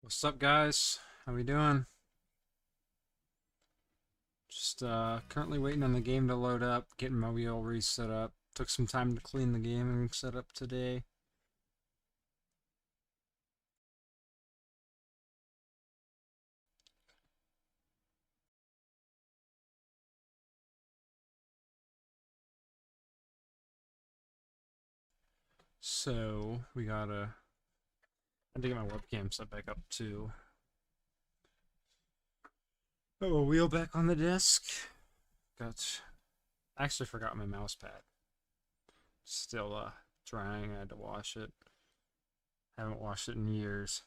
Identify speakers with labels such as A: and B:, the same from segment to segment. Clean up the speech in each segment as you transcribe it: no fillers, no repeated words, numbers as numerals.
A: What's up, guys? How we doing? Just currently waiting on the game to load up, getting my wheel reset up. Took some time to clean the gaming setup today. So we gotta. I had to get my webcam set back up too. Oh, a wheel back on the desk. I actually forgot my mouse pad. Still drying. I had to wash it. Haven't washed it in years.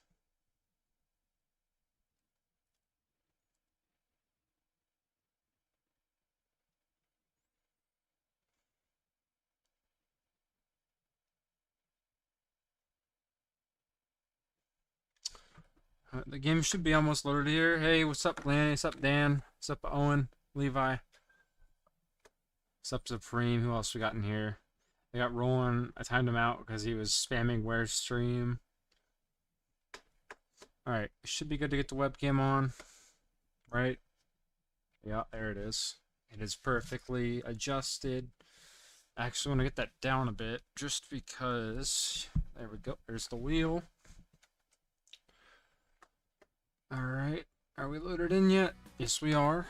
A: The game should be almost loaded here. Hey, what's up, Lanny? What's up, Dan? What's up, Owen? Levi? What's up, Supreme? Who else we got in here? I got Roland. I timed him out because he was spamming where's stream. Alright, should be good to get the webcam on. Right? Yeah, there it is. It is perfectly adjusted. I actually want to get that down a bit just because. There we go. There's the wheel. Alright. Are we loaded in yet? Yes, we are.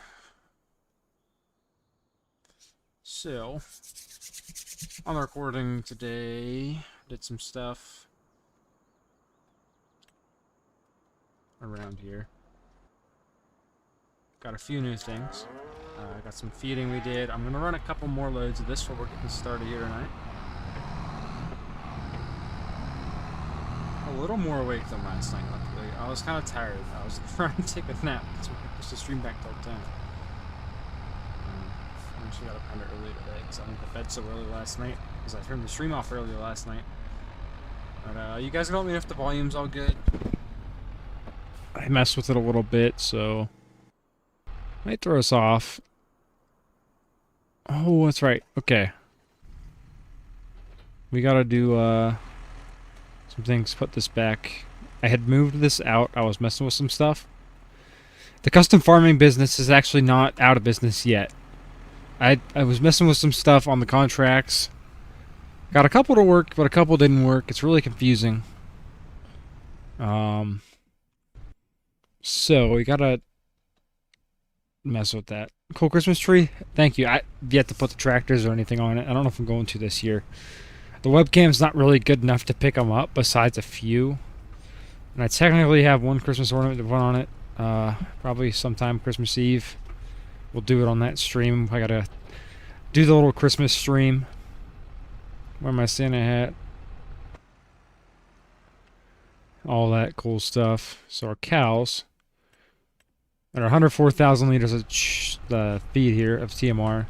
A: So, on the recording today, did some stuff around here. Got a few new things. Got some feeding we did. I'm going to run a couple more loads of this before we're getting started here tonight. A little more awake than last night, luckily. I was kind of tired. I was trying to take a nap because we pushed the stream back till 10. I actually got up kind of early today because I went to bed so early last night because I turned the stream off earlier last night. But you guys can help me if the volume's all good. I messed with it a little bit, so might throw us off. Oh, that's right. Okay. We gotta do some things. Put this back. I had moved this out. I was messing with some stuff. The custom farming business is actually not out of business yet. I was messing with some stuff on the contracts. Got a couple to work, but a couple didn't work. It's really confusing. So we gotta mess with that. Cool Christmas tree. Thank you. I've yet to put the tractors or anything on it. I don't know if I'm going to this year. The webcam's not really good enough to pick them up, besides a few. And I technically have one Christmas ornament to put on it. Probably sometime Christmas Eve. We'll do it on that stream. I gotta do the little Christmas stream. Wear my Santa hat. All that cool stuff. So our cows are 104,000 liters of feed here of TMR.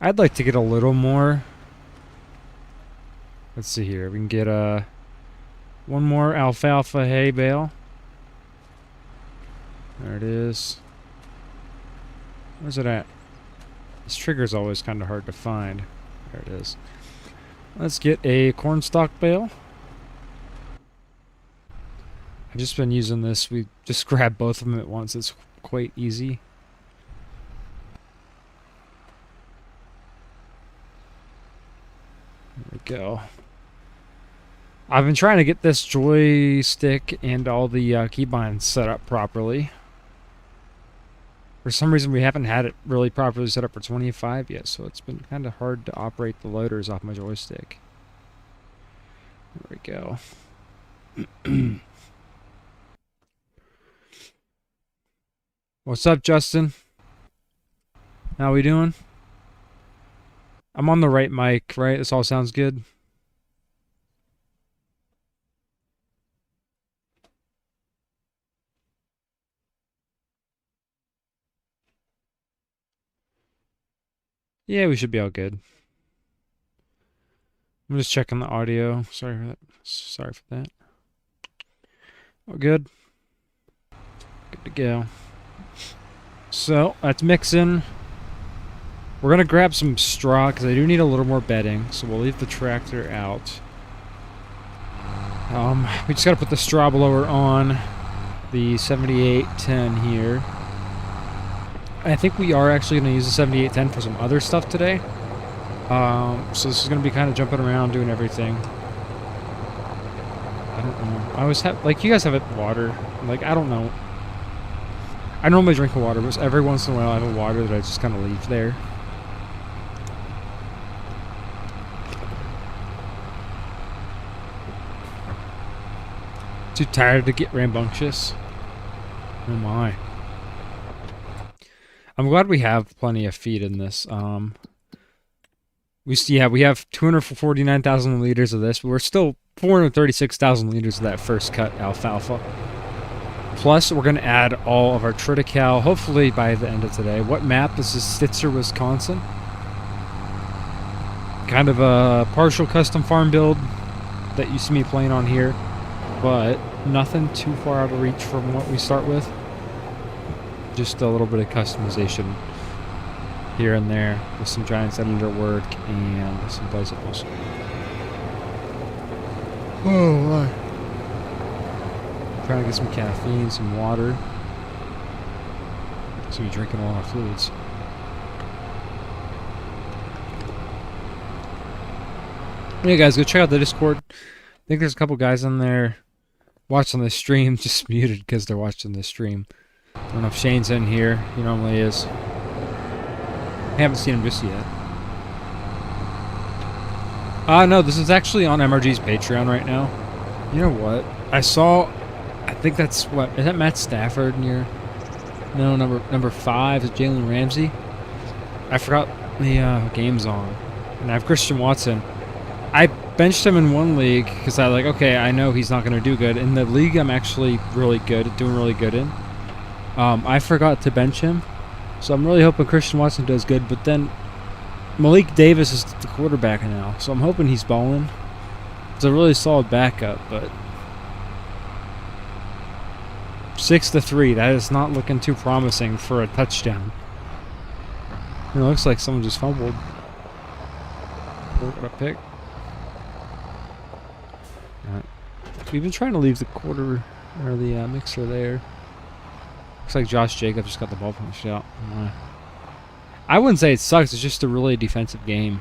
A: I'd like to get a little more. Let's see here. We can get one more alfalfa hay bale. There it is. Where's it at? This trigger's always kind of hard to find. There it is. Let's get a cornstalk bale. I've just been using this. We just grab both of them at once. It's quite easy. There we go. I've been trying to get this joystick and all the keybinds set up properly. For some reason, we haven't had it really properly set up for 25 yet, so it's been kind of hard to operate the loaders off my joystick. There we go. What's up, Justin? How we doing? I'm on the right mic, right? This all sounds good. Yeah, we should be all good. I'm just checking the audio. Sorry for that. Sorry for that. All good. Good to go. So, that's mixing. We're going to grab some straw because I do need a little more bedding. So we'll leave the tractor out. We just got to put the straw blower on. the 7810 here. I think we are actually going to use the 7810 for some other stuff today. So this is going to be kind of jumping around, doing everything. I don't know. I always have, like, you guys have water. Like, I don't know. I normally drink water, but every once in a while I have a water that I just kind of leave there. Too tired to get rambunctious. Oh my. I'm glad we have plenty of feed in this. We have 249,000 liters of this, but we're still 436,000 liters of that first cut alfalfa. Plus, we're going to add all of our Triticale, hopefully by the end of today. What map is this? Stitzer, Wisconsin. Kind of a partial custom farm build that you see me playing on here, but nothing too far out of reach from what we start with. Just a little bit of customization here and there with some Giants editor work and some bicycles. Oh my. Trying to get some caffeine, some water. So you're drinking a lot of fluids. Hey guys, go check out the Discord. I think there's a couple guys in there watching the stream, just muted because they're watching the stream. I don't know if Shane's in here. He normally is. I haven't seen him just yet. No, this is actually on MRG's Patreon right now. You know what? I think that's what, is that Matt Stafford near? No, number 5 is Jalen Ramsey. I forgot the game's on. And I have Christian Watson. I benched him in one league because I I know he's not going to do good. In the league I'm actually really good, doing really good in. I forgot to bench him. So I'm really hoping Christian Watson does good, but then Malik Davis is the quarterback now, so I'm hoping he's balling. It's a really solid backup, but 6-3, that is not looking too promising for a touchdown. It looks like someone just fumbled. What a pick. We've been trying to leave the quarter, or the mixer there. Looks like Josh Jacobs just got the ball punched out. I wouldn't say it sucks, it's just a really defensive game.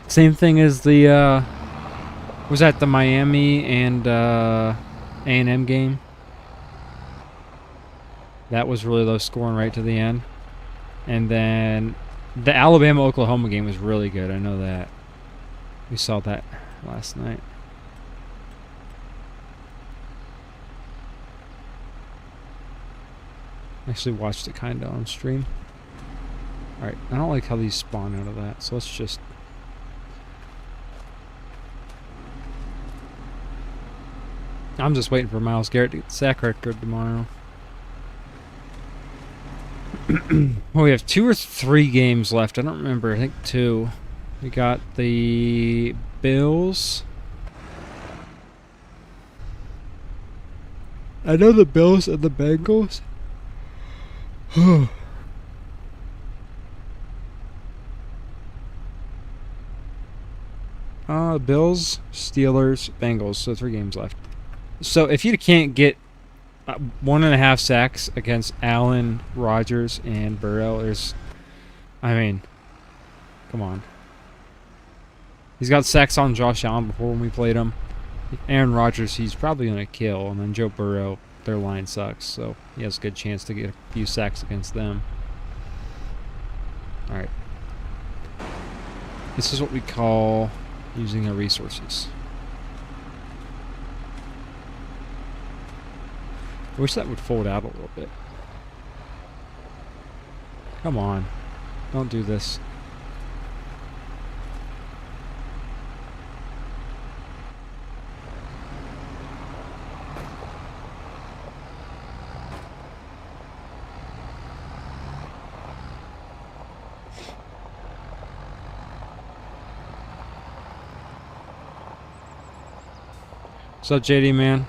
A: Same thing as the, was that the Miami and A&M game? That was really low scoring right to the end. And then the Alabama-Oklahoma game was really good, I know that. We saw that last night. Actually watched it kind of on stream. Alright, I don't like how these spawn out of that, so let's just... I'm just waiting for Myles Garrett to get the sack record tomorrow. Well, we have 2 or 3 games left. I don't remember. I think 2. We got the Bills. I know the Bills and the Bengals. Bills, Steelers, Bengals. So 3 games left. So if you can't get 1.5 sacks against Allen, Rodgers, and Burrow, I mean, come on. He's got sacks on Josh Allen before when we played him. Aaron Rodgers, he's probably going to kill. And then Joe Burrow, their line sucks. So he has a good chance to get a few sacks against them. Alright. This is what we call using our resources. I wish that would fold out a little bit. Come on. Don't do this. What's up, JD, man?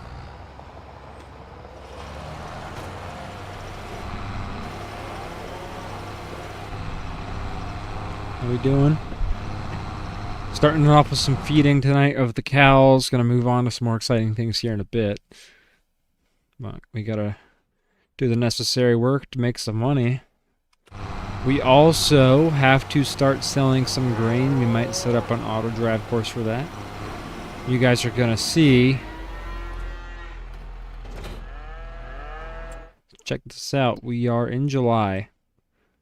A: How we doing? Starting off with some feeding tonight of the cows. Gonna move on to some more exciting things here in a bit. But we gotta do the necessary work to make some money. We also have to start selling some grain. We might set up an auto drive course for that. You guys are gonna see. Check this out. We are in July,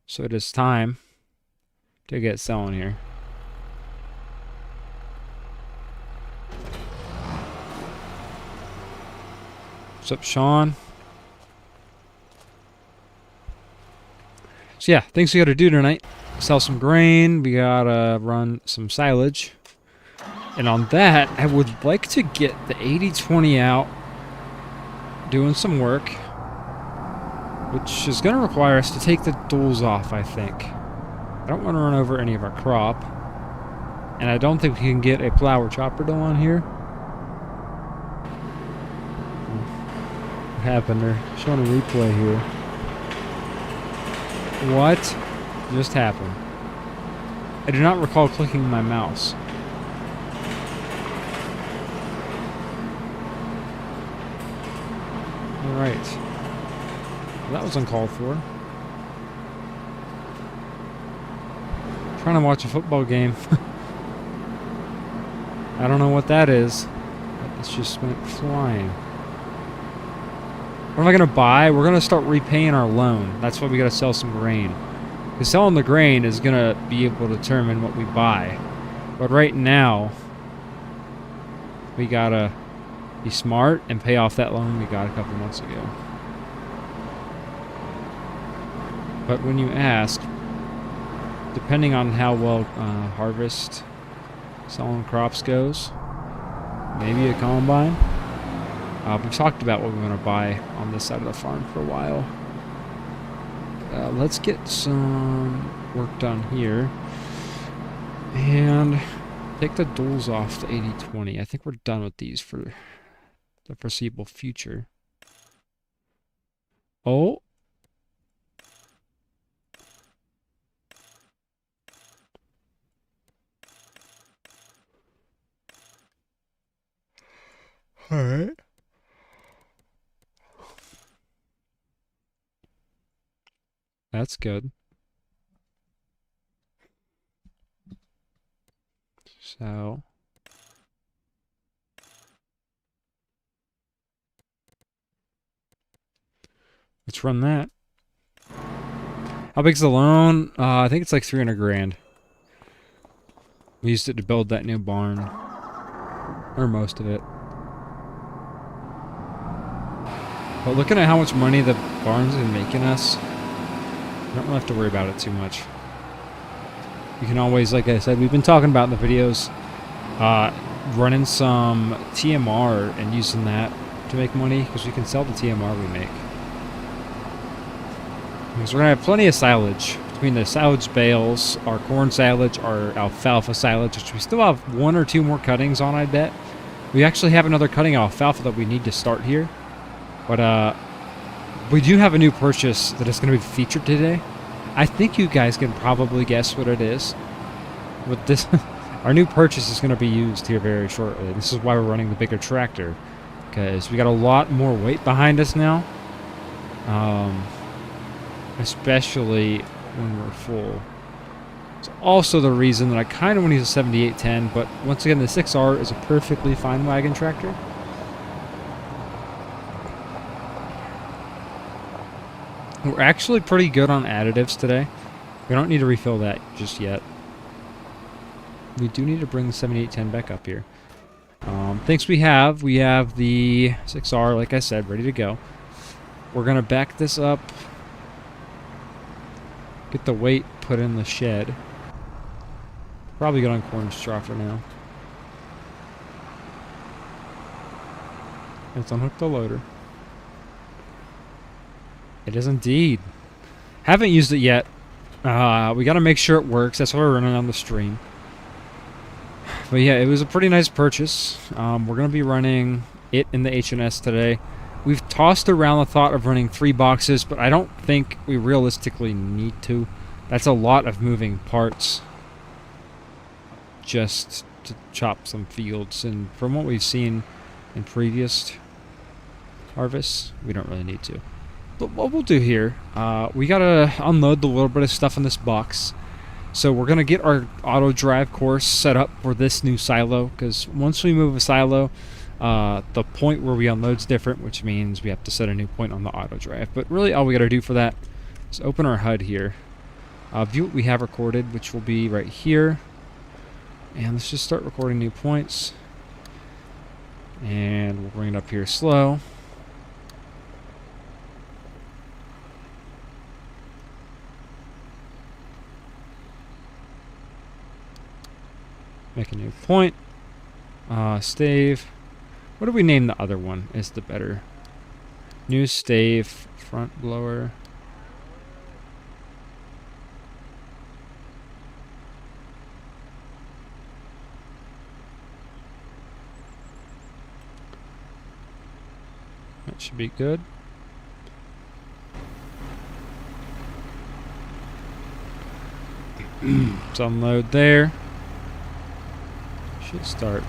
A: so it is time to get selling here. What's up, Sean? So yeah, things we gotta do tonight. Sell some grain. We gotta run some silage. And on that, I would like to get the 80/20 out, doing some work, which is going to require us to take the duals off, I think. I don't want to run over any of our crop, and I don't think we can get a plow or chopper dual on here. What happened? They're showing a replay here. What just happened? I do not recall clicking my mouse. Alright. Well, that was uncalled for. Trying to watch a football game. I don't know what that is. It just went flying. What am I going to buy? We're going to start repaying our loan. That's why we got to sell some grain. Because selling the grain is going to be able to determine what we buy. But right now, we got to be smart and pay off that loan we got a couple months ago. But when you ask, depending on how well harvest selling crops goes, maybe a combine. We've talked about what we want to buy on this side of the farm for a while. Let's get some work done here. And take the duals off the 80/20. I think we're done with these for the foreseeable future. Oh. Alright. That's good. So let's run that. How big's the loan? I think it's like 300 grand. We used it to build that new barn. Or most of it. But looking at how much money the barn's been making us, I don't really have to worry about it too much. You can always, like I said, we've been talking about in the videos, running some TMR and using that to make money, because we can sell the TMR we make. Because we're going to have plenty of silage. Between the silage bales, our corn silage, our alfalfa silage, which we still have 1 or 2 more cuttings on, I bet. We actually have another cutting of alfalfa that we need to start here. But we do have a new purchase that is going to be featured today. I think you guys can probably guess what it is. But this, our new purchase is going to be used here very shortly. This is why we're running the bigger tractor, because we got a lot more weight behind us now. Especially when we're full. It's also the reason that I kind of want to use a 7810, but once again, the 6R is a perfectly fine wagon tractor. We're actually pretty good on additives today. We don't need to refill that just yet. We do need to bring the 7810 back up here. Things we have the 6R, like I said, ready to go. We're going to back this up. Get the weight put in the shed. Probably good on corn straw for now. Let's unhook the loader. It is indeed. Haven't used it yet. We got to make sure it works. That's why we're running on the stream. But yeah, it was a pretty nice purchase. We're going to be running it in the H&S today. We've tossed around the thought of running 3 boxes, but I don't think we realistically need to. That's a lot of moving parts just to chop some fields. And from what we've seen in previous harvest. We don't really need to. But what we'll do here, we gotta unload the little bit of stuff in this box. So we're gonna get our auto drive course set up for this new silo, because once we move a silo, the point where we unload's different, which means we have to set a new point on the auto drive. But really all we gotta do for that is open our HUD here, view what we have recorded, which will be right here, and let's just start recording new points, and we'll bring it up here slow. Make a new point. Stave. What do we name the other one? Is the better. New stave. Front blower. That should be good. Let's unload there. Should start.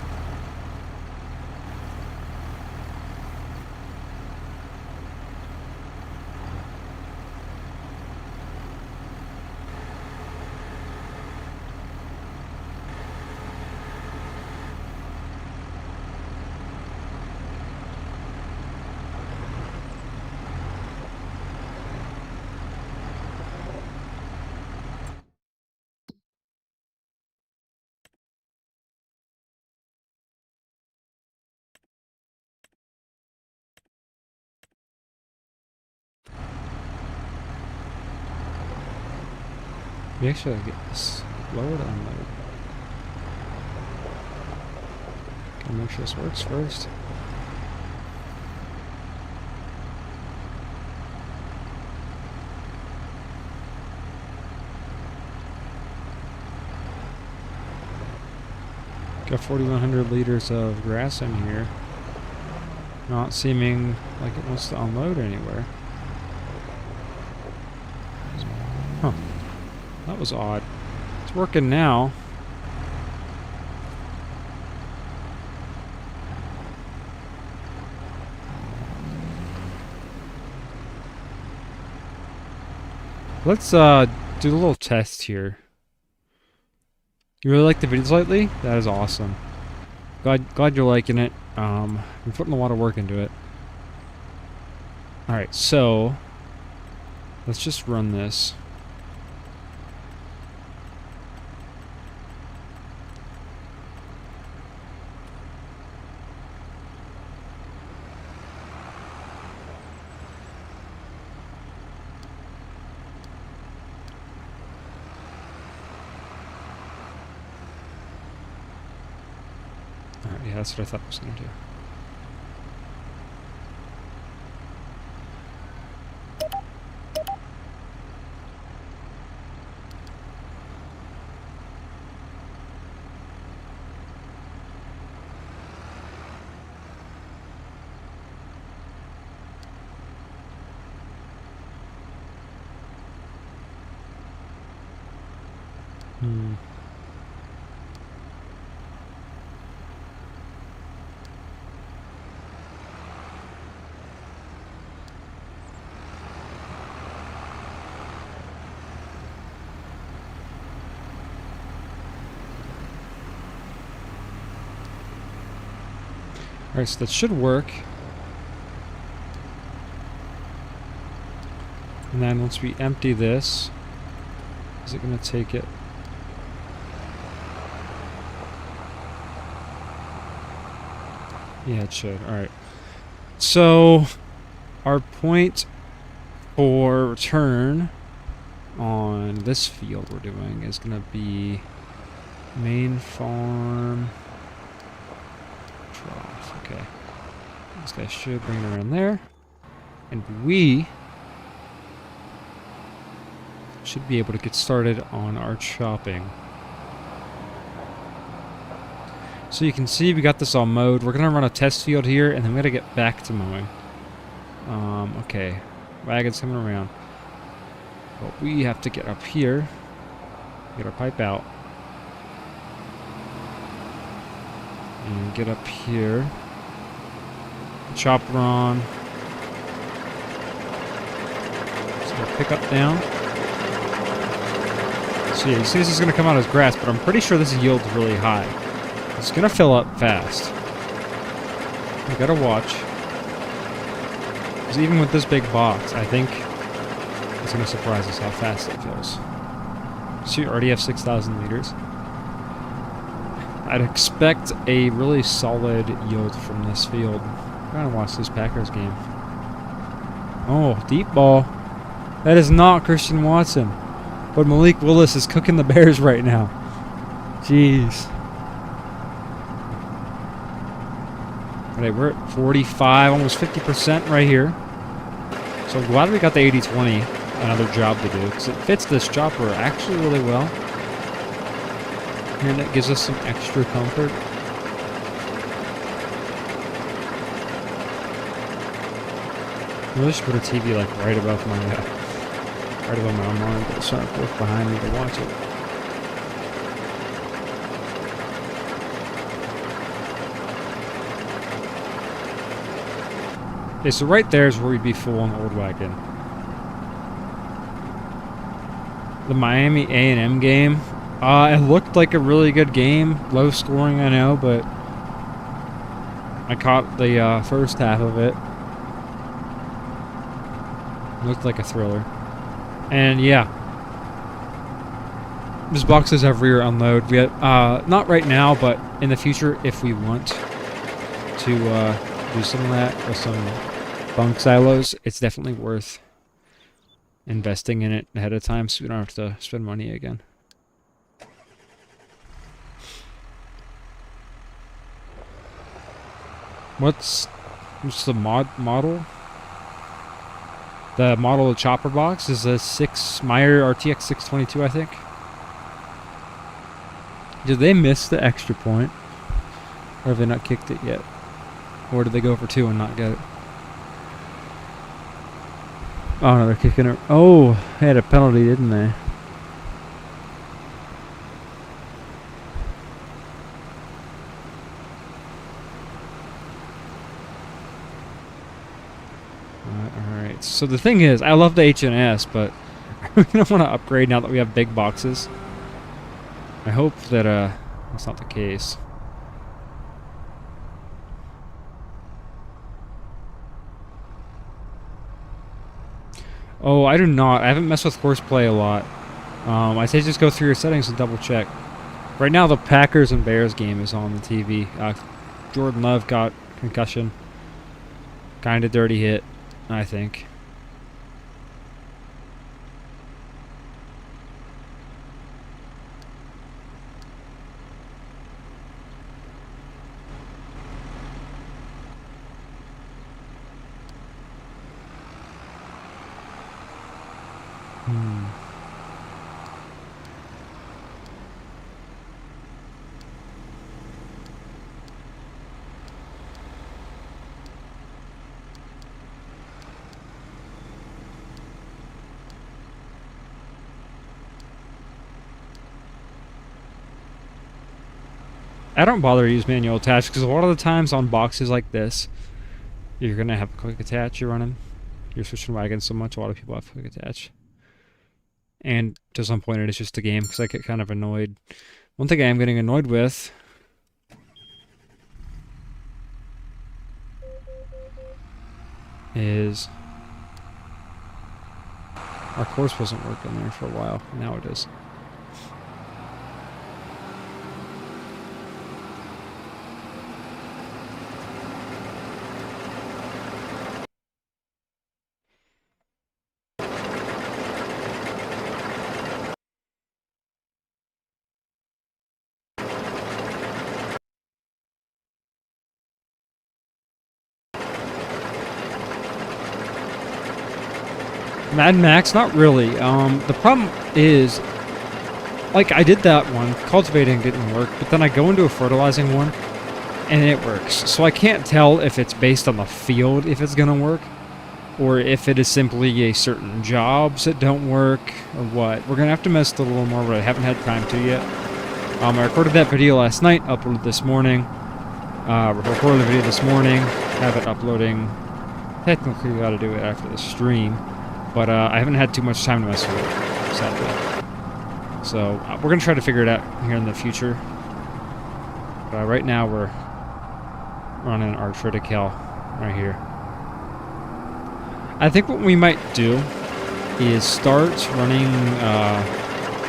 A: We actually gotta get this lower to unload. Gotta make sure this works first. Got 4,100 liters of grass in here. Not seeming like it wants to unload anywhere. Huh. That was odd. It's working now. Let's do a little test here. You really like the videos lately? That is awesome. Glad you're liking it. You're putting a lot of work into it. Alright, so let's just run this. Yeah, that's what I thought I was going to do. Alright, so that should work. And then once we empty this, is it going to take it? Yeah, it should. Alright. So, our point for return on this field we're doing is going to be main farm trough. Okay. This guy should bring it around there. And we should be able to get started on our chopping. So you can see we got this all mowed. We're going to run a test field here, and then we got to get back to mowing. Okay. Wagon's coming around. But we have to get up here. Get our pipe out. And get up here. Chopper on. So we'll pick up down. So yeah, you see this is going to come out as grass, but I'm pretty sure this yield's really high. It's going to fill up fast. We gotta watch. Because even with this big box, I think it's going to surprise us how fast it fills. So you already have 6,000 liters. I'd expect a really solid yield from this field. I'm trying to watch this Packers game. Oh, deep ball. That is not Christian Watson. But Malik Willis is cooking the Bears right now. Jeez. Alright, we're at 45, almost 50% right here. So I'm glad we got the 80-20, another job to do, because it fits this chopper actually really well. And it gives us some extra comfort. I really should put a TV like right above my arm but it's trying to look behind me to watch it. Okay, so right there is where we'd be full on the old wagon. The Miami A&M game, it looked like a really good game. Low scoring, I know, but I caught the first half of it. Looked like a thriller. And yeah, these boxes have rear unload. We have, not right now, but in the future, if we want to do some of that with some bunk silos, it's definitely worth investing in it ahead of time so we don't have to spend money again. What's the model? The model of the chopper box is a Meyer RTX 622, I think. Did they miss the extra point? Or have they not kicked it yet? Or did they go for 2 and not get it? Oh no, they're kicking it. Oh, they had a penalty, didn't they? Alright, so the thing is, I love the H&S, but we don't want to upgrade now that we have big boxes. I hope that that's not the case. Oh, I do not. I haven't messed with horseplay a lot. I say just go through your settings and double check. Right now, the Packers and Bears game is on the TV. Jordan Love got concussion. Kind of dirty hit, I think. I don't bother to use manual attach because a lot of the times on boxes like this, you're going to have a quick attach you're running. You're switching wagons so much, a lot of people have quick attach. And to some point it is just a game because I get kind of annoyed. One thing I am getting annoyed with is our course wasn't working there for a while. Now it is. Mad Max, not really. The problem is, like, I did that one, cultivating didn't work, but then I go into a fertilizing one, and it works. So I can't tell if it's based on the field, if it's gonna work, or if it is simply a certain jobs that don't work, or what. We're gonna have to mess with it a little more, but I haven't had time to yet. I recorded that video last night, uploaded this morning. Recorded the video this morning, have it uploading. Technically, we gotta do it after the stream. but I haven't had too much time to mess with it, sadly. So we're gonna try to figure it out here in the future. But right now we're running our Triticale right here. I think what we might do is start running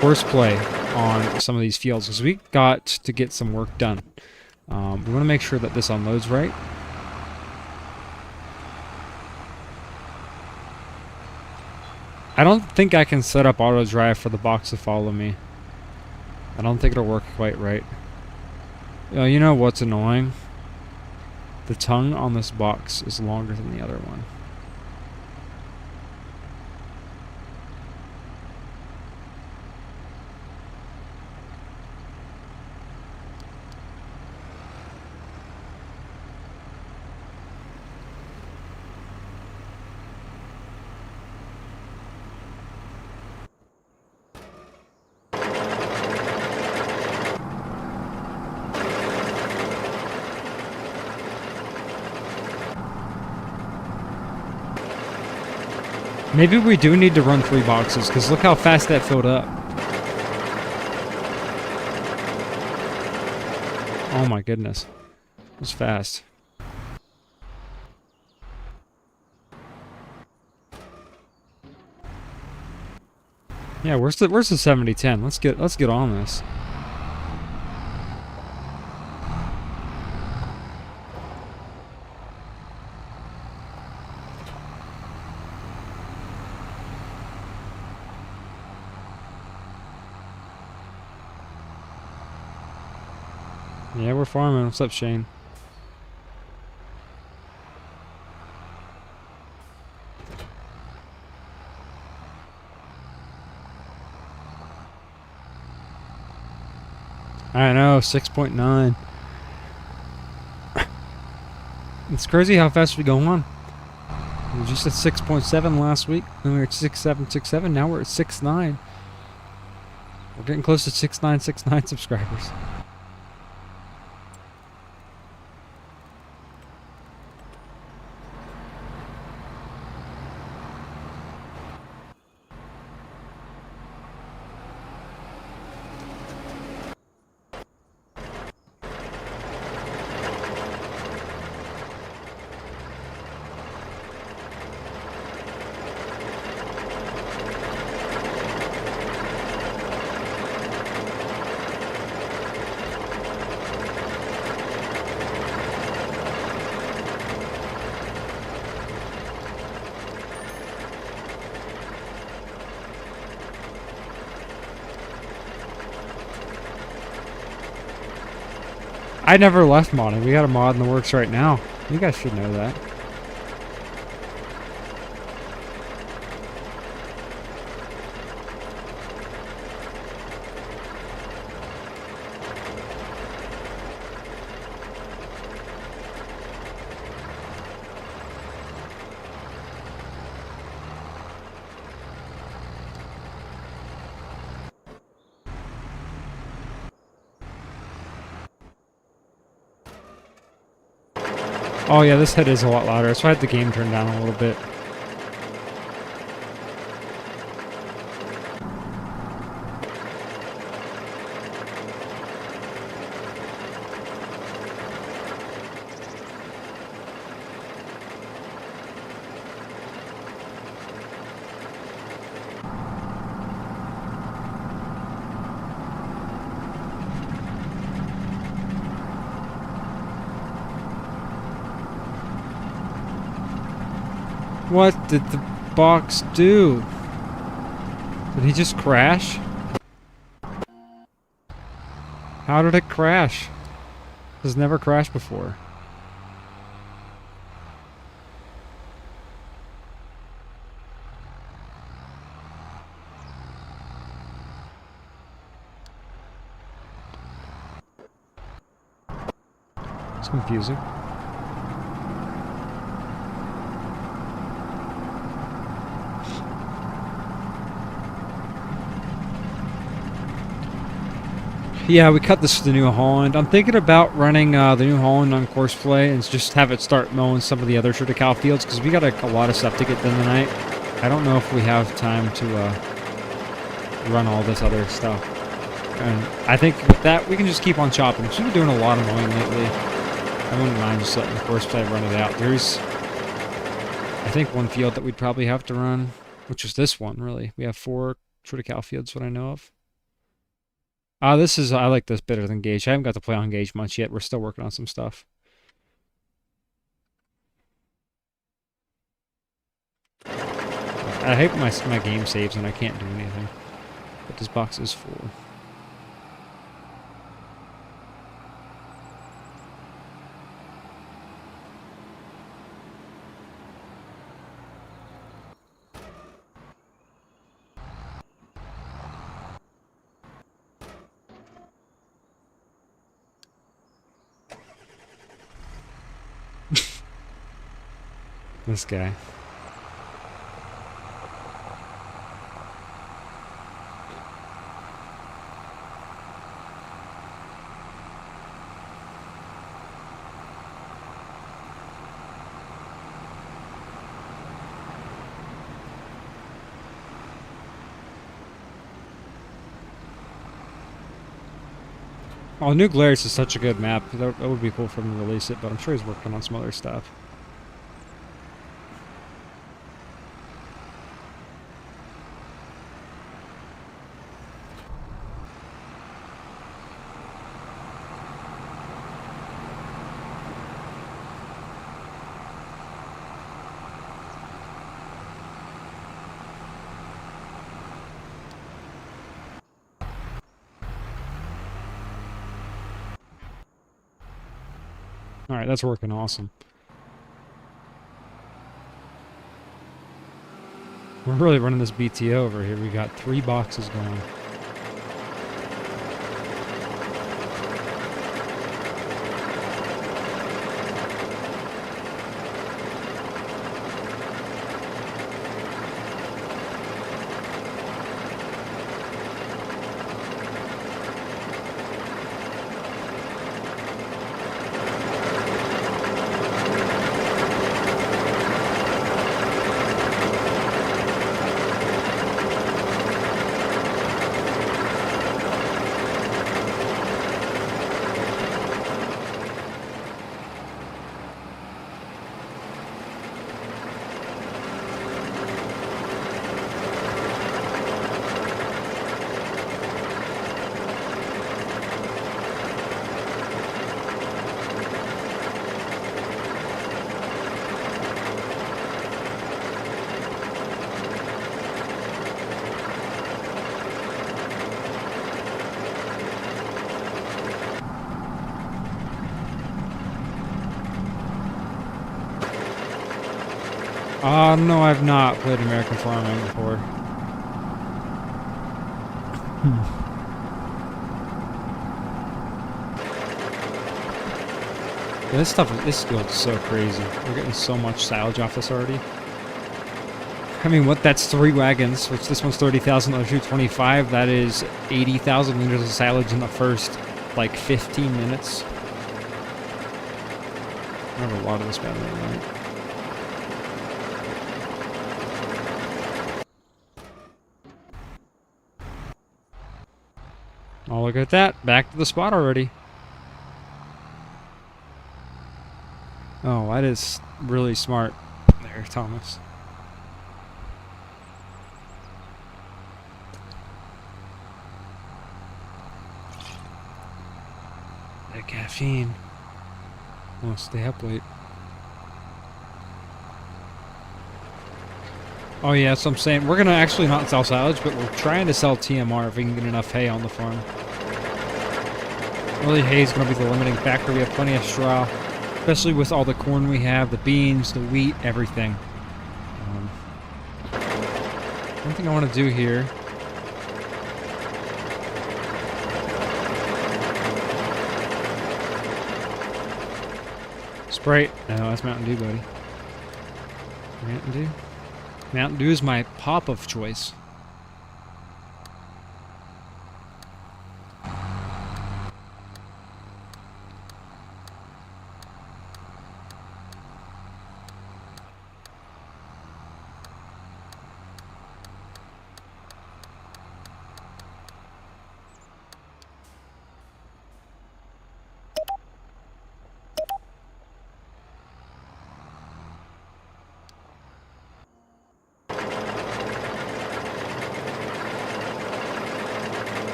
A: horseplay on some of these fields, because we got to get some work done. We want to make sure that this unloads right. I don't think I can set up auto drive for the box to follow me. I don't think it'll work quite right. You know what's annoying? The tongue on this box is longer than the other one. Maybe we do need to run 3 boxes, because look how fast that filled up. Oh my goodness. It was fast. Yeah, where's the 7010? Let's get on this. Yeah, we're farming. What's up, Shane? I know, 6.9. It's crazy how fast we go on. We were just at 6.7 last week, then we were at 6.767. Now we're at 6.9. We're getting close to 6.969 subscribers. I never left modding. We got a mod in the works right now. You guys should know that. Oh yeah, this head is a lot louder, so I had the game turned down a little bit. What did the box do? Did he just crash? How did it crash? It has never crashed before. It's confusing. Yeah, we cut this to the New Holland. I'm thinking about running the New Holland on courseplay and just have it start mowing some of the other Triticale fields, because we got a lot of stuff to get done tonight. I don't know if we have time to run all this other stuff. And I think with that, we can just keep on chopping. Because we've been doing a lot of mowing lately. I wouldn't mind just letting the course play run it out. There's, I think, one field that we'd probably have to run, which is this one, really. We have 4 Triticale fields, what I know of. This is, I like this better than Gauge. I haven't got to play on Gauge much yet. We're still working on some stuff. I hate my game saves and I can't do anything. But this box is full. This guy. Oh, New Glarus is such a good map. That would be cool for him to release it, but I'm sure he's working on some other stuff. Alright, that's working awesome. We're really running this BTO over here. We got 3 boxes going. No, I've not played American Farming before. Yeah, this field is so crazy. We're getting so much silage off this already. I mean, that's 3 wagons, which this one's 30,000, other 225. That is 80,000 liters of silage in the first, like, 15 minutes. I have a lot of this battery right. Oh, look at that. Back to the spot already. Oh, that is really smart there, Thomas. That caffeine. Oh, stay up late. Oh yeah, that's what I'm saying. We're gonna actually not sell silage, but we're trying to sell TMR if we can get enough hay on the farm. Really, hay is gonna be the limiting factor. We have plenty of straw, especially with all the corn we have, the beans, the wheat, everything. One thing I want to do here. Sprite. No, that's Mountain Dew, buddy. Mountain Dew? Mountain Dew is my pop of choice.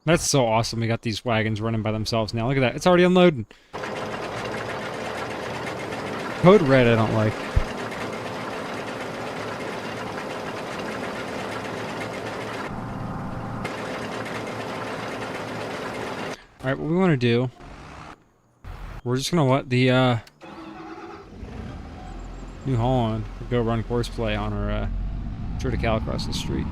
A: That's so awesome. We got these wagons running by themselves now. Look at that. It's already unloading. Code red I don't like. Alright, what we want to do... We're just going to let the, New Holland go run course play on our, Triticale across the street.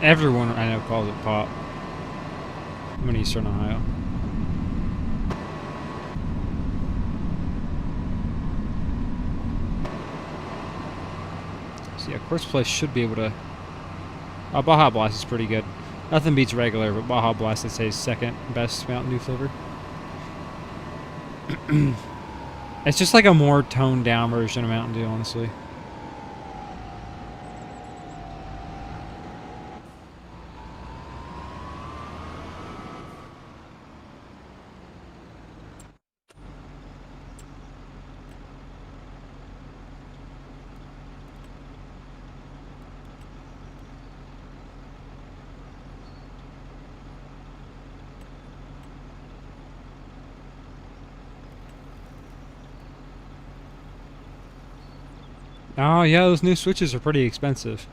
A: Everyone I know calls it pop. I'm in Eastern Ohio. So yeah, course play should be able to... Baja Blast is pretty good. Nothing beats regular, but Baja Blast I'd say is second best Mountain Dew flavor. It's just like a more toned down version of Mountain Dew, honestly. Oh yeah, those new switches are pretty expensive.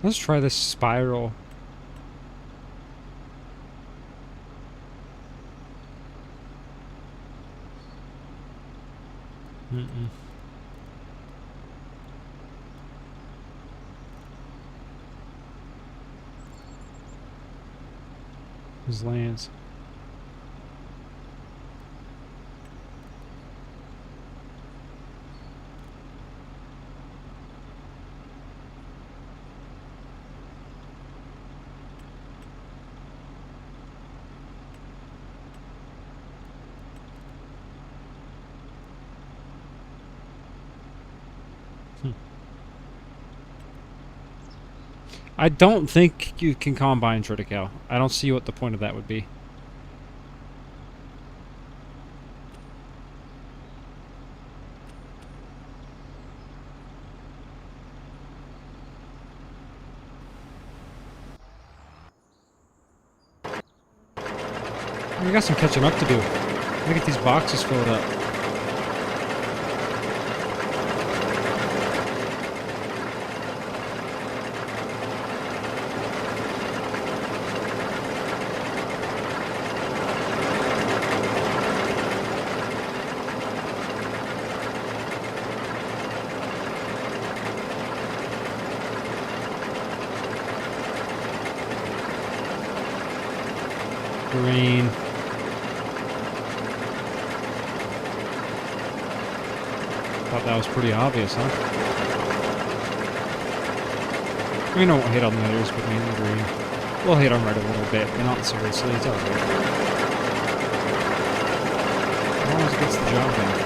A: Let's try this spiral. These lands. I don't think you can combine Triticale. I don't see what the point of that would be. We got some catching up to do. Let me get these boxes filled up. Green. Thought that was pretty obvious, huh? We don't hit on the others, but mainly green. We'll hit on red a little bit, but not seriously. It's alright. As long as it gets the job done.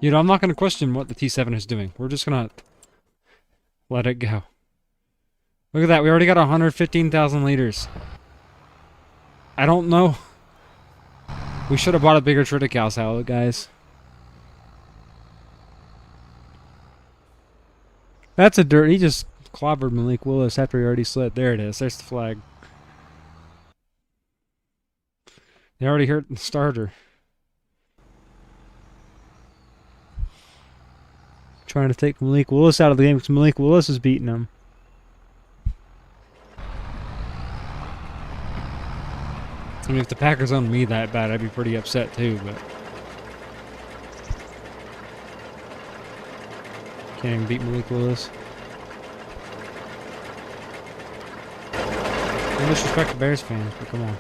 A: You know, I'm not going to question what the T7 is doing. We're just going to let it go. Look at that. We already got 115,000 liters. I don't know. We should have bought a bigger Triticale salad, guys. That's a dirt. He just clobbered Malik Willis after he already slid. There it is. There's the flag. They already hurt the starter. Trying to take Malik Willis out of the game because Malik Willis is beating him. I mean, if the Packers owned me that bad, I'd be pretty upset too, but can't even beat Malik Willis. No disrespect to Bears fans, but come on.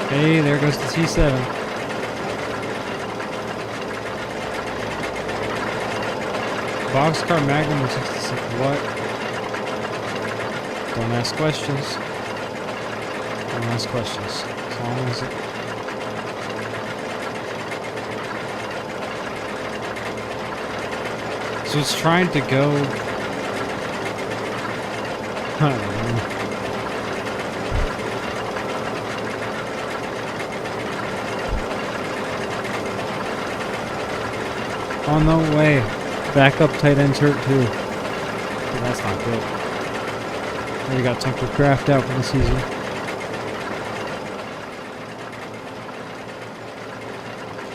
A: Hey, there goes the T7. Boxcar Magnum 66. What? Don't ask questions. Don't ask questions. As long as it. So it's trying to go. I don't know. Oh, no way. Backup tight end's hurt too. Well, that's not good. Already got Tucker Kraft out for the season.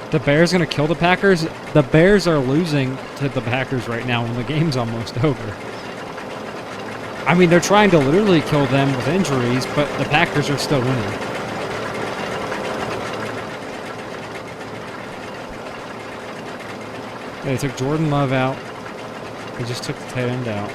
A: The Bears gonna kill the Packers? The Bears are losing to the Packers right now when the game's almost over. I mean, they're trying to literally kill them with injuries, but the Packers are still winning. They took Jordan Love out. They just took the tight end out.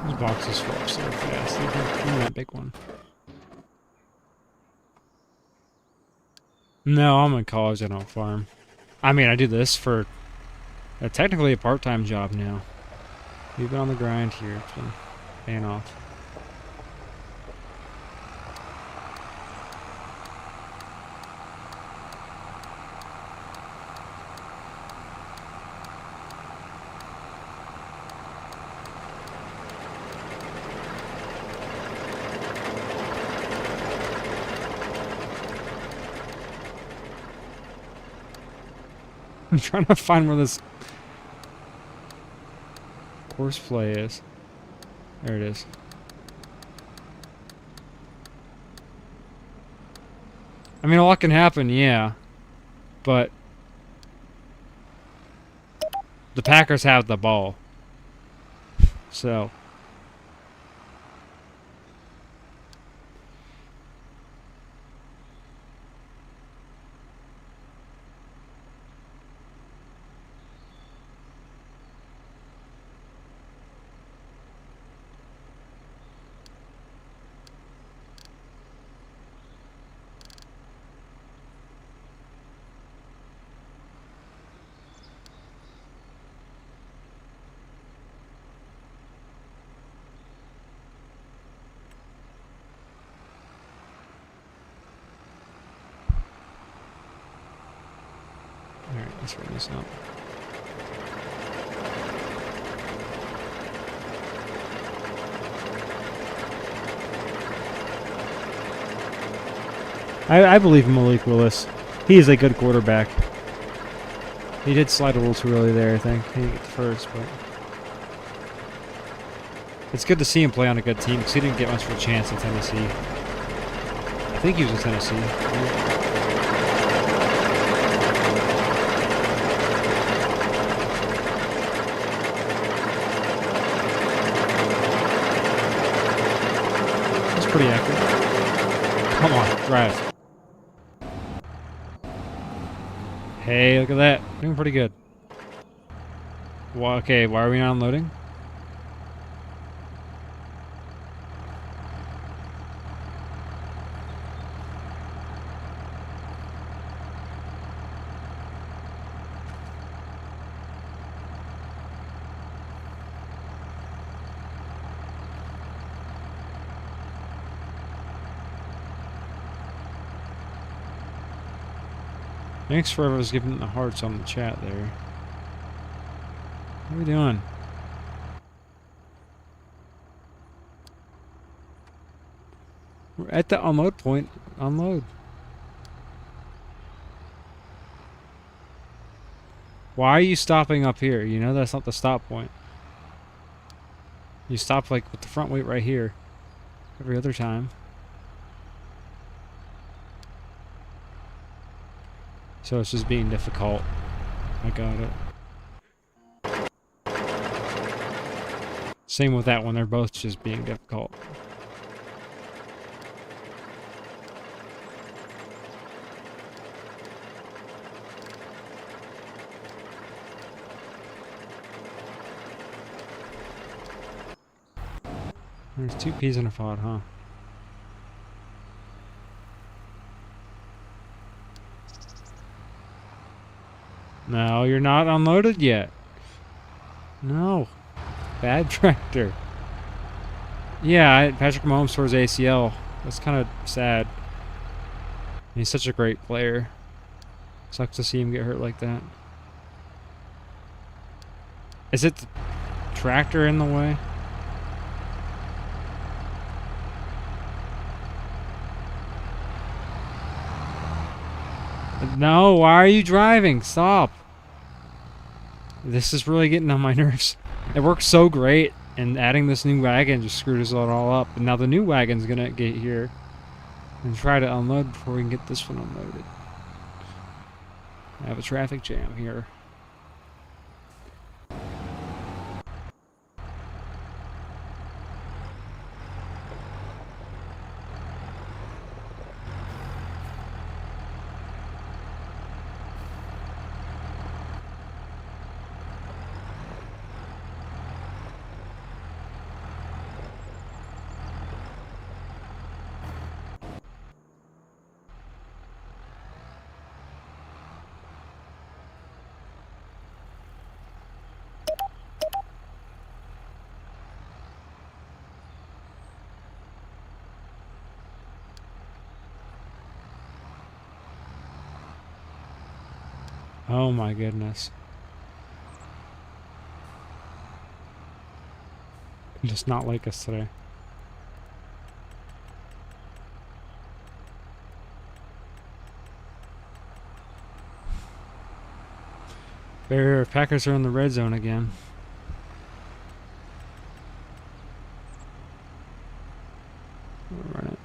A: These boxes fill up so fast. Even that big one. No, I'm in college. I don't farm. I mean, I do this for technically a part-time job now. We've been on the grind here. It's been paying off. I'm trying to find where this horseplay is. There it is. I mean, a lot can happen, yeah. But the Packers have the ball. So alright, let's run this up. I believe in Malik Willis. He is a good quarterback. He did slide a little too early there, I think. He didn't get the first, but it's good to see him play on a good team because he didn't get much of a chance in Tennessee. I think he was in Tennessee. That's pretty accurate. Come on, drive. Hey, look at that. Doing pretty good. Well, okay, why are we not unloading? Thanks for everyone's giving the hearts on the chat there. What are we doing? We're at the unload point. Unload. Why are you stopping up here? You know that's not the stop point. You stop like with the front weight right here. Every other time. So it's just being difficult. I got it. Same with that one. They're both just being difficult. There's 2 peas in a pod, huh? No, you're not unloaded yet. No. Bad tractor. Yeah, Patrick Mahomes tore his ACL. That's kind of sad. He's such a great player. Sucks to see him get hurt like that. Is it the tractor in the way? No, why are you driving? Stop. This is really getting on my nerves. It works so great, and adding this new wagon just screwed us all up. And now the new wagon's gonna get here and try to unload before we can get this one unloaded. I have a traffic jam here. Oh my goodness. Just not like us today. Their Packers are in the red zone again. We'll run it.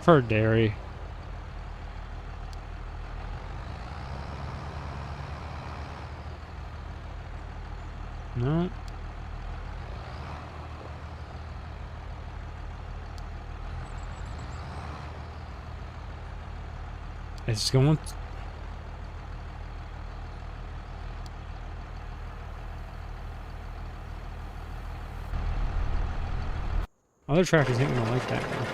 A: For dairy. No. It's going. Other tractors ain't gonna like that though.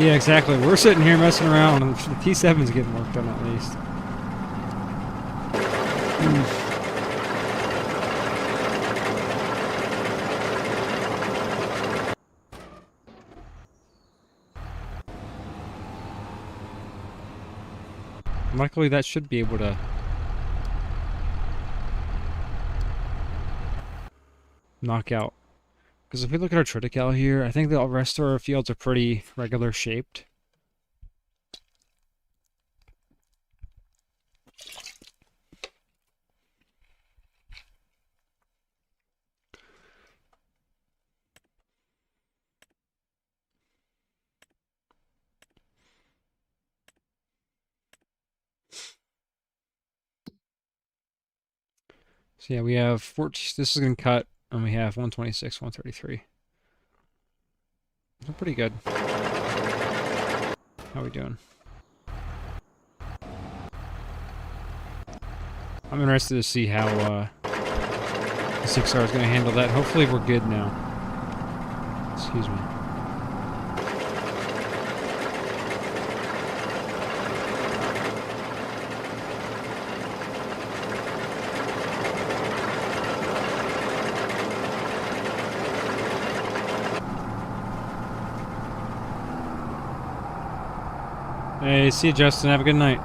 A: Yeah, exactly. We're sitting here messing around, and the T7's getting work done at least. Luckily, that should be able to knock out. Because if we look at our Triticale here, I think the rest of our fields are pretty regular shaped. So yeah, we have 14, this is going to cut, and we have 126, 133. They're pretty good. How we doing? I'm interested to see how the 6R is going to handle that. Hopefully we're good now. Excuse me. Hey, see you, Justin. Have a good night.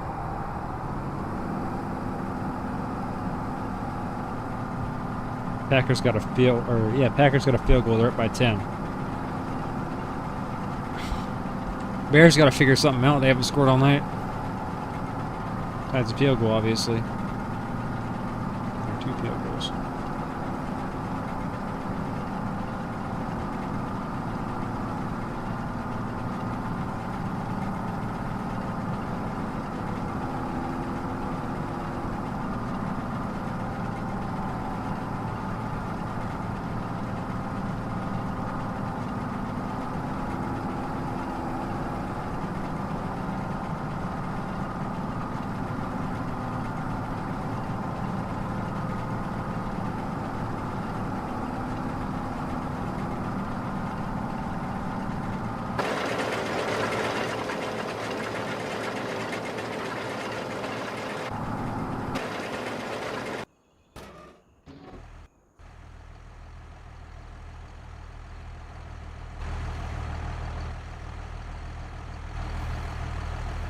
A: Packers got a field, or yeah, Packers got a field goal. They're up by 10. Bears got to figure something out. They haven't scored all night. Besides a field goal, obviously. Or 2 field goals.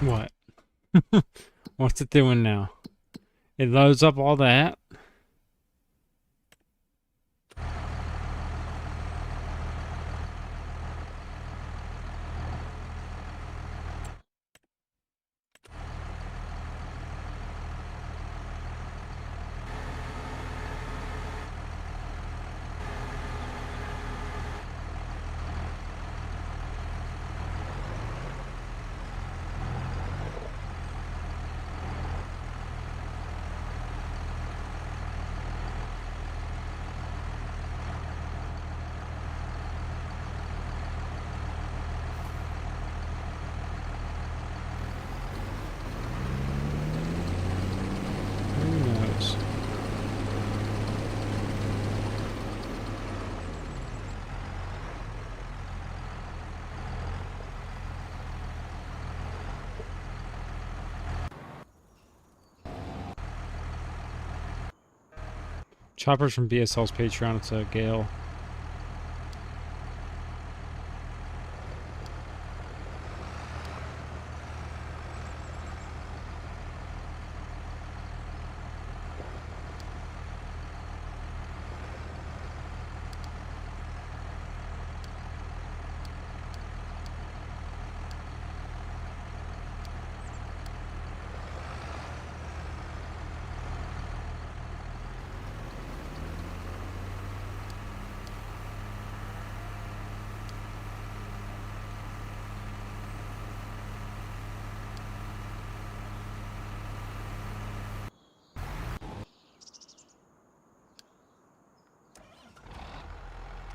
A: What? What's it doing now? It loads up all that? Who knows? Choppers from BSL's Patreon. It's a Gale.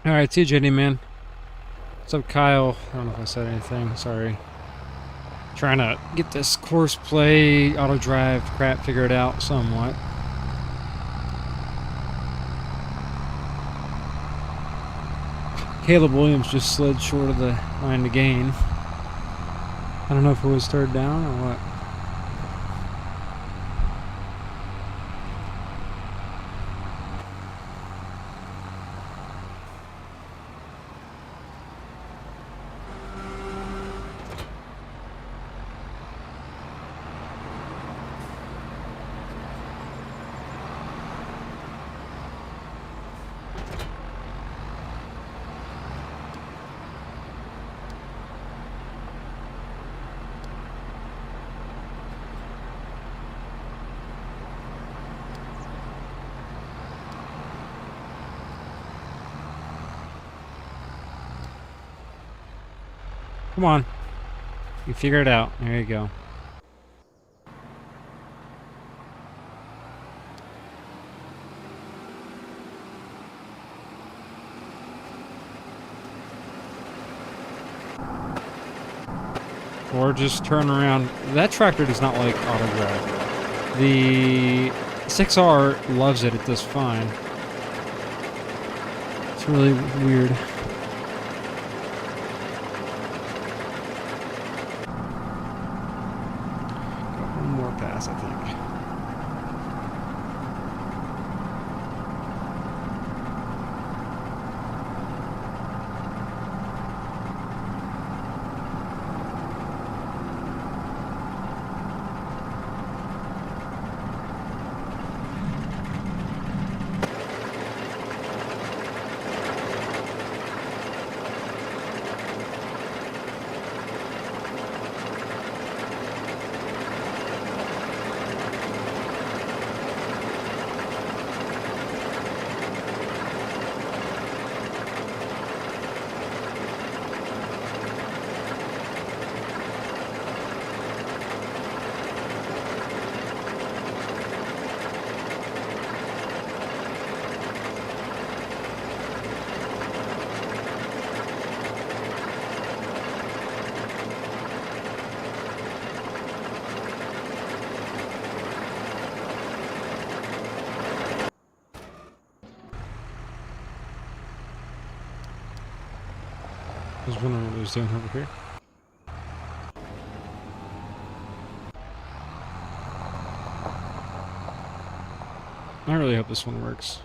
A: Alright, see you, JD, man. What's up, Kyle? I don't know if I said anything. Sorry. Trying to get this course play, auto drive crap figured out somewhat. Caleb Williams just slid short of the line to gain. I don't know if it was third down or what. Come on. You figure it out. There you go. Or just turn around. That tractor does not like auto drive. The 6R loves it. It does fine. It's really weird. One more pass, I think. I was wondering what he was doing over here. I really hope this one works.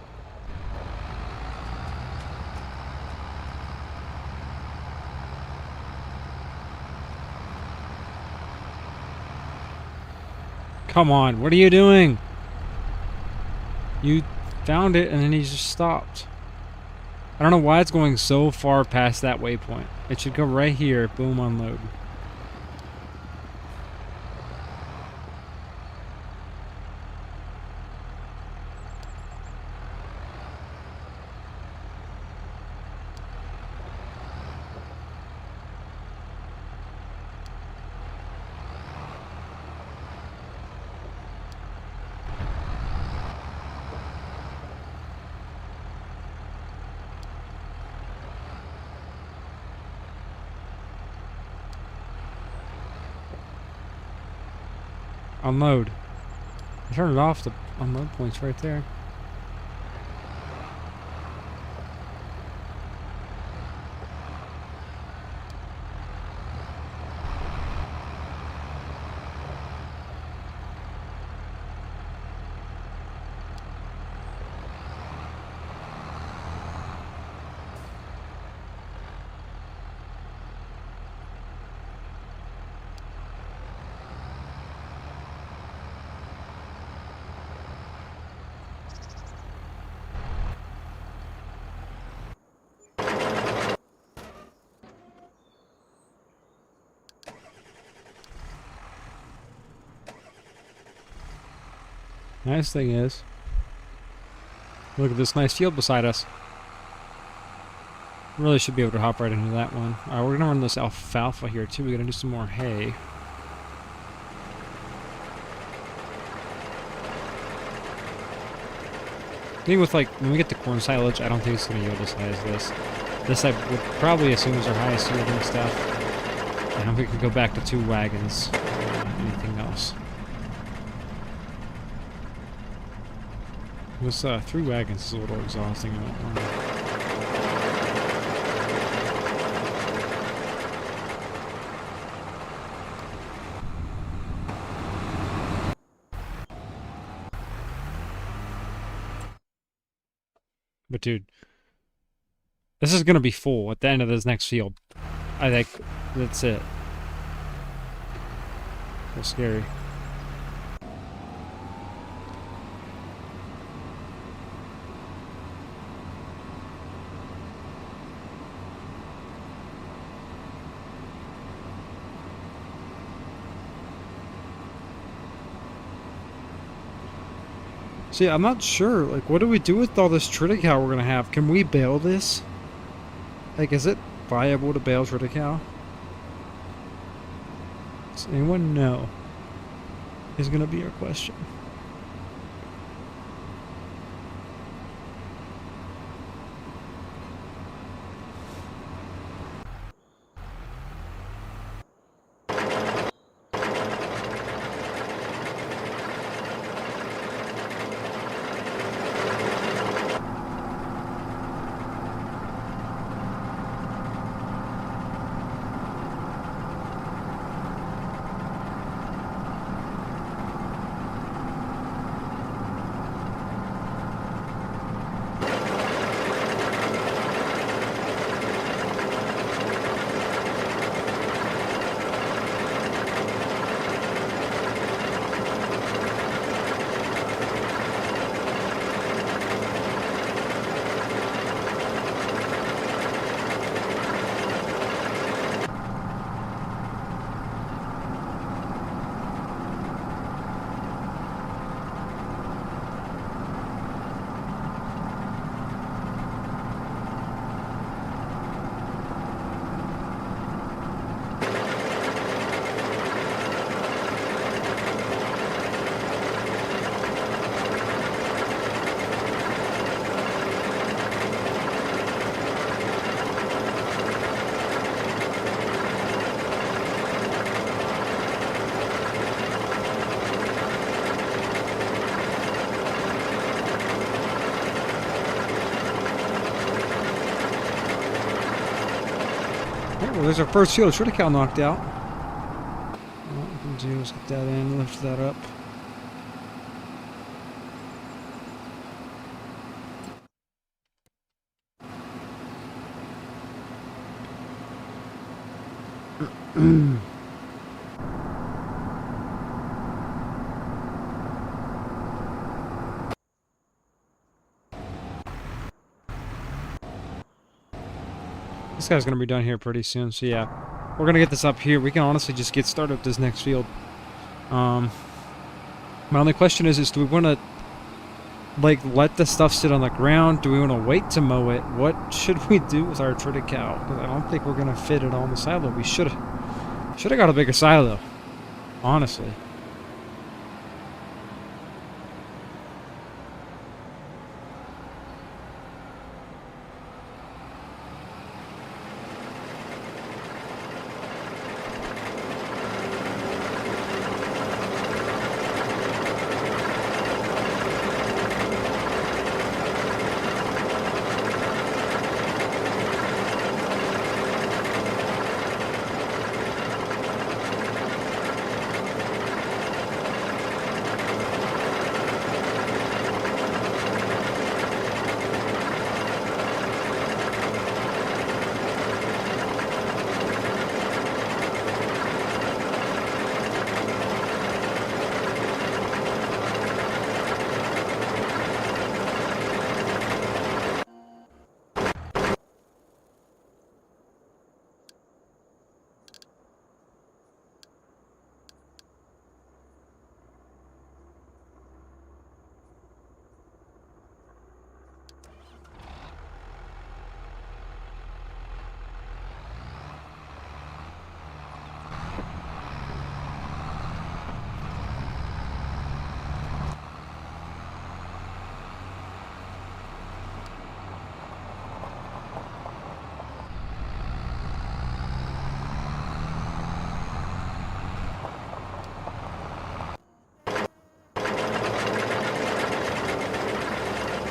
A: Come on, what are you doing? You found it and then you just stopped. I don't know why it's going so far past that waypoint. It should go right here, boom, unload. Unload. I turned it off, the unload point's right there. Nice thing is, look at this nice field beside us. Really should be able to hop right into that one. Alright, we're gonna run this alfalfa here too. We're gonna do some more hay. I think with like, when we get to corn silage, I don't think it's gonna yield as high as this. This I would probably assume is our highest yielding stuff. And we could go back to 2 wagons. Anything else. This 3 wagons is a little exhausting. I don't want to. But dude, this is gonna be full at the end of this next field. I think that's it. That's scary. See, I'm not sure. Like, what do we do with all this Triticale we're gonna have? Can we bale this? Like, is it viable to bale Triticale? Does anyone know? Is gonna be our question. Well, there's our first field of Triticale knocked out. What we can do is get that in, lift that up. This guy's gonna be done here pretty soon, so yeah. We're gonna get this up here. We can honestly just get started with this next field. My only question is do we wanna like let the stuff sit on the ground? Do we wanna wait to mow it? What should we do with our Triticale? Because I don't think we're gonna fit it on the silo. We should have got a bigger silo, honestly.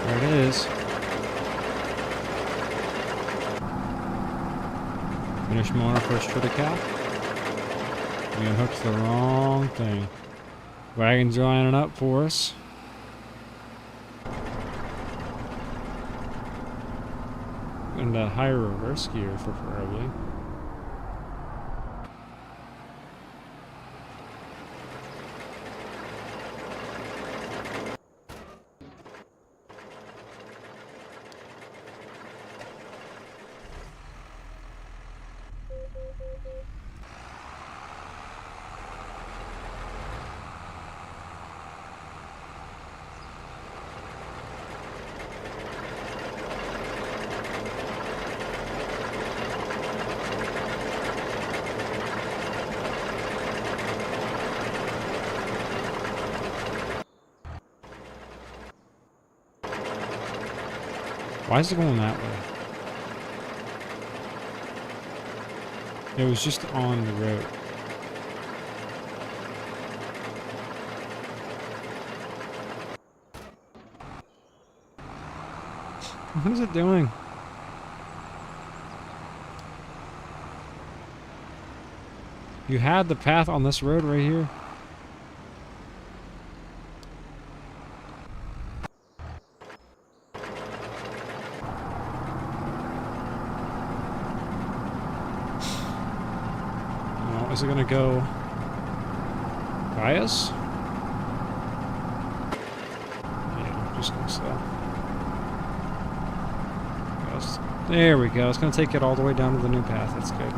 A: There it is. Finish mowing our first Triticale. We unhooked the wrong thing. Wagon's lining up for us. to hire a reverse gear, preferably. Why is it going that way? It was just on the road. What is it doing? You had the path on this road right here. No, is it gonna go by us? Yeah, I'm just gonna slow. There we go. It's gonna take it all the way down to the new path. That's good.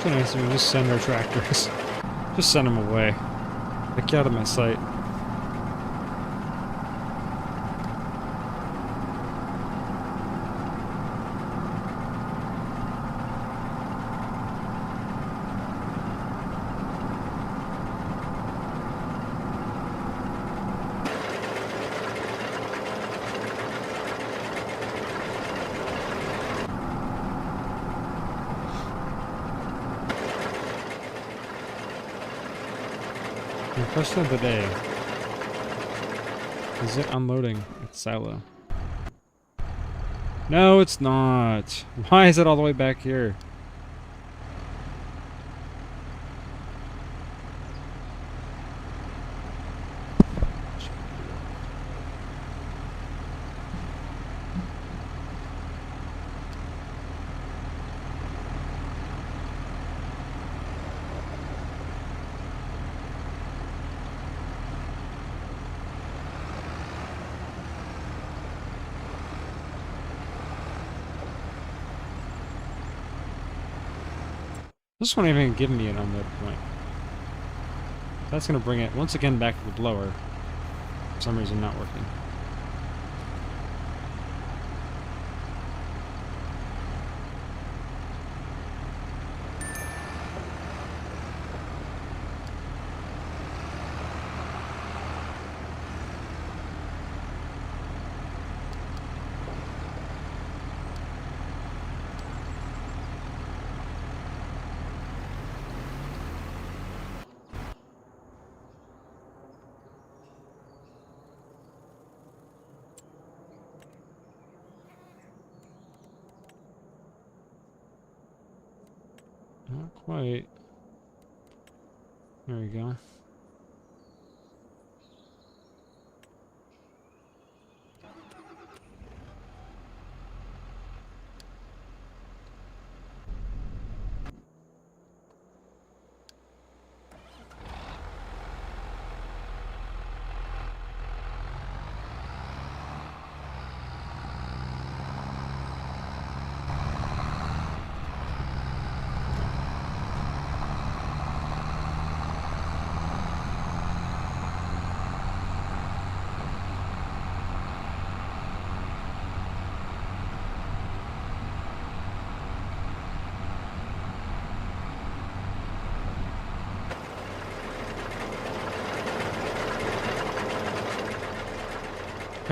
A: So nice, we just send our tractors. Just send them away. Like, get out of my sight. The question of the day. Is it unloading its silo? No, it's not. Why is it all the way back here? This won't even give me an unload point. That's going to bring it once again back to the blower. For some reason not working. Not quite. There we go.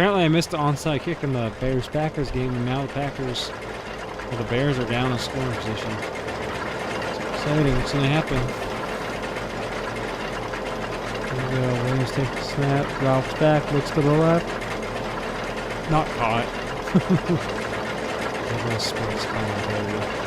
A: Apparently I missed the onside kick in the Bears-Packers game, and now the Packers, well, the Bears are down in scoring position. It's exciting. What's going to happen? Here we go. Williams takes the snap, drops back, looks to the left. Not caught. A little sports commentary.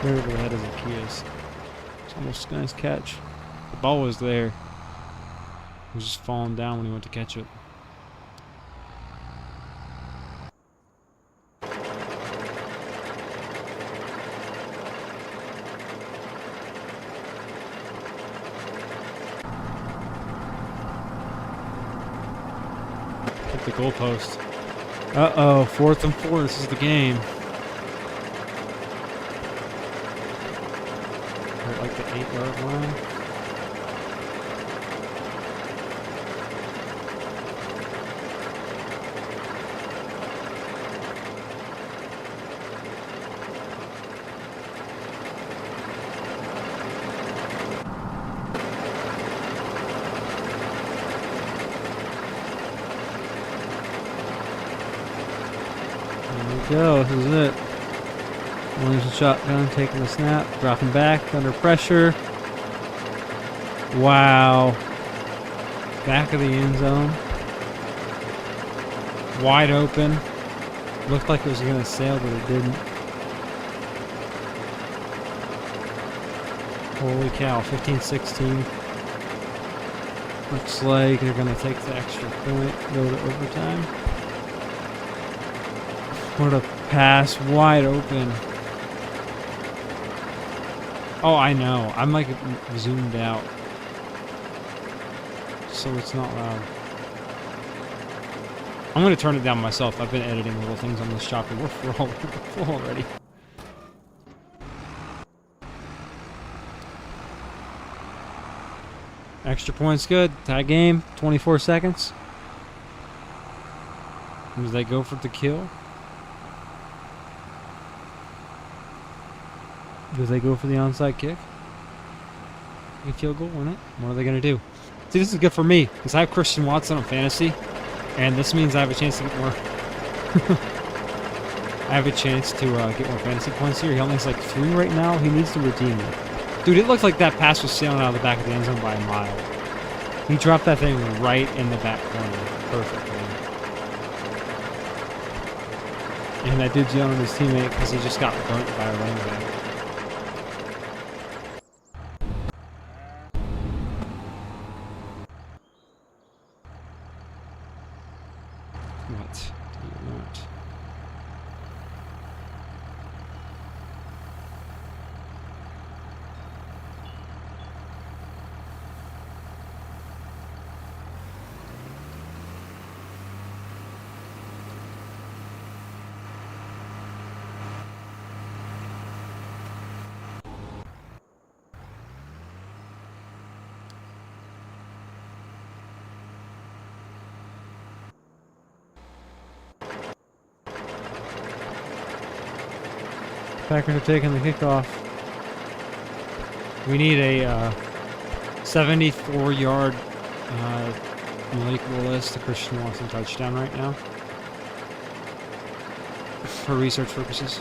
A: Right over the head of Zacchaeus. It's almost a nice catch. The ball was there. It was just falling down when he went to catch it. Hit the goalpost. Uh-oh, 4th and 4. This is the game. Like the 8-yard line. There we go, this is it. Williams shotgun, taking the snap, dropping back, under pressure. Wow. Back of the end zone. Wide open. Looked like it was going to sail, but it didn't. Holy cow, 15-16. Looks like they're going to take the extra point, go to overtime. What a pass, wide open. Oh, I know. I'm like zoomed out. So it's not loud. I'm going to turn it down myself. I've been editing little things on this shop and we're full already. Extra point's good. Tie game. 24 seconds. Does they go for the kill? Do they go for the onside kick? A field goal, win it? What are they going to do? See, this is good for me, because I have Christian Watson on fantasy, and this means I have a chance to get more... I have a chance to get more fantasy points here. He only has like 3 right now. He needs to redeem it. Dude, it looked like that pass was sailing out of the back of the end zone by a mile. He dropped that thing right in the back corner. Perfectly. And that dude's yelling at his teammate because he just got burnt by a running back. What do you want? Packers are taking the kickoff. We need a 74-yard Malik Willis to Christian Watson touchdown right now for research purposes.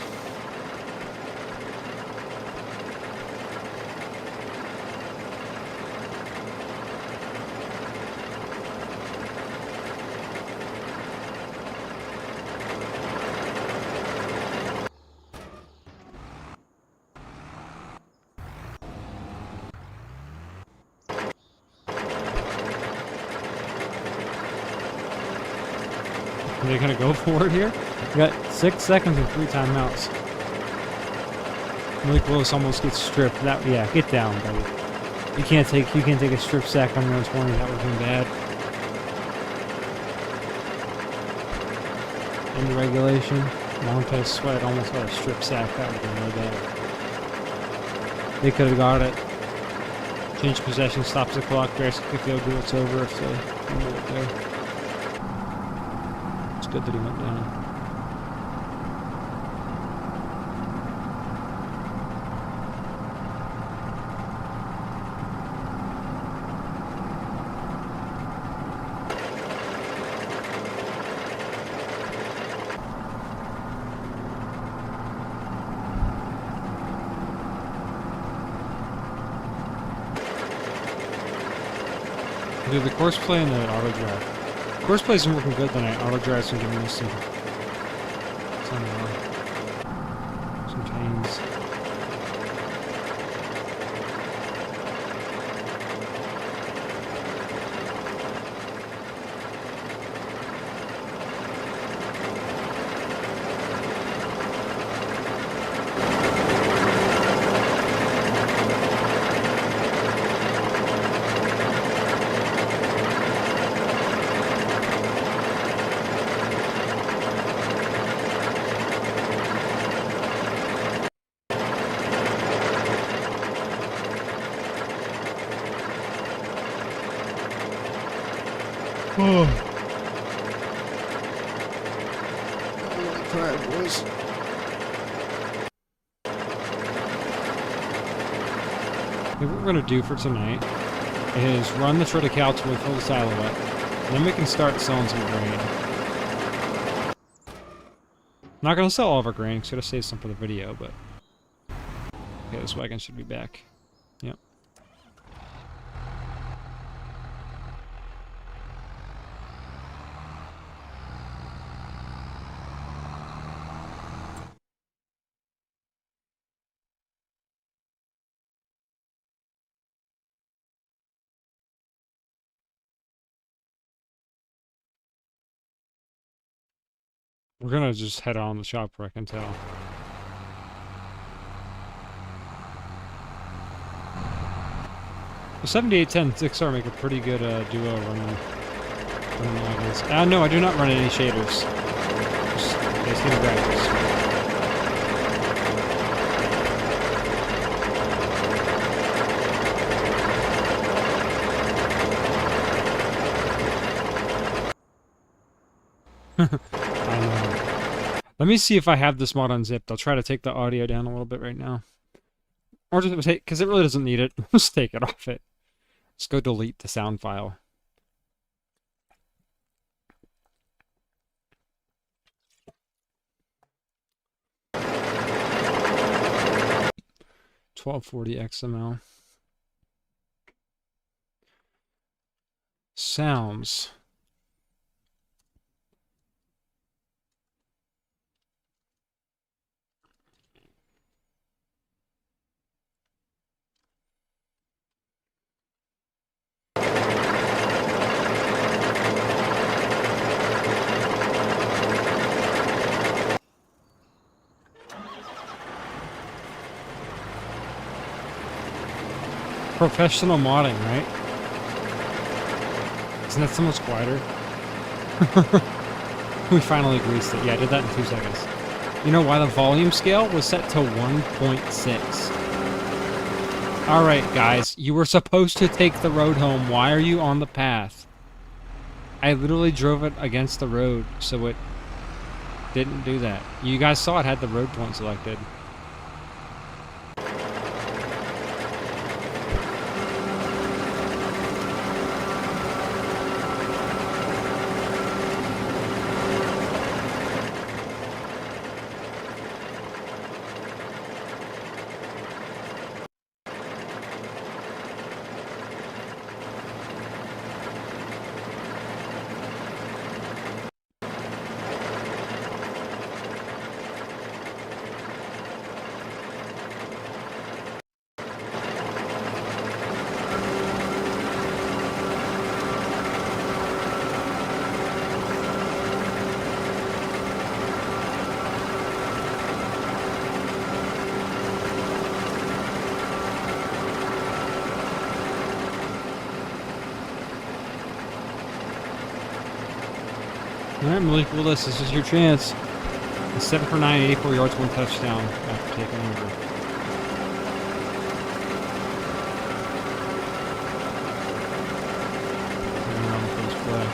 A: Are they going to go for it here? We got 6 seconds and 3 timeouts. Malik Willis almost gets stripped. Yeah, get down, buddy. You can't take a strip sack on your own 20. That would have been bad. Into regulation. Montez Sweat almost got a strip sack. That would have been really bad. They could have got it. Change possession, stops the clock. Bears kick the field goal. It's over if they fumble it there. Good that he went down. Do the course play and the auto drive. Course play isn't working good tonight. Auto drive's been giving me some pains. Oh. I'm tired, boys. What we're gonna do for tonight is run the Triticale till we fill the silo up, and then we can start selling some grain. Not gonna sell all of our grain, because gotta save some for the video, but okay, this wagon should be back. Yep. We're gonna just head on the shop where I can tell. The 7810 6R make a pretty good duo running wagons. No, I do not run any shaders. Just basically graphics. I know. Let me see if I have this mod unzipped. I'll try to take the audio down a little bit right now. Or just take, because it really doesn't need it. Just take it off it. Let's go delete the sound file. $1240 XML. Sounds. Professional modding, right? Isn't that so much quieter? We finally greased it. Yeah, I did that in 2 seconds. You know why the volume scale was set to 1.6? Alright, guys. You were supposed to take the road home. Why are you on the path? I literally drove it against the road, so it didn't do that. You guys saw it had the road point selected. Alright, Malik Willis, this is your chance. 7 for 9, 84 yards, 1 touchdown after taking over. Around the first play.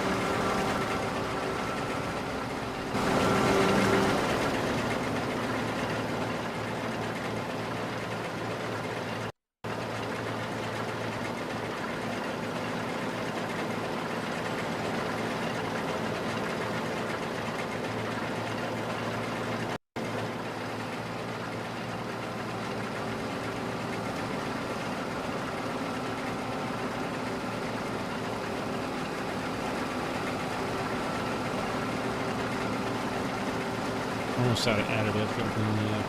A: almost out of additive for the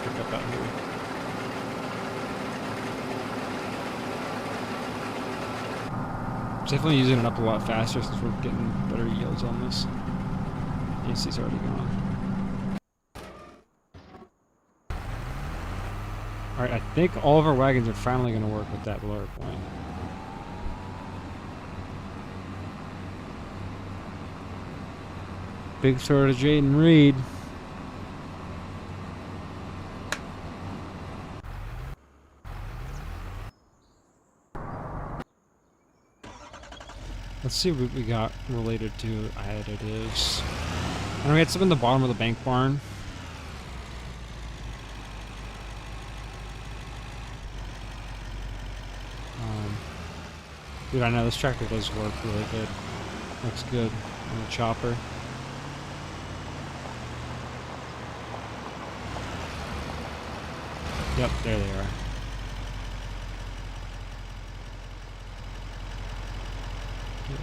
A: pickup out here. Definitely using it up a lot faster since we're getting better yields on this. AC's already gone. Alright, I think all of our wagons are finally going to work with that lower point. Big throw to Jaden Reed. Let's see what we got related to additives. And we had some in the bottom of the bank barn. Dude, I know this tractor does work really good. Looks good on the chopper. Yep, there they are. Yeah.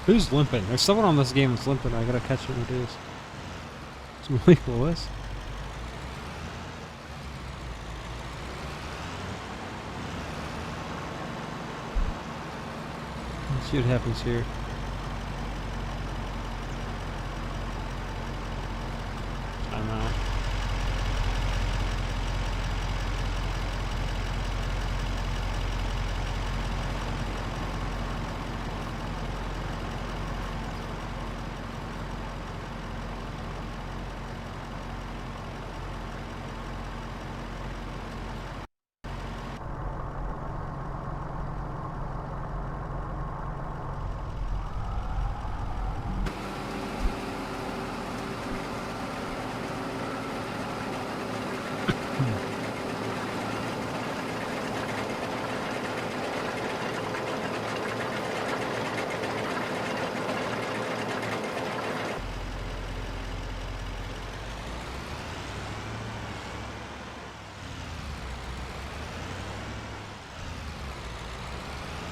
A: Who's limping? There's someone on this game that's limping. I gotta catch what it is. It's really cool. This. Let's see what happens here. I'm out.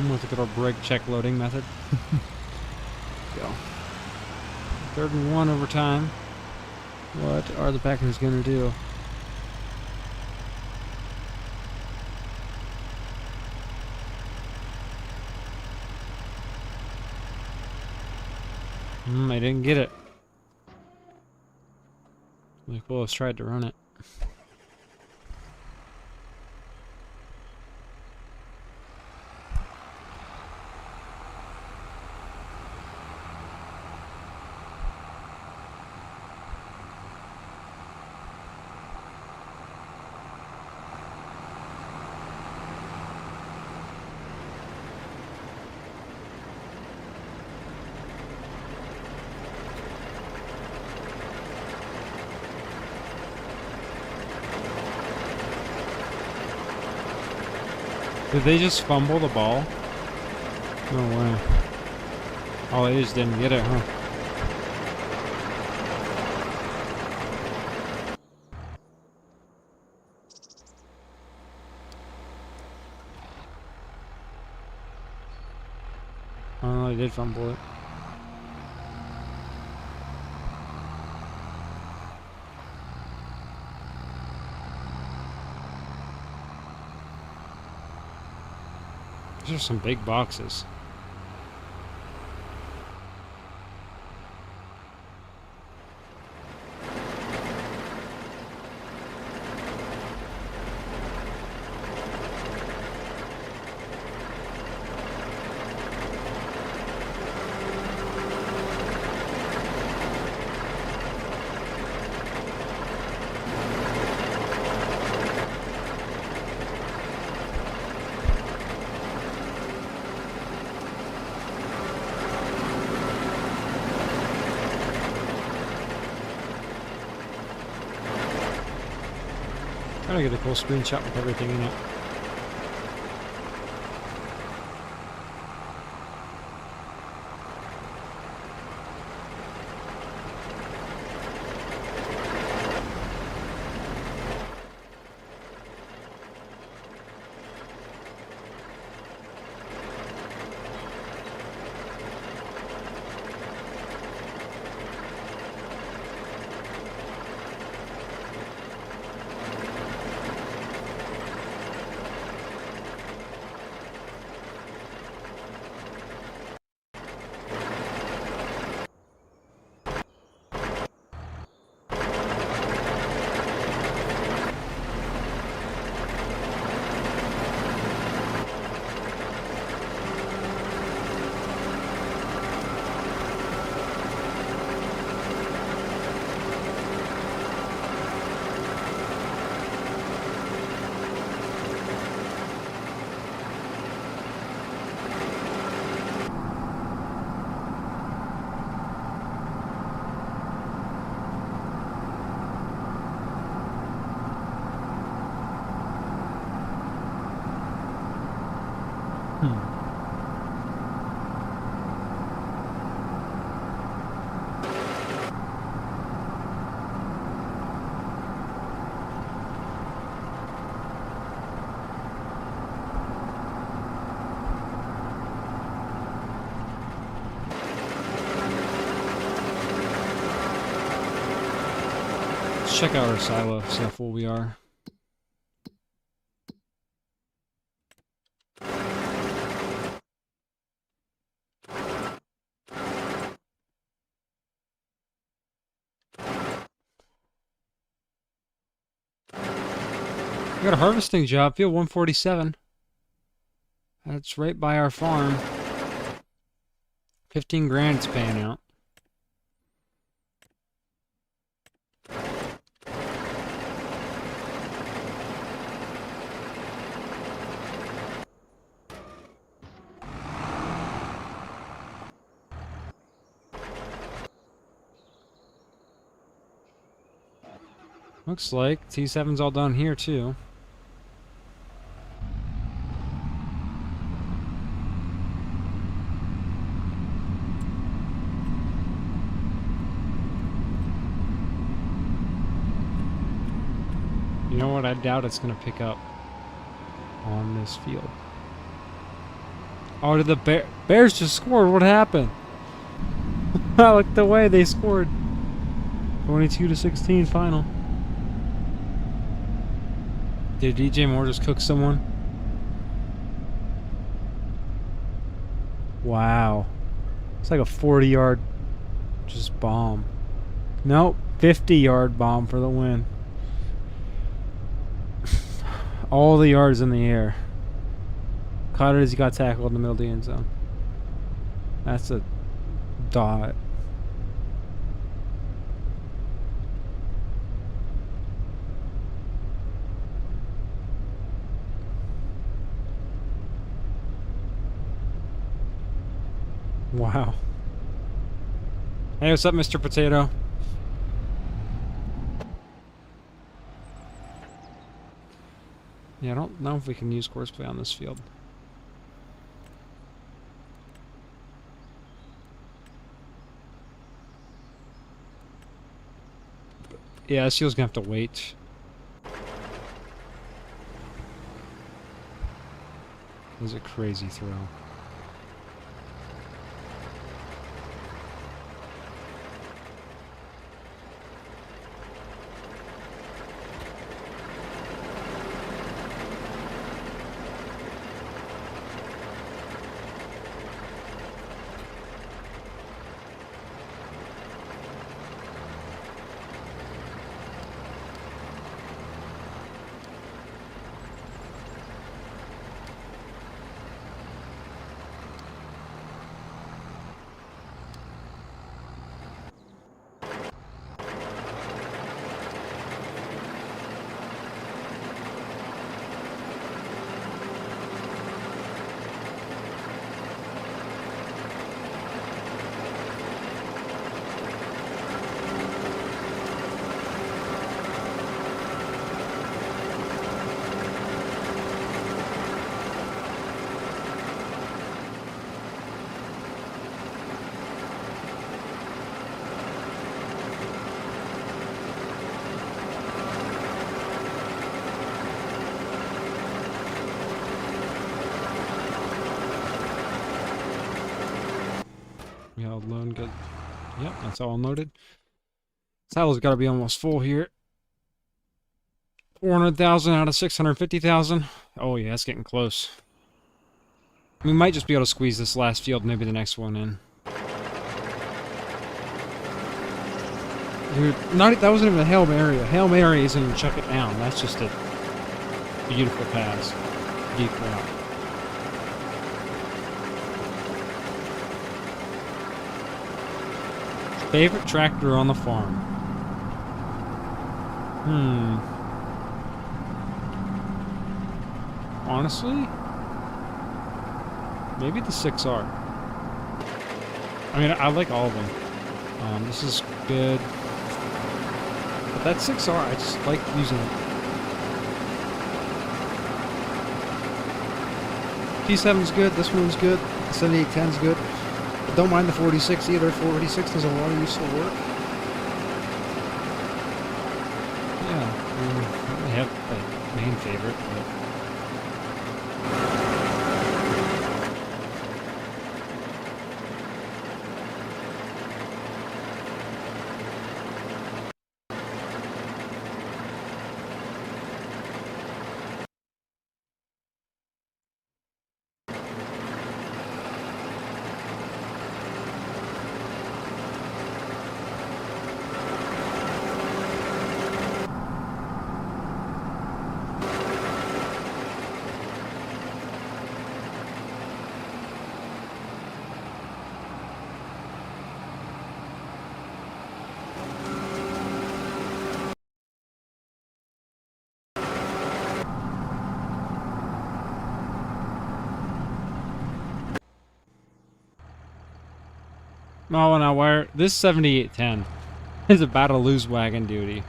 A: I'm going to look at our brake check loading method. Go. 3rd and 1 overtime. What are the Packers going to do? I didn't get it. Like, well, let's try to run it. Did they just fumble the ball? No way. Oh, they just didn't get it, huh? Oh, they did fumble it. These are some big boxes. Gotta get a cool screenshot with everything in it. Let's check out our silo, see how full we are. We got a harvesting job, field 147. That's right by our farm. 15 grand it's paying out. Looks like T7's all done here too. You know what? I doubt it's going to pick up on this field. Oh, did the Bears just scored? What happened? Look the way they scored. 22-16 final. Did DJ Moore just cook someone? Wow. It's like a 40-yard just bomb. Nope, 50-yard bomb for the win. All the yards in the air. Caught it as he got tackled in the middle of the end zone. That's a dot. Wow. Hey, what's up, Mr. Potato? Yeah, I don't know if we can use courseplay on this field. Yeah, this field's gonna have to wait. It was a crazy throw. Failed load. Good. Yep, that's all unloaded. Saddle's got to be almost full here. 400,000 out of 650,000. Oh yeah, it's getting close. We might just be able to squeeze this last field, maybe the next one in. Dude, that wasn't even a Hail Mary. A Hail Mary isn't even chuck it down. That's just a beautiful pass. Deep route. Favorite tractor on the farm? Honestly, maybe the 6R. I mean, I like all of them. This is good. But that 6R, I just like using it. P7's good, this one's good, the 7810's good. But don't mind the 46 either. 46 does a lot of useful work. Yeah, I mean, I don't really have a main favorite, but... Oh, now where this 7810 is about to lose wagon duty.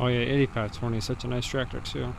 A: Oh yeah, 8520 is such a nice tractor too.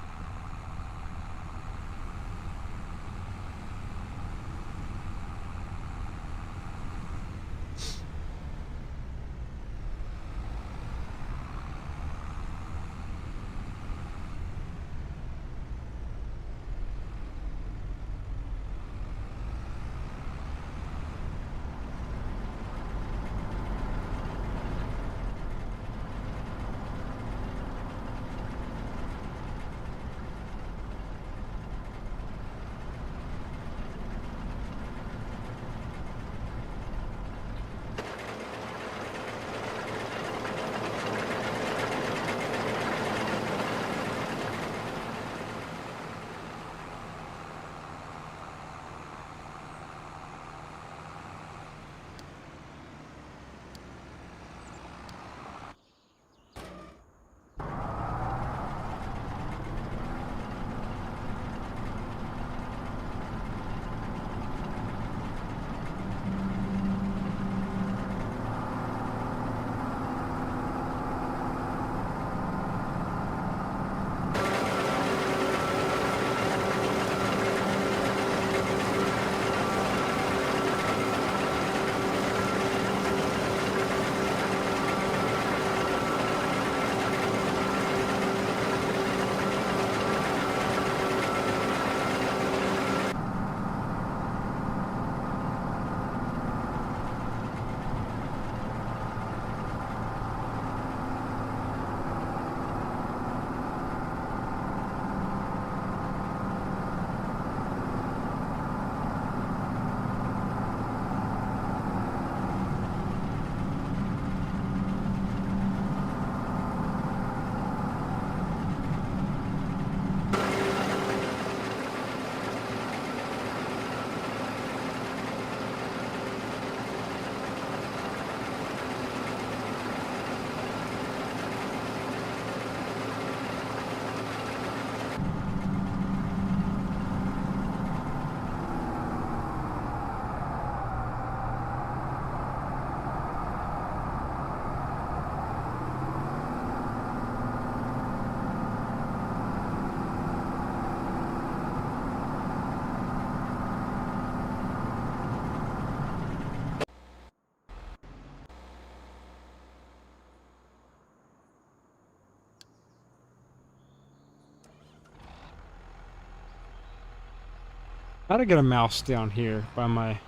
A: How to get a mouse down here by my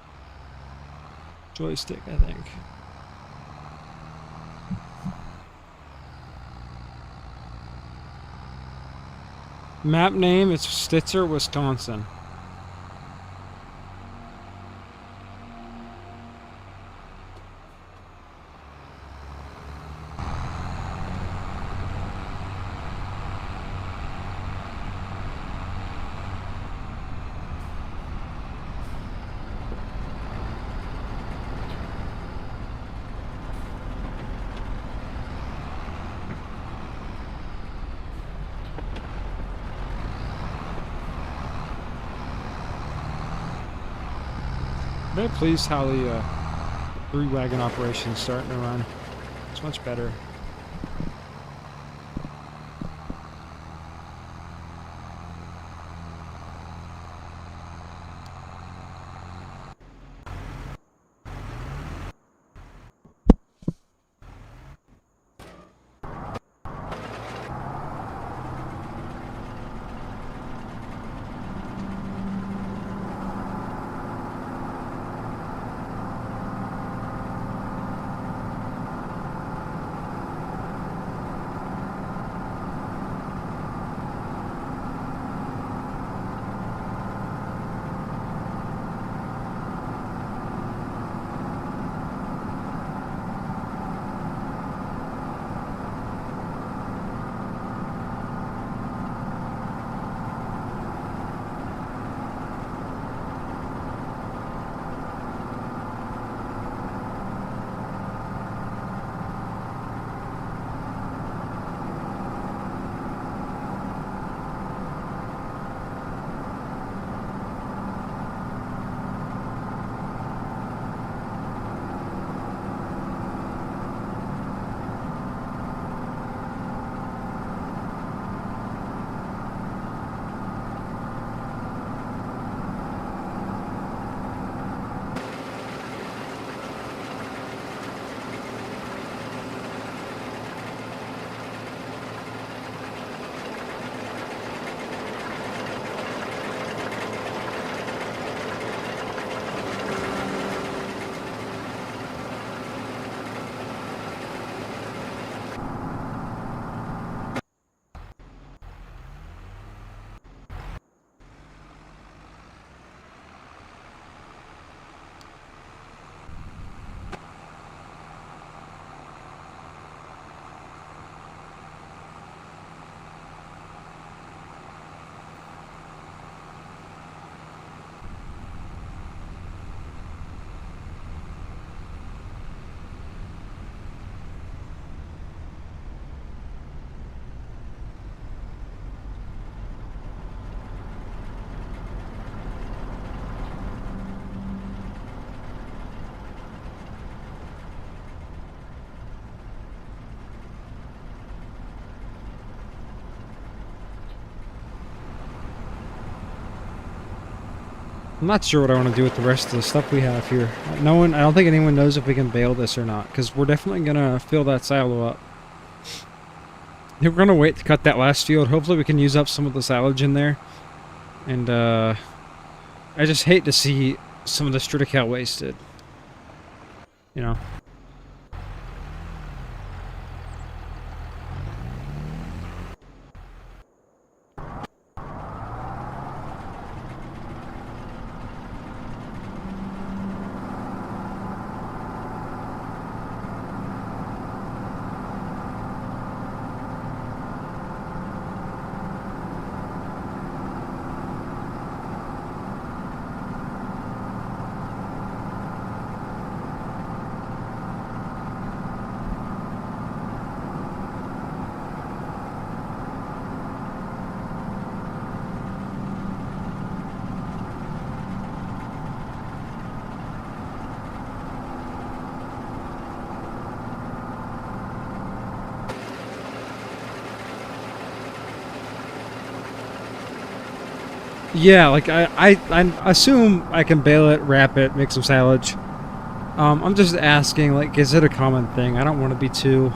A: joystick, I think. Map name is Stitzer, Wisconsin. Very pleased how the 3-wagon operation is starting to run. It's much better. I'm not sure what I want to do with the rest of the stuff we have here. I don't think anyone knows if we can bale this or not, because we're definitely going to fill that silo up. We're going to wait to cut that last field. Hopefully we can use up some of the silage in there. And, I just hate to see some of the Triticale wasted. You know? Yeah, like I assume I can bale it, wrap it, make some silage. I'm just asking, like, is it a common thing? I don't want to be too...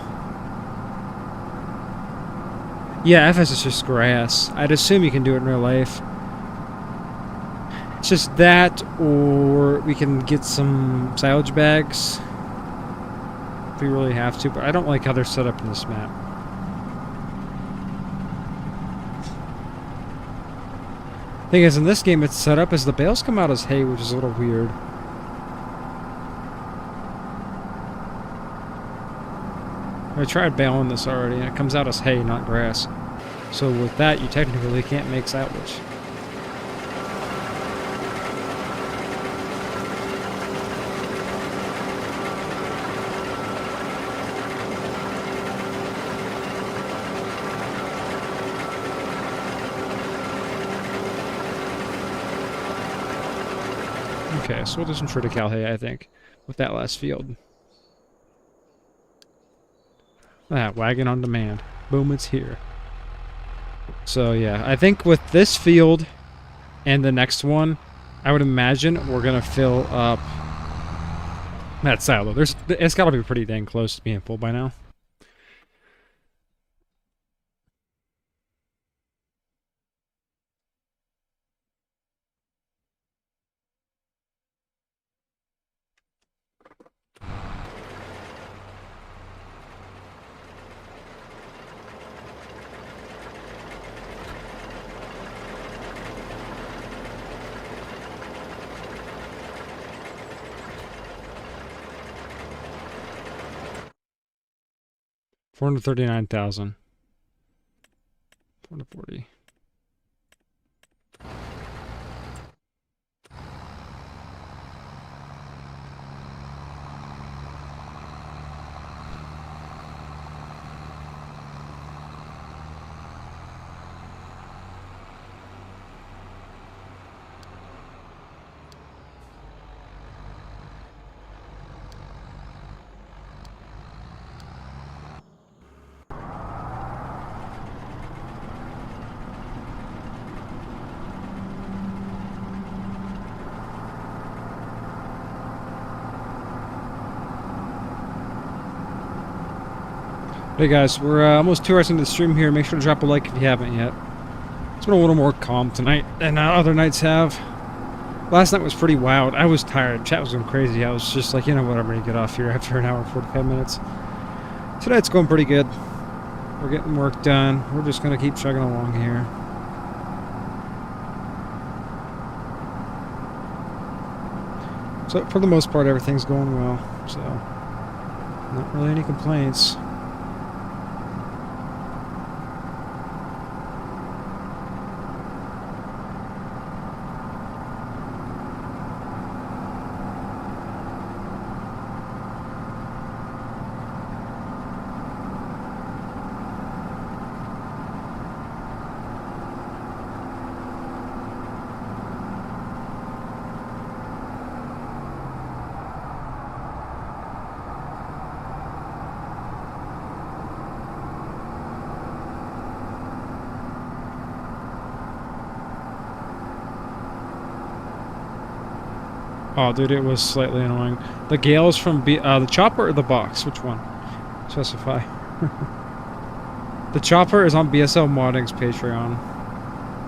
A: Yeah, FS is just grass. I'd assume you can do it in real life. It's just that, or we can get some silage bags if we really have to, but I don't like how they're set up in this map. Thing is, in this game, it's set up as the bales come out as hay, which is a little weird. I tried baling this already, and it comes out as hay, not grass. So with that, you technically can't make silage. Okay, so we'll do some Triticale hay, I think, with that last field. Ah, wagon on demand. Boom, it's here. So yeah, I think with this field and the next one, I would imagine we're gonna fill up that silo. It's gotta be pretty dang close to being full by now. $439,000. 440. Hey guys, we're almost 2 hours into the stream here. Make sure to drop a like if you haven't yet. It's been a little more calm tonight than other nights have. Last night was pretty wild. I was tired. Chat was going crazy. I was just like, you know what, I'm ready to get off here after an hour and 45 minutes. Tonight's going pretty good. We're getting work done. We're just going to keep chugging along here. So for the most part, everything's going well. So not really any complaints. Oh, dude, it was slightly annoying. The gales from the chopper or the box? Which one? Specify. The chopper is on BSL Modding's Patreon.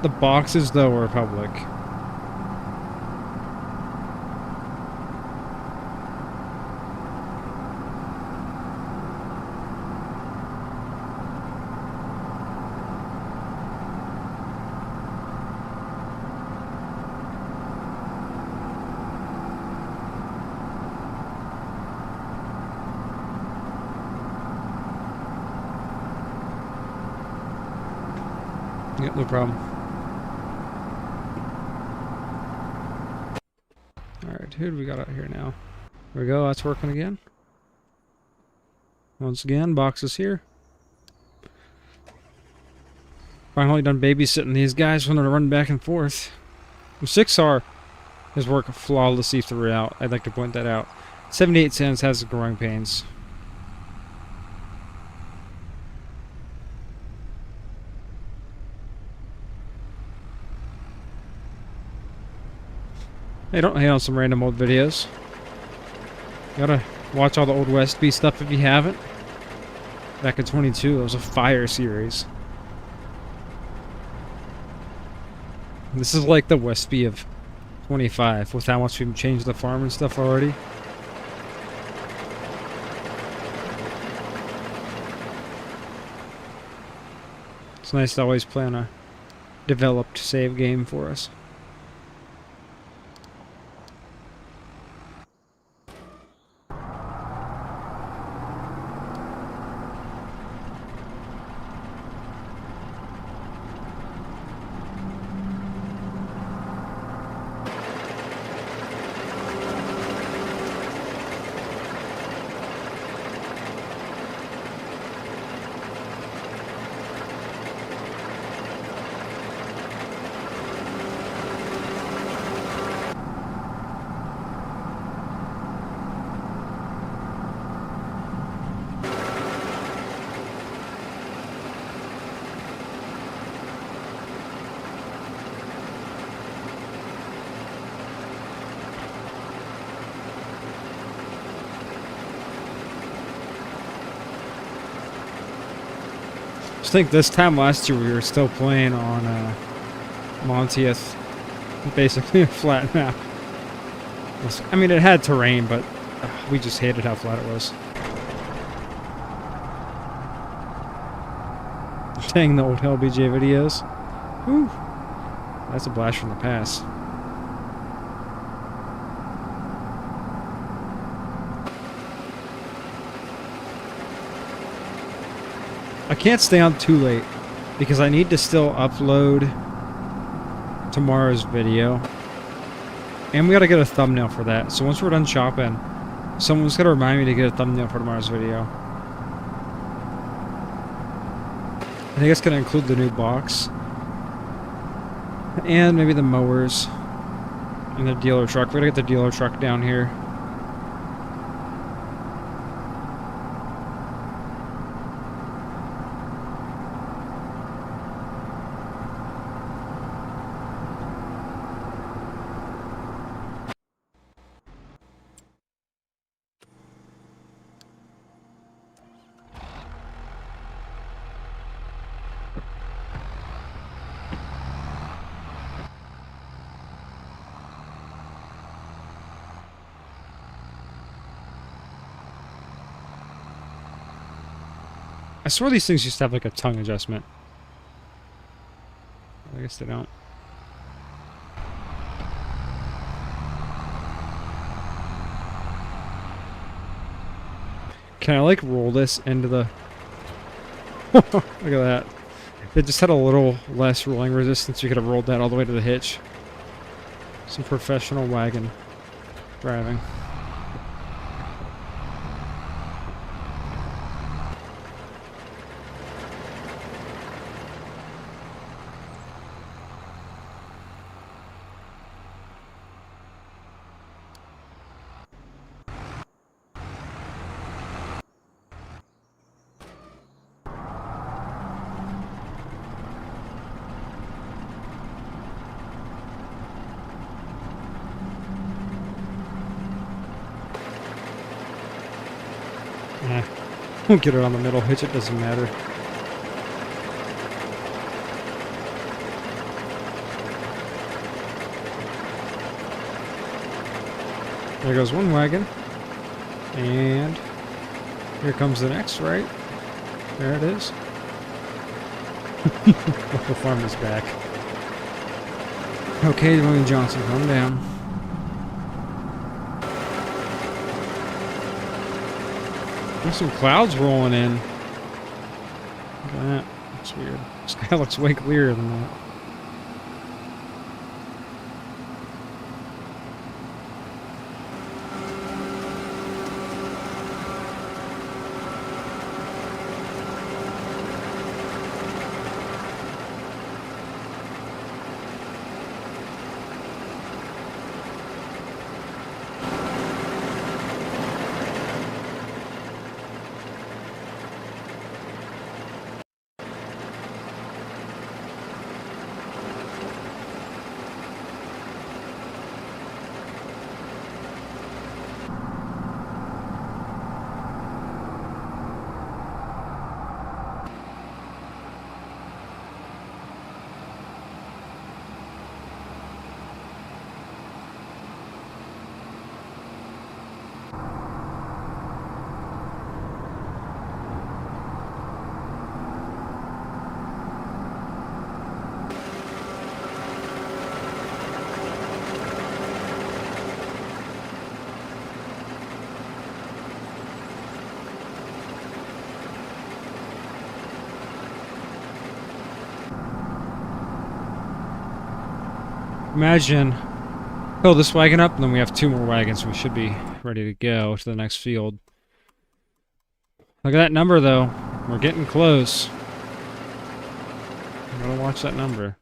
A: The boxes, though, are public. Yep, no problem. Alright, who do we got out here now? There we go, that's working again. Once again, boxes here. Finally done babysitting these guys when they're running back and forth. 6R has worked flawlessly throughout. I'd like to point that out. 78 cents has growing pains. Hey, don't hate on some random old videos. Gotta watch all the old Westby stuff if you haven't. Back in 22, it was a fire series. This is like the Westby of 25 with how much we've changed the farm and stuff already. It's nice to always play on a developed save game for us. I think this time last year we were still playing on Montieth, basically a flat map. I mean, it had terrain, but we just hated how flat it was. Dang, the old LBJ videos. Whew. That's a blast from the past. I can't stay on too late because I need to still upload tomorrow's video. And we gotta get a thumbnail for that. So once we're done shopping, someone's gotta remind me to get a thumbnail for tomorrow's video. I think it's gonna include the new box. And maybe the mowers. And the dealer truck. We're gonna get the dealer truck down here. I swear these things used to have like a tongue adjustment. I guess they don't. Can I like roll this into the... Look at that. It just had a little less rolling resistance. You could have rolled that all the way to the hitch. Some professional wagon driving. We'll get it on the middle hitch, it doesn't matter. There goes one wagon. And here comes the next, right? There it is. The farm is back. Okay, William Johnson, calm down. There's some clouds rolling in. Look at that. That's weird. The sky looks way clearer than that. Imagine, fill this wagon up, and then we have 2 more wagons. We should be ready to go to the next field. Look at that number, though. We're getting close. I'm gonna watch that number.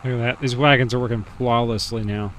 A: Look at that. These wagons are working flawlessly now.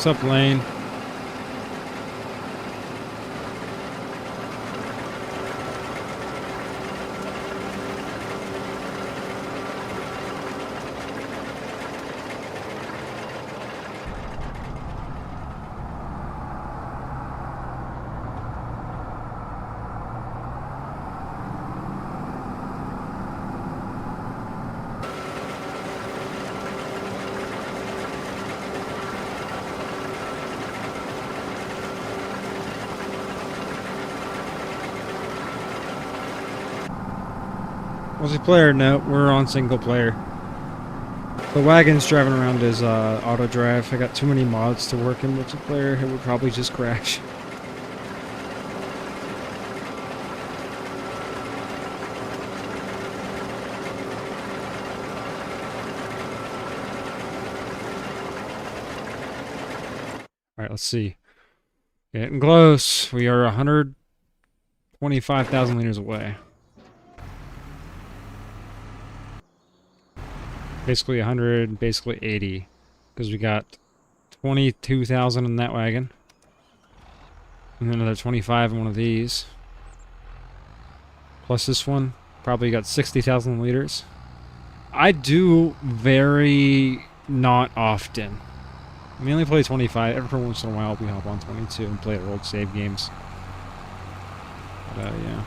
A: What's up, Lane? Multiplayer? No, we're on single player. The wagon's driving around is auto drive. I got too many mods to work in multiplayer. It would probably just crash. Alright, let's see. Getting close. We are 125,000 liters away. Basically 100, basically 80. Because we got 22,000 in that wagon. And then another 25 in one of these. Plus this one. Probably got 60,000 liters. I do very not often. I mainly play 25. Every once in a while we hop on 22 and play our old save games. But, yeah.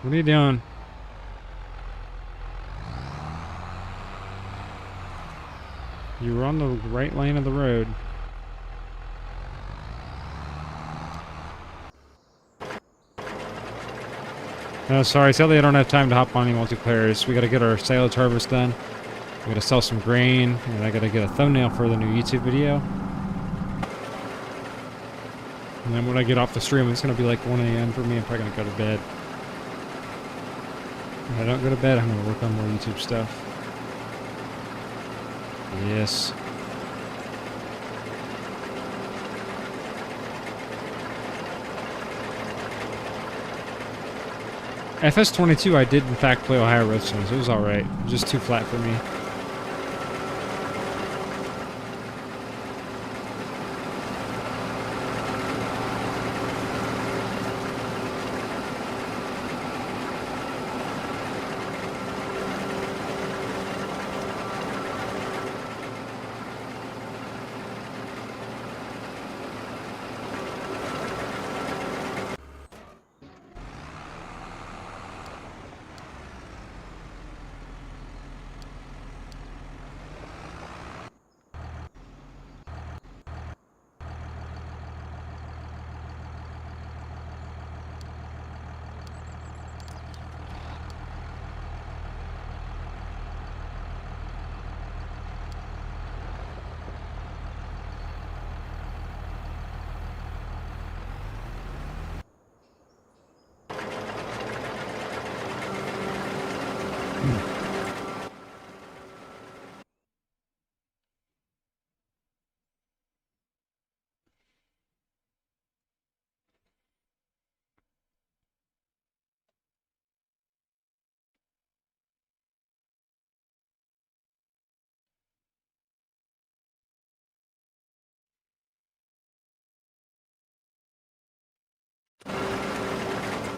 A: What are you doing? You were on the right lane of the road. No, sorry, sadly I don't have time to hop on any multiplayers. We gotta get our silage harvest done. We gotta sell some grain, and I gotta get a thumbnail for the new YouTube video. And then when I get off the stream, it's going to be like 1 a.m. for me. I'm probably going to go to bed. If I don't go to bed, I'm going to work on more YouTube stuff. Yes. FS22, I did in fact play Ohio Redstones. It was alright. It was just too flat for me.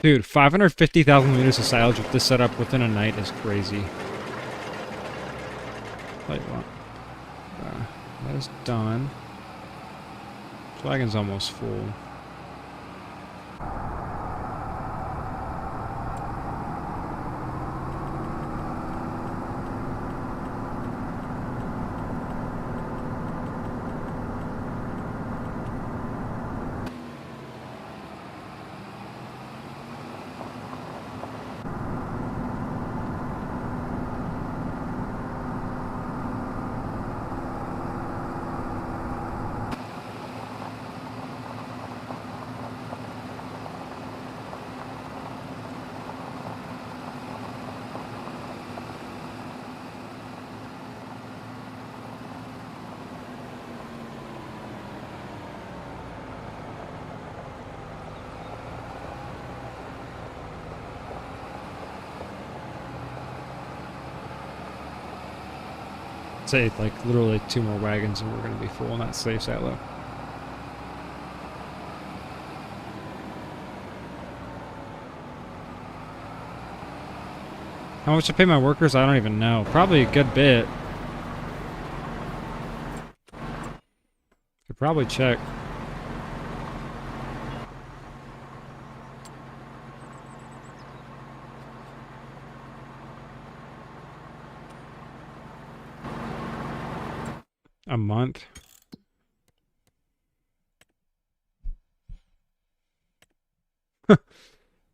A: Dude, 550,000 liters of silage with this setup within a night is crazy. Tell you what. That is done. This wagon's almost full. Say like literally 2 more wagons and we're going to be full in that safe silo. How much I pay my workers? I don't even know. Probably a good bit. Could probably check. A month.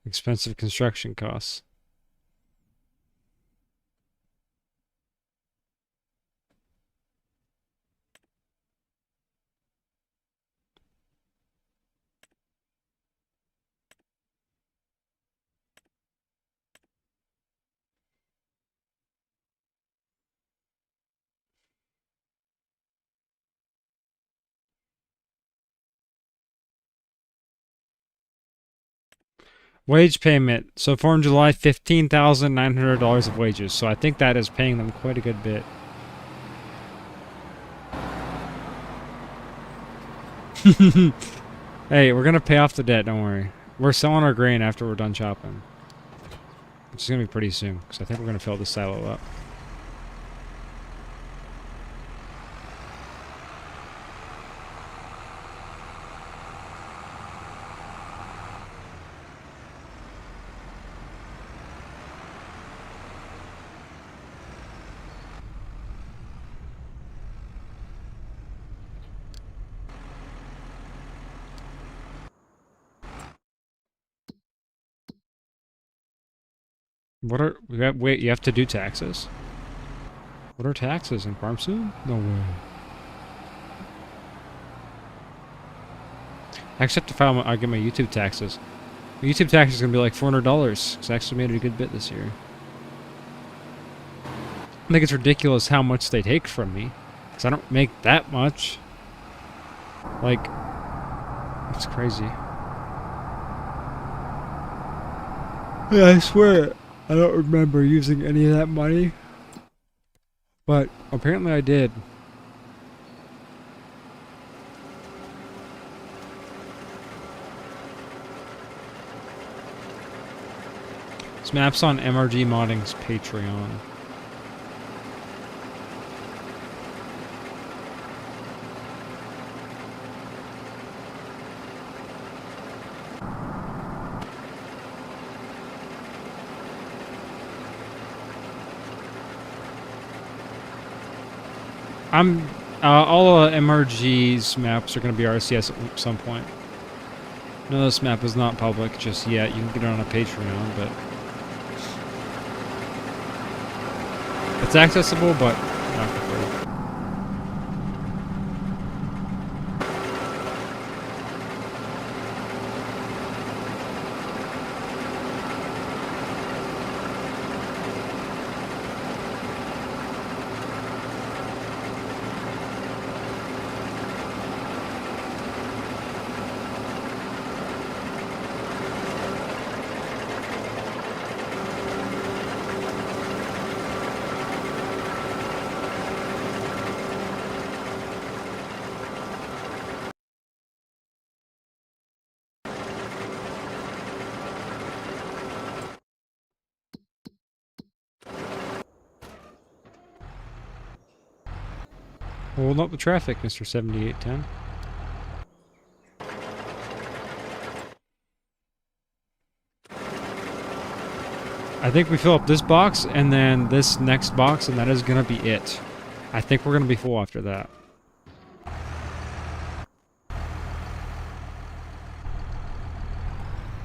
A: Expensive construction costs. Wage payment. So for in July, $15,900 of wages. So I think that is paying them quite a good bit. Hey, we're going to pay off the debt, don't worry. We're selling our grain after we're done chopping. Which is going to be pretty soon, because I think we're going to fill this silo up. What are... Wait, you have to do taxes? What are taxes in farm soon? No way. I actually have to file I get my YouTube taxes. My YouTube tax is gonna be like $400 because I actually made it a good bit this year. I think it's ridiculous how much they take from me because I don't make that much. Like, it's crazy. Yeah, I swear I don't remember using any of that money, but apparently I did. This map's on MRG Modding's Patreon. All of MRG's maps are going to be RCS at some point. No, this map is not public just yet. You can get it on a Patreon, but it's accessible, but not for free. Hold up the traffic, Mr. 7810. I think we fill up this box and then this next box, and that is going to be it. I think we're going to be full after that.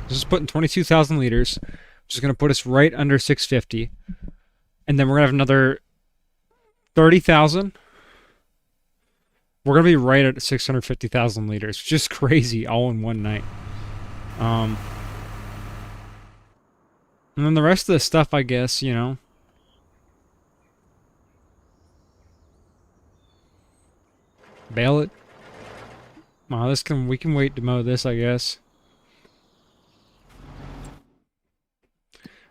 A: This is putting 22,000 liters, which is going to put us right under 650. And then we're going to have another 30,000. We're going to be right at 650,000 liters. Just crazy all in one night. And then the rest of the stuff, I guess, you know. Bale it. Wow, we can wait to mow this, I guess.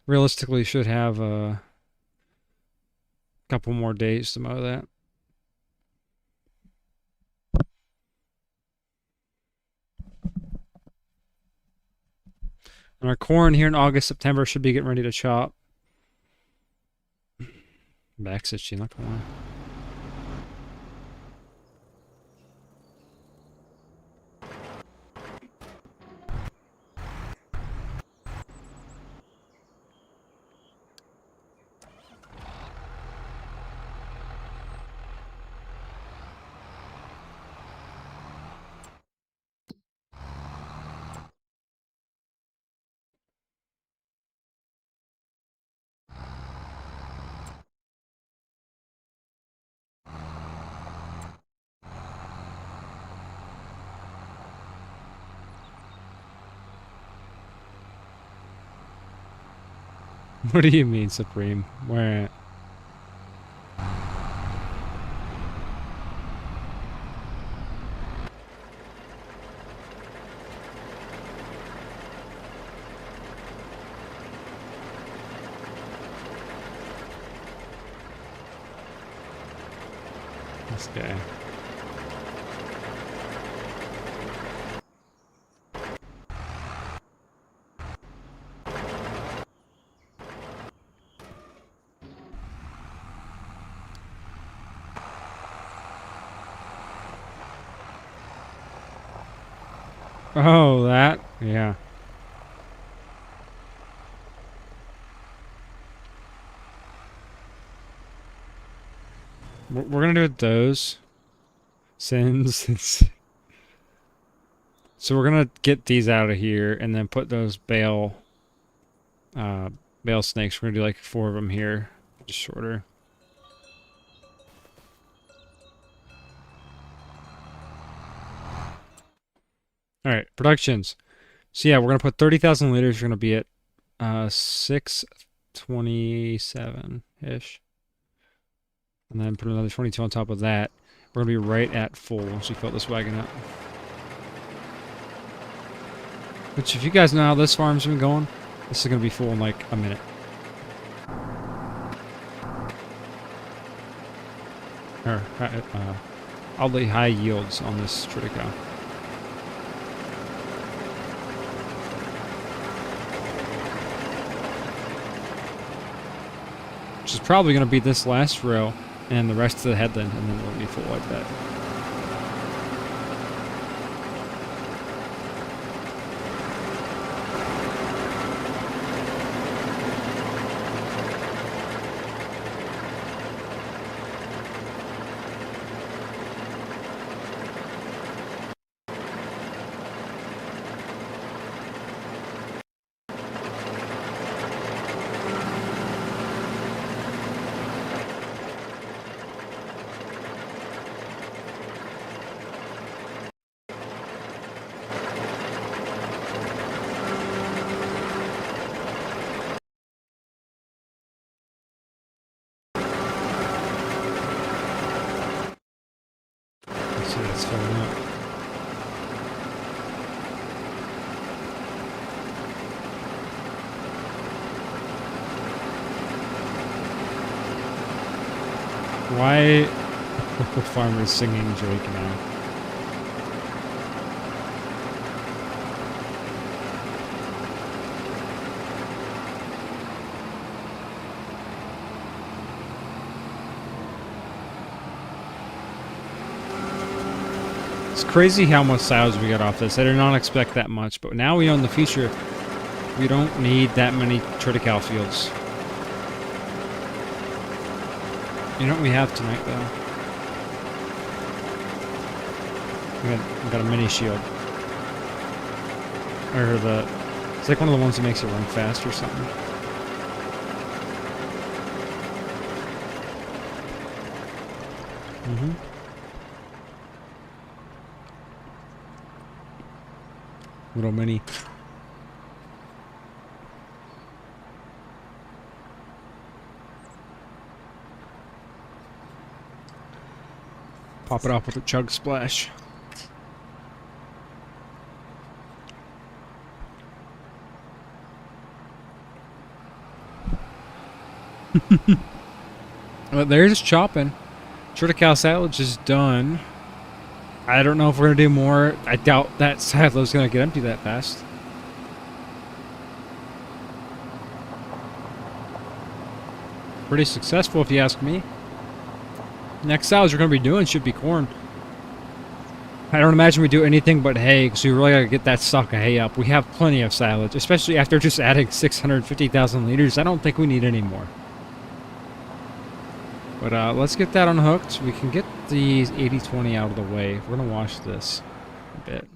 A: Realistically, should have a couple more days to mow that. And our corn here in August, September should be getting ready to chop. Back's itchy, not gonna lie. What do you mean, Supreme? Where at? This guy. Oh, that? Yeah. We're gonna do it those. Sins. So we're gonna get these out of here and then put those bale snakes. We're gonna do like 4 of them here. Just shorter. All right, productions. So yeah, we're gonna put 30,000 liters. We're gonna be at 627 ish, and then put another 22 on top of that. We're gonna be right at full once we fill this wagon up. Which, if you guys know how this farm's been going, this is gonna be full in like a minute. Or all the high yields on this Triticale. Which is probably going to be this last row and the rest of the headland, and then it'll be full like that. Let's see, it's filling up. Why the farmers singing Drake now? It's crazy how much silage we got off this. I did not expect that much, but now we know in the future we don't need that many Triticale fields. You know what we have tonight, though? We got a mini shield. Or it's like one of the ones that makes it run fast or something. Little mini. Pop it off with a chug splash. Well, there's chopping. Triticale silage is done. I don't know if we're gonna do more. I doubt that silo's gonna get empty that fast. Pretty successful, if you ask me. Next silage we're gonna be doing should be corn. I don't imagine we do anything but hay, because we really gotta get that stock of hay up. We have plenty of silage, especially after just adding 650,000 liters. I don't think we need any more. But let's get that unhooked. We can get these 80-20 out of the way. We're gonna wash this a bit.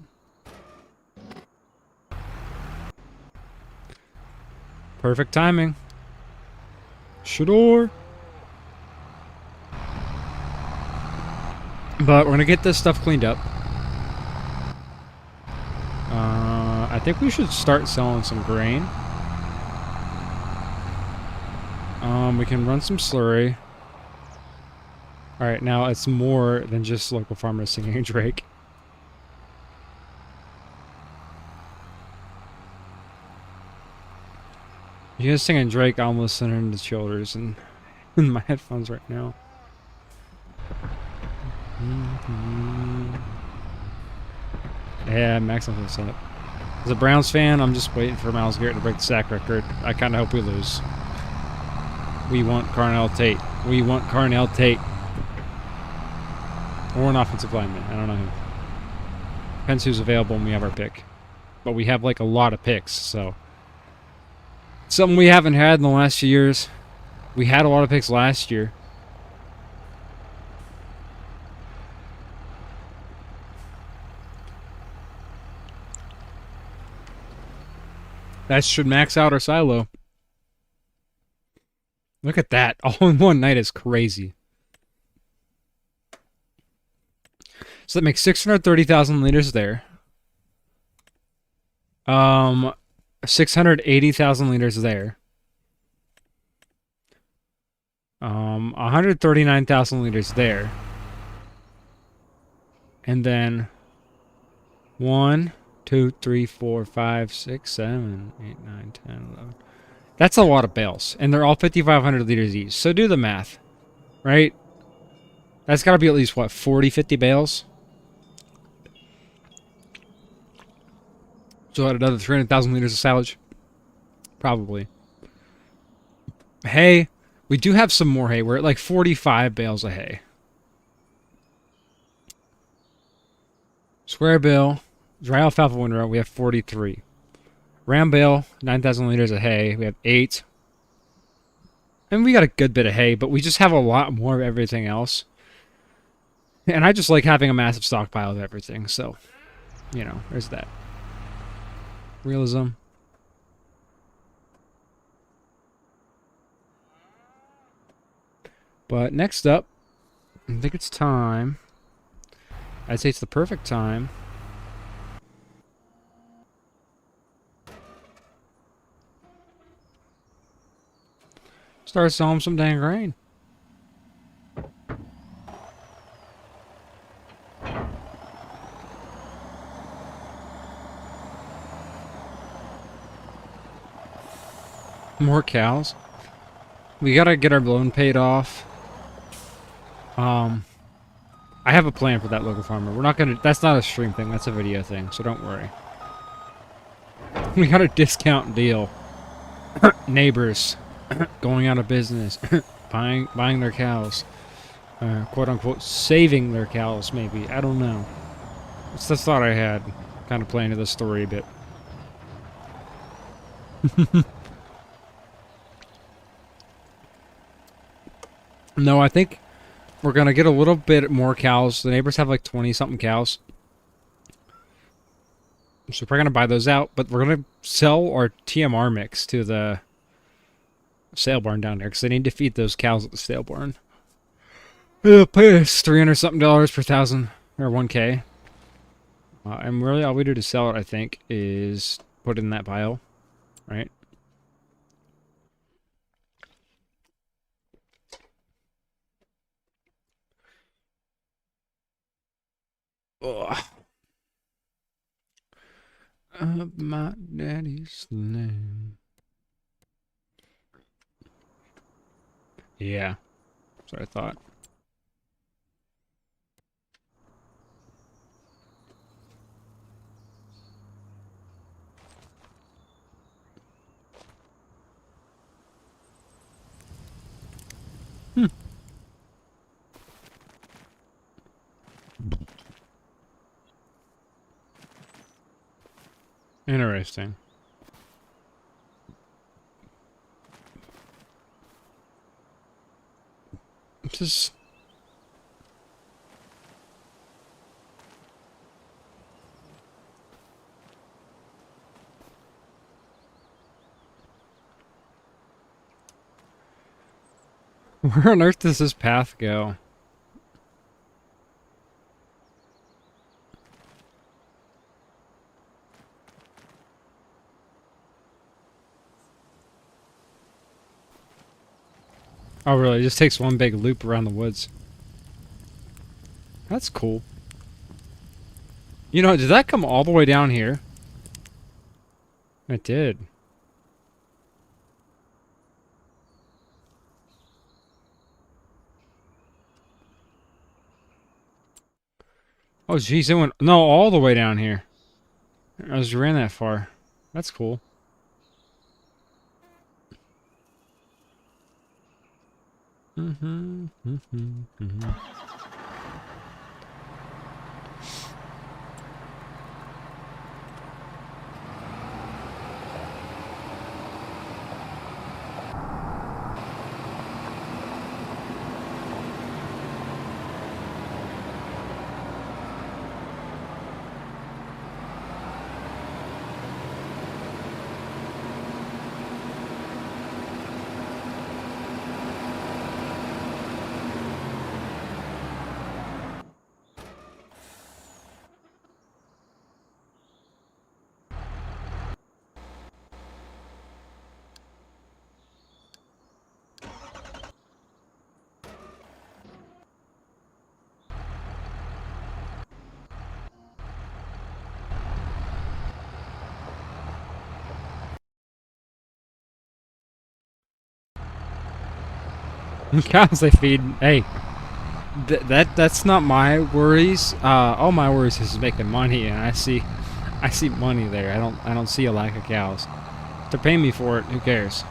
A: Perfect timing. Shador. But we're gonna get this stuff cleaned up. I think we should start selling some grain. We can run some slurry. Alright, now it's more than just local farmers singing Drake. You guys singing Drake, I'm listening to Childers in my headphones right now. Yeah, Max on the setup. As a Browns fan, I'm just waiting for Myles Garrett to break the sack record. I kind of hope we lose. We want Carnell Tate. We want Carnell Tate. Or an offensive lineman. I don't know who. Depends who's available when we have our pick. But we have like a lot of picks, so. Something we haven't had in the last few years. We had a lot of picks last year. That should max out our silo. Look at that. All in one night is crazy. So that makes 630,000 liters there. Um, 680,000 liters there. 139,000 liters there. And then 1, 2, 3, 4, 5, 6, 7, 8, 9, 10, 11. That's a lot of bales. And they're all 5,500 liters each. So do the math, right? That's got to be at least, what, 40, 50 bales? So add another 300,000 liters of silage. Probably. Hay. We do have some more hay. We're at like 45 bales of hay. Square bale. Dry alfalfa windrow. We have 43. Round bale. 9,000 liters of hay. We have 8. And we got a good bit of hay, but we just have a lot more of everything else. And I just like having a massive stockpile of everything. So, you know, there's that. Realism. But next up, I think it's time. I'd say it's the perfect time. Start selling some dang grain. More cows. We gotta get our loan paid off. I have a plan for that local farmer. We're not gonna. That's not a stream thing. That's a video thing. So don't worry. We got a discount deal. Neighbors going out of business, buying their cows, quote unquote, saving their cows. Maybe, I don't know. It's the thought I had. Kind of playing to the story a bit. No, I think we're going to get a little bit more cows. The neighbors have like 20-something cows. So we're going to buy those out. But we're going to sell our TMR mix to the sale barn down there. Because they need to feed those cows at the sale barn. They'll pay us $300-something per thousand. Or 1K. And really all we do to sell it, I think, is put it in that pile. Right? Ugh. Of my daddy's name. Yeah. That's what I thought. Interesting. Just... Where on earth does this path go? Oh, really? It just takes one big loop around the woods. That's cool. You know, did that come all the way down here? It did. Oh, geez, it went... No, all the way down here. I just ran that far. That's cool. Cows they feed. Hey, that's not my worries. All my worries is making money, and I see money there. I don't see a lack of cows. If they're paying me for it, who cares?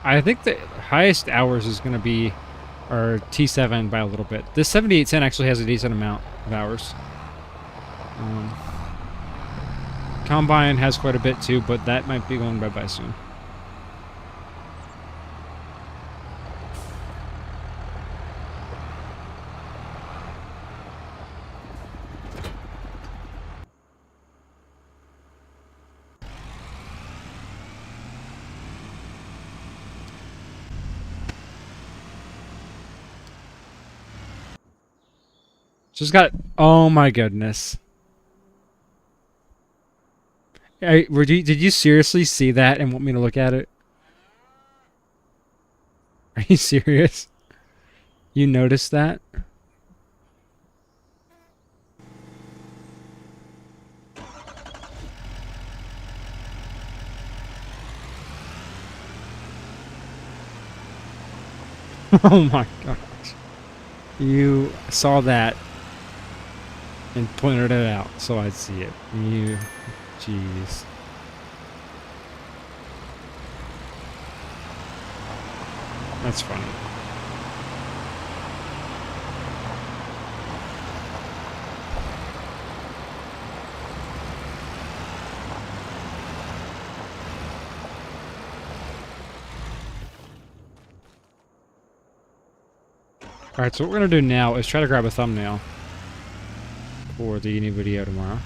A: I think the highest hours is going to be our T7 by a little bit. This 7810 actually has a decent amount of hours. Um, Combine has quite a bit too, but that might be going bye-bye soon. Just got. Oh my goodness. Did you seriously see that and want me to look at it? Are you serious? You noticed that? Oh my gosh. You saw that and pointed it out so I'd see it. You. Jeez. That's funny. Alright, so what we're going to do now is try to grab a thumbnail for the new video tomorrow.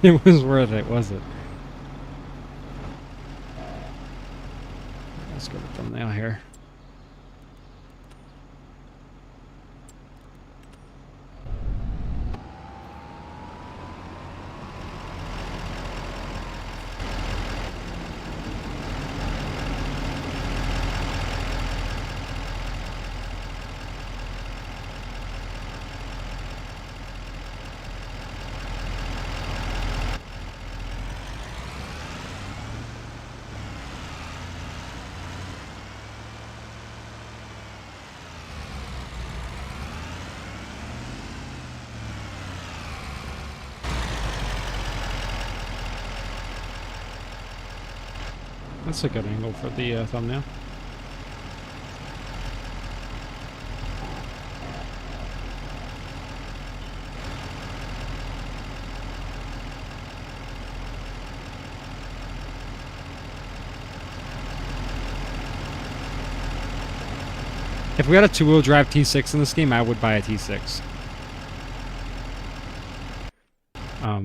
A: It was worth it, was it? Let's go with thumbnail here. That's a good angle for the thumbnail. If we had a two-wheel drive T6 in this game, I would buy a T6.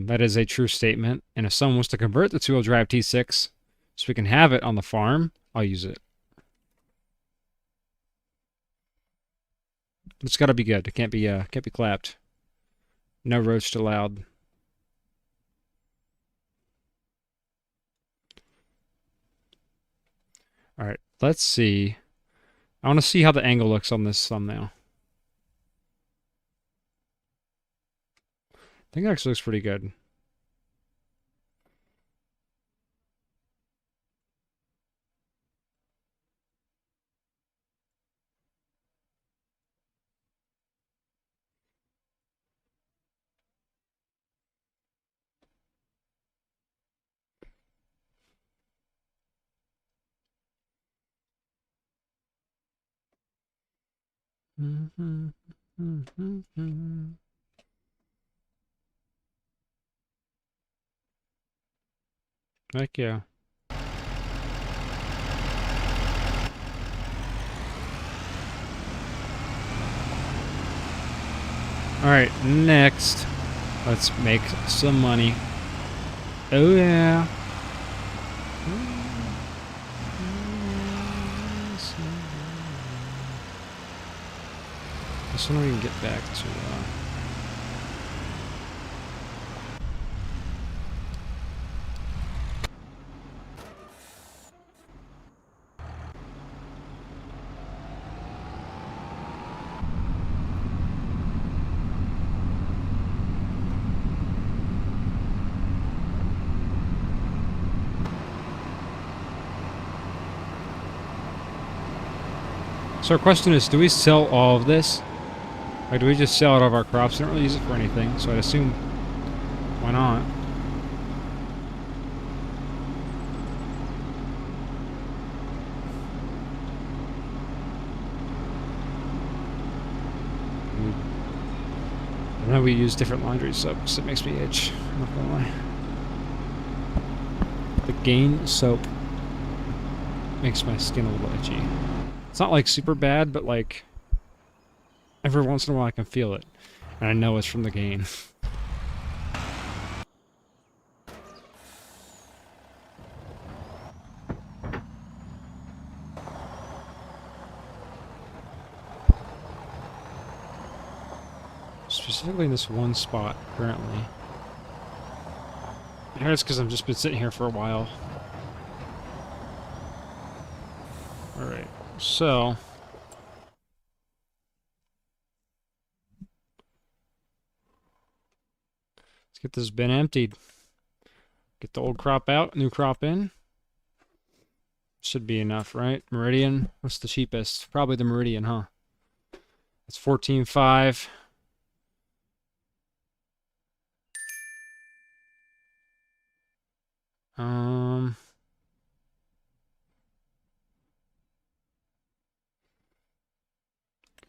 A: That is a true statement. And if someone wants to convert the two-wheel drive T6 so we can have it on the farm, I'll use it. It's got to be good. It can't be clapped. No roast allowed. All right, let's see. I want to see how the angle looks on this thumbnail. I think it actually looks pretty good. Heck yeah. Alright, next, let's make some money. Oh yeah. This one we can get back to. So our question is, do we sell all of this? Or do we just sell all of our crops? We don't really use it for anything, so I'd assume, why not? I know we use different laundry soaps. It makes me itch. I'm not gonna lie. The Gain soap makes my skin a little itchy. It's not like super bad, but like every once in a while I can feel it. And I know it's from the Gain. Specifically in this one spot currently. Here it's because I've just been sitting here for a while. Alright, so let's get this bin emptied. Get the old crop out, new crop in. Should be enough, right? Meridian, what's the cheapest? Probably the Meridian, huh? It's 14.5.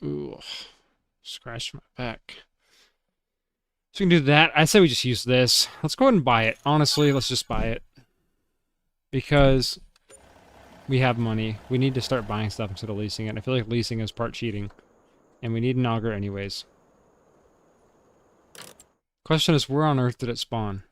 A: Ooh, scratched my back. So we can do that. I say we just use this. Let's go ahead and buy it. Honestly, let's just buy it. Because we have money. We need to start buying stuff instead of leasing it. I feel like leasing is part cheating. And we need an auger anyways. Question is, where on earth did it spawn?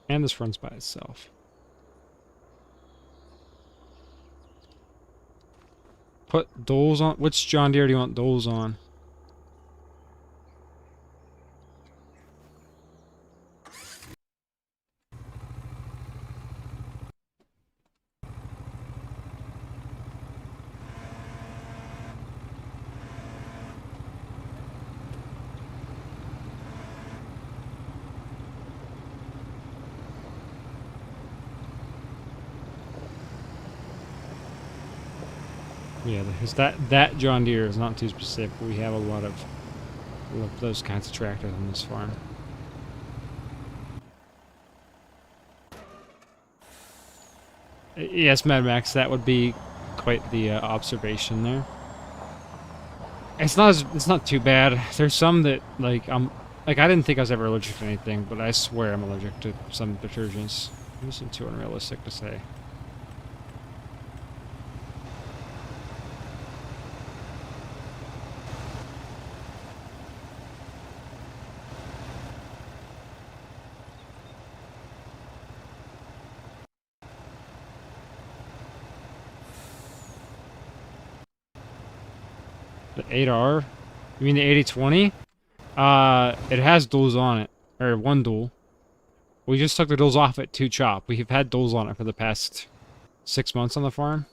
A: And this runs by itself. Put doles on. Which John Deere do you want doles on? Yeah, because that John Deere is not too specific. We have a lot of those kinds of tractors on this farm. Yes, Mad Max, that would be quite the observation there. It's not too bad. There's some that I didn't think I was ever allergic to anything, but I swear I'm allergic to some detergents. This isn't too unrealistic to say. The 8R? You mean the 8020? It has duals on it. Or one dual. We just took the duals off it to chop. We've had duals on it for the past 6 months on the farm.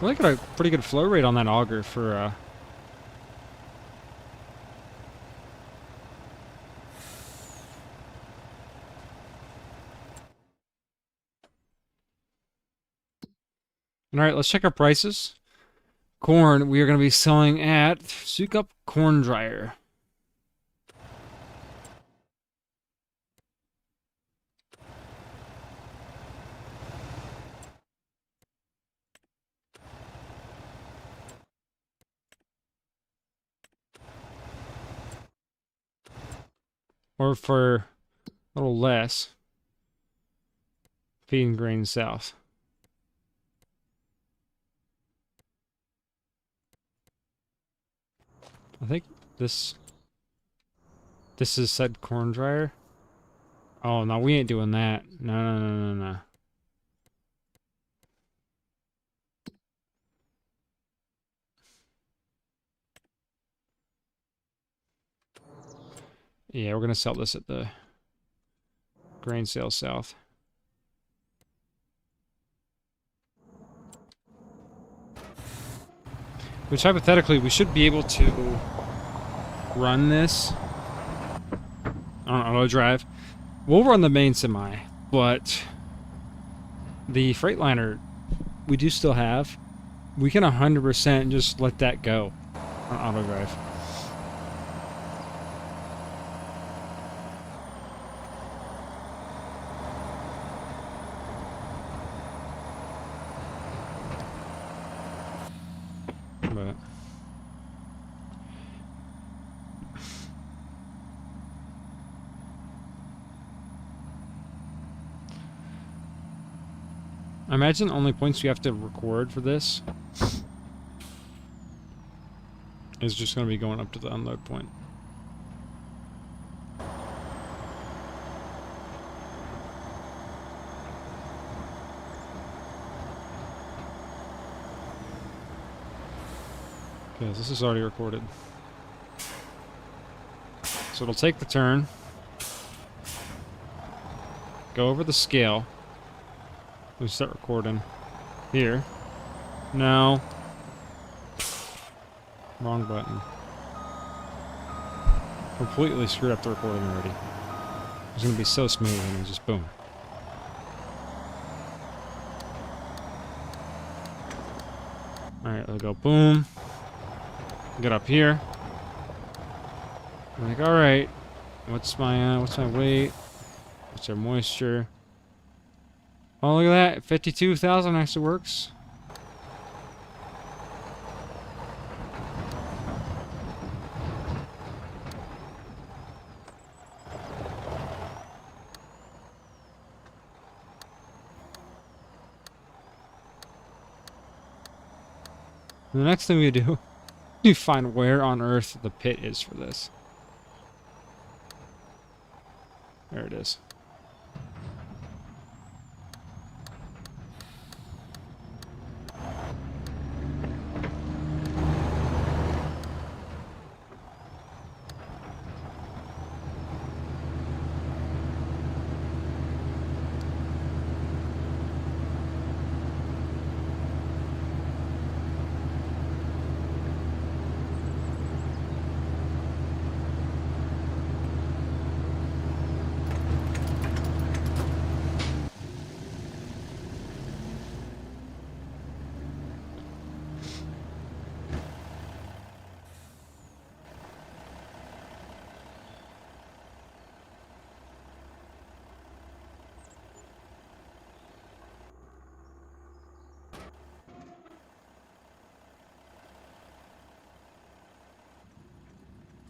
A: We got a pretty good flow rate on that auger for Alright, let's check our prices. Corn, we are going to be selling at Sukup Corn Dryer. Or for a little less, Feeding Grain South. I think this is said corn dryer. Oh no, we ain't doing that. No. Yeah, we're gonna sell this at the Grain Sales South. Which hypothetically we should be able to run this on auto drive. We'll run the main semi, but the Freightliner we do still have. We can 100% just let that go on auto drive. But I imagine the only points you have to record for this is just going to be going up to the unload point. Okay, this is already recorded. So it'll take the turn, go over the scale. We start recording here. No. Wrong button. Completely screwed up the recording already. It's gonna be so smooth and then just boom. Alright, let's go boom. Get up here. I'm like, alright. What's my weight? What's our moisture? Oh, look at that. 52,000 actually works. The next thing we do, you find where on earth the pit is for this. There it is.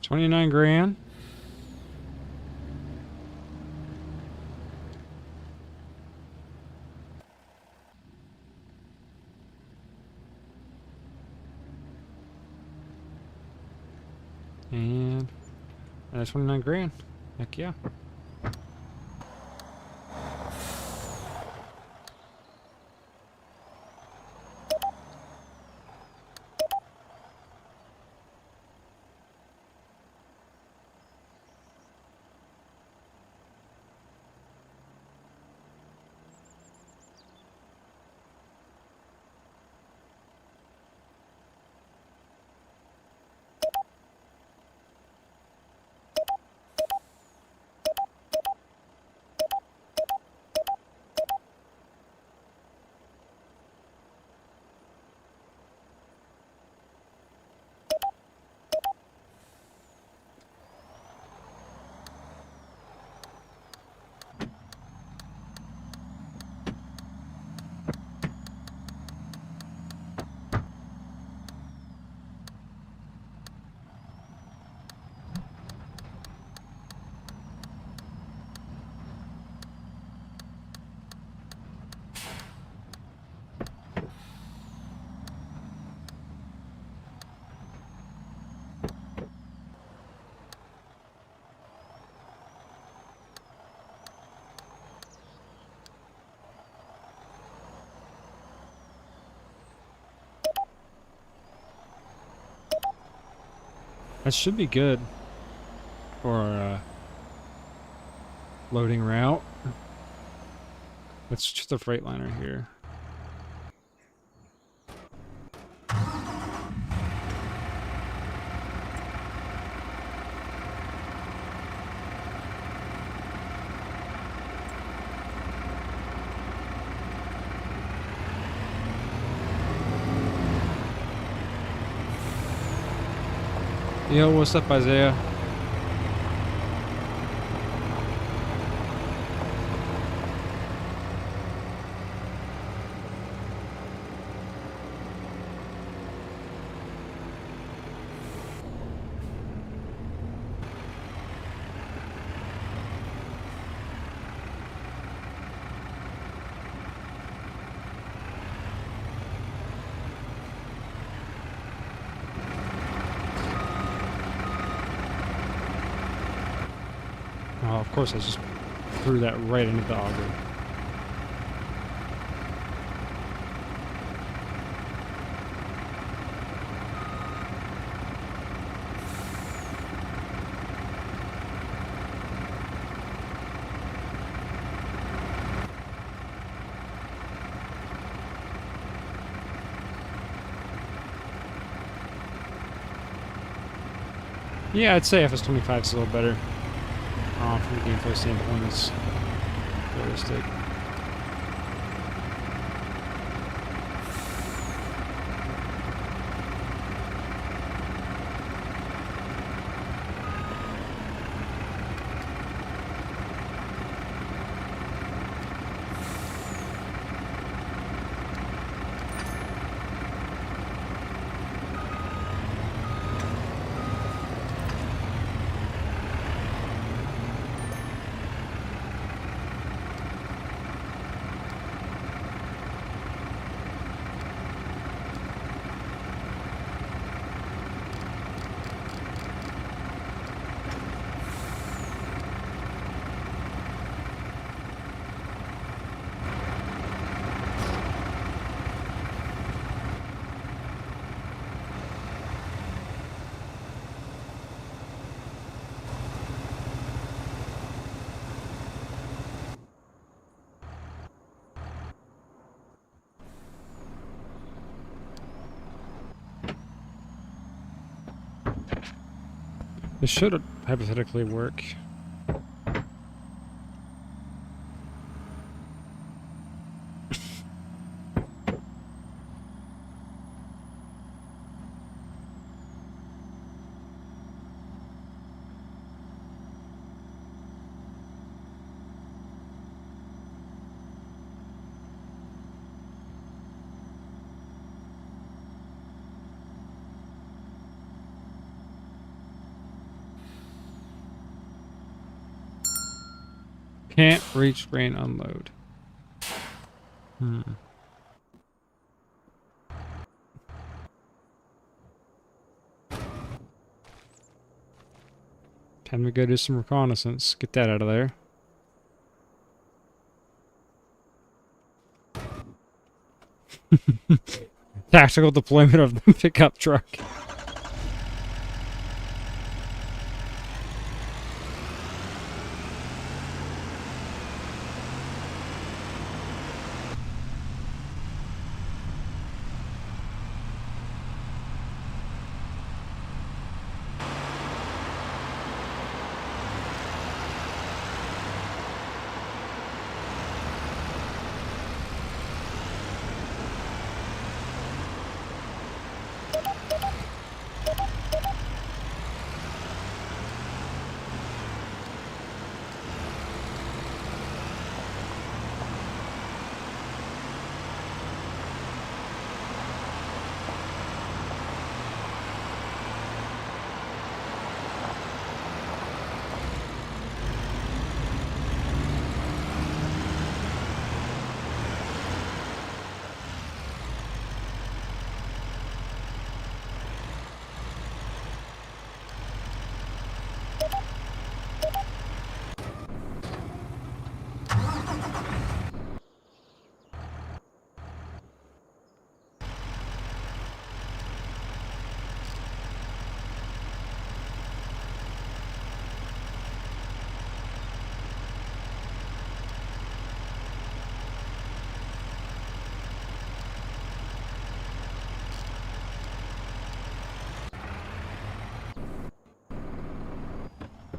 A: $29,000. And that's $29,000. Heck yeah. That should be good for loading route. Let's switch to the Freightliner here. Yo, what's up, Isaiah? Oh, of course, I just threw that right into the auger. Yeah, I'd say FS25 is a little better. From a gameplay standpoint, it's realistic. This should hypothetically work. Can't reach grain unload. Time to go do some reconnaissance. Get that out of there. Tactical deployment of the pickup truck.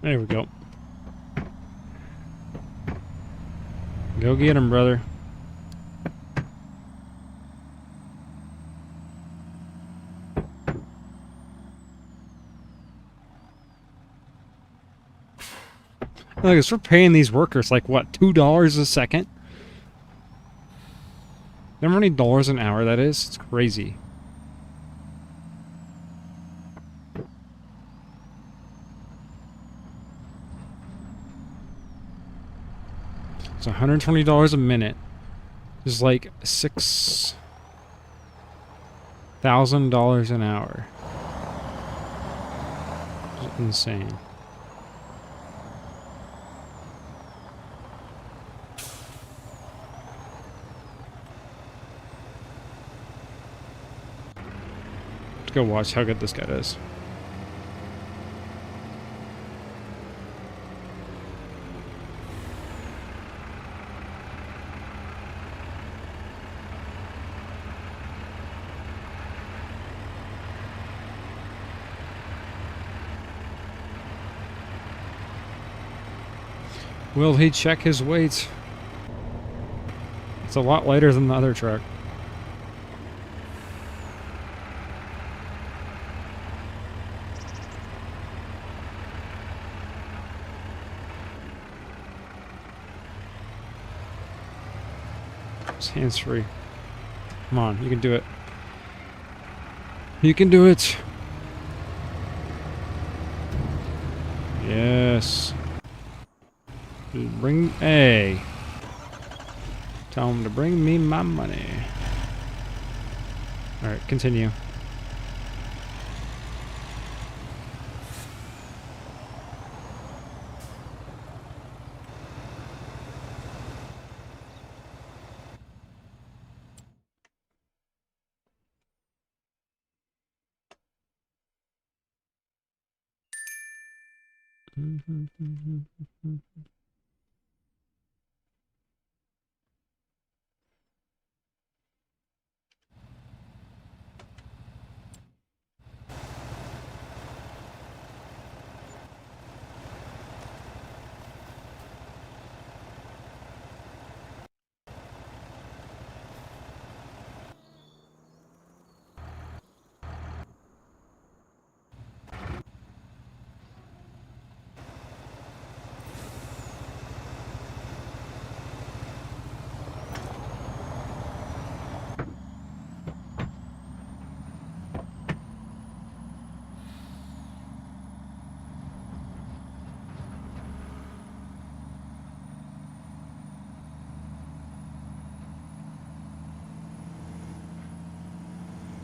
A: There we go. Go get him, brother. Look, we're paying these workers like what, $2 a second? Remember how many dollars an hour that is? It's crazy. It's $120 a minute. It's like $6,000 an hour. It's insane. Let's go watch how good this guy does. Will he check his weight? It's a lot lighter than the other truck. It's hands-free. Come on, you can do it. You can do it. Yes. Bring A. Tell him to bring me my money. Alright, continue.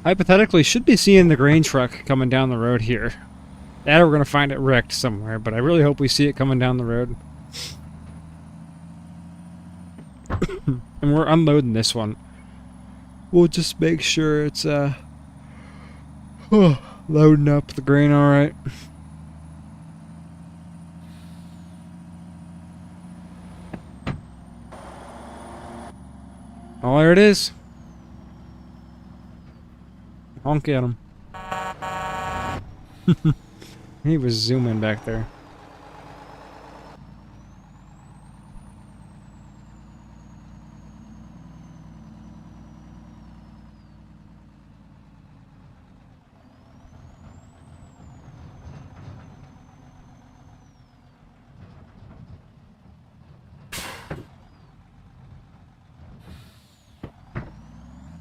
A: Hypothetically, should be seeing the grain truck coming down the road here. That or we're going to find it wrecked somewhere, but I really hope we see it coming down the road. And we're unloading this one. We'll just make sure it's loading up the grain alright. Oh, there it is. Honk at him. He was zooming back there.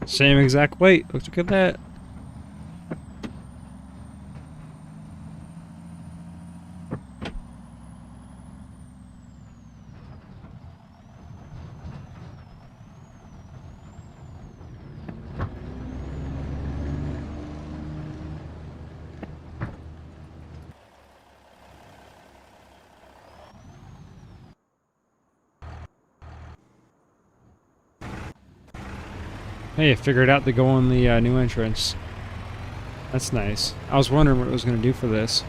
A: Same exact weight. Look at that. Hey, I figured out to go on the new entrance. That's nice. I was wondering what it was going to do for this.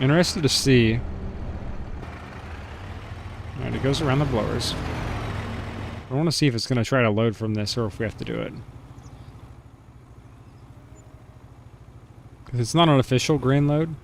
A: Interested to see Alright, it goes around the blowers. I want to see if it's going to try to load from this or if we have to do it. Because it's not an official grain load.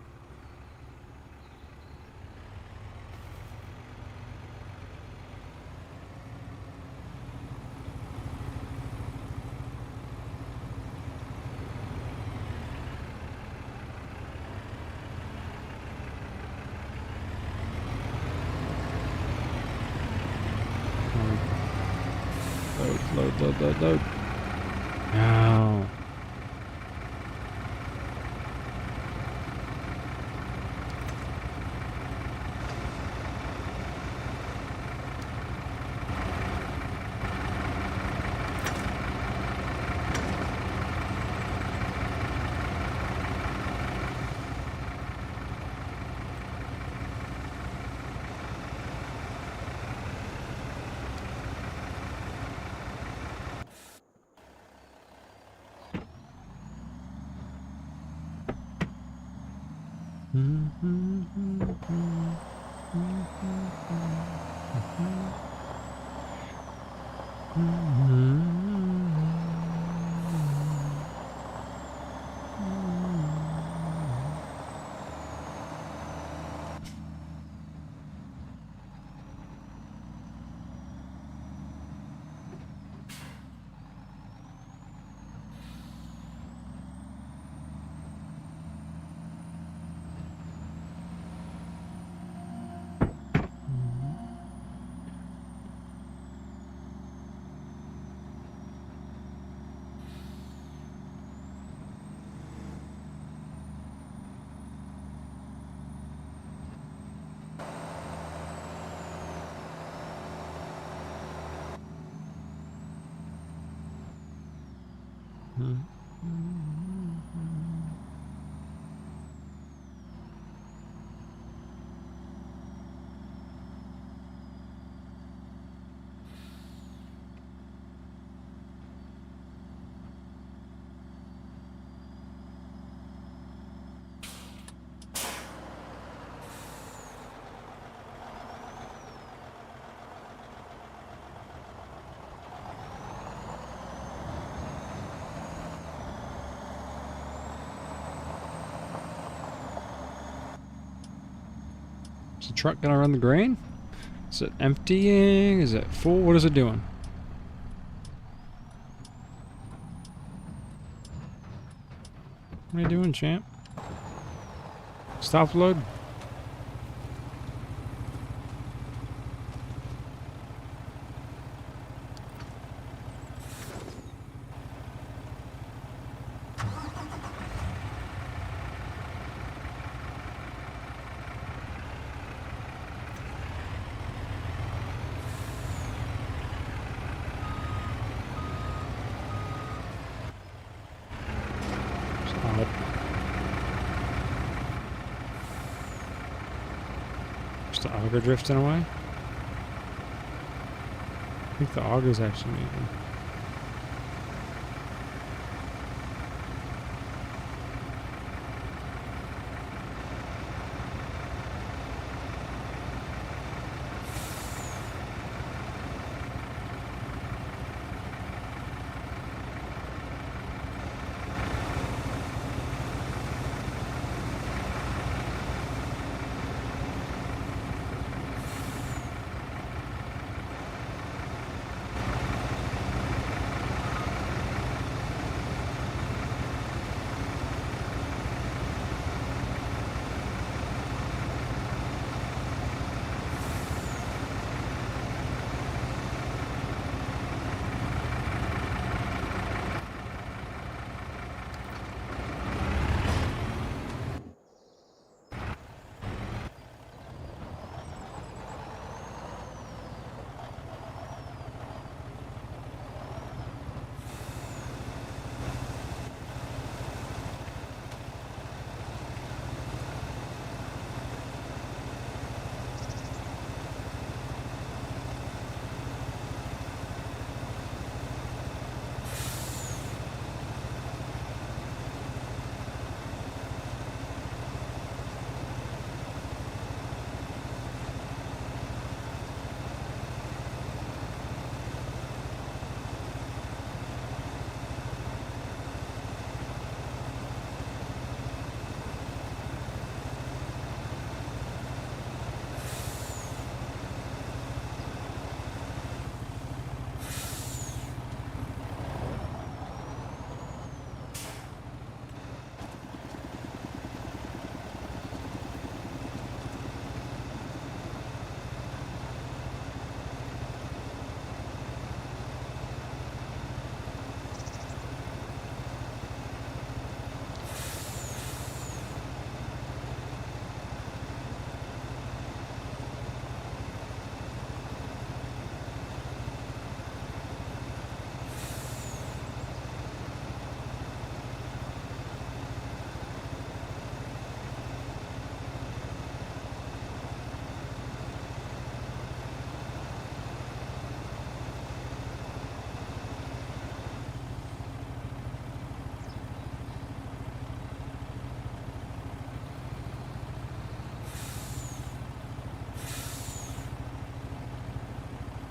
A: Load. No. Is the truck gonna run the grain? Is it emptying? Is it full? What is it doing? What are you doing, champ? Stop load? Just the auger drifting away? I think the auger's actually moving.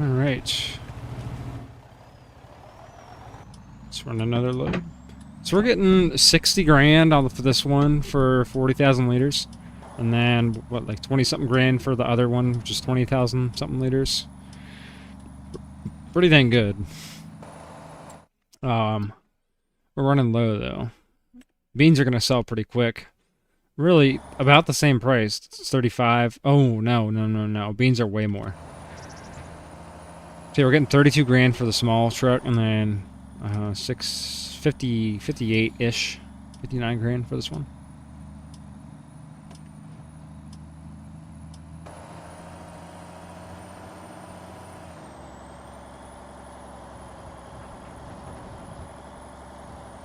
A: All right. Let's run another load. So we're getting 60 grand on for this one for 40,000 liters. And then, what, like 20 something grand for the other one, which is 20,000 something liters. Pretty dang good. We're running low though. Beans are gonna sell pretty quick. Really, about the same price. It's 35. Oh, no. Beans are way more. So we're getting 32 grand for the small truck, and then 58-ish, 59 grand for this one.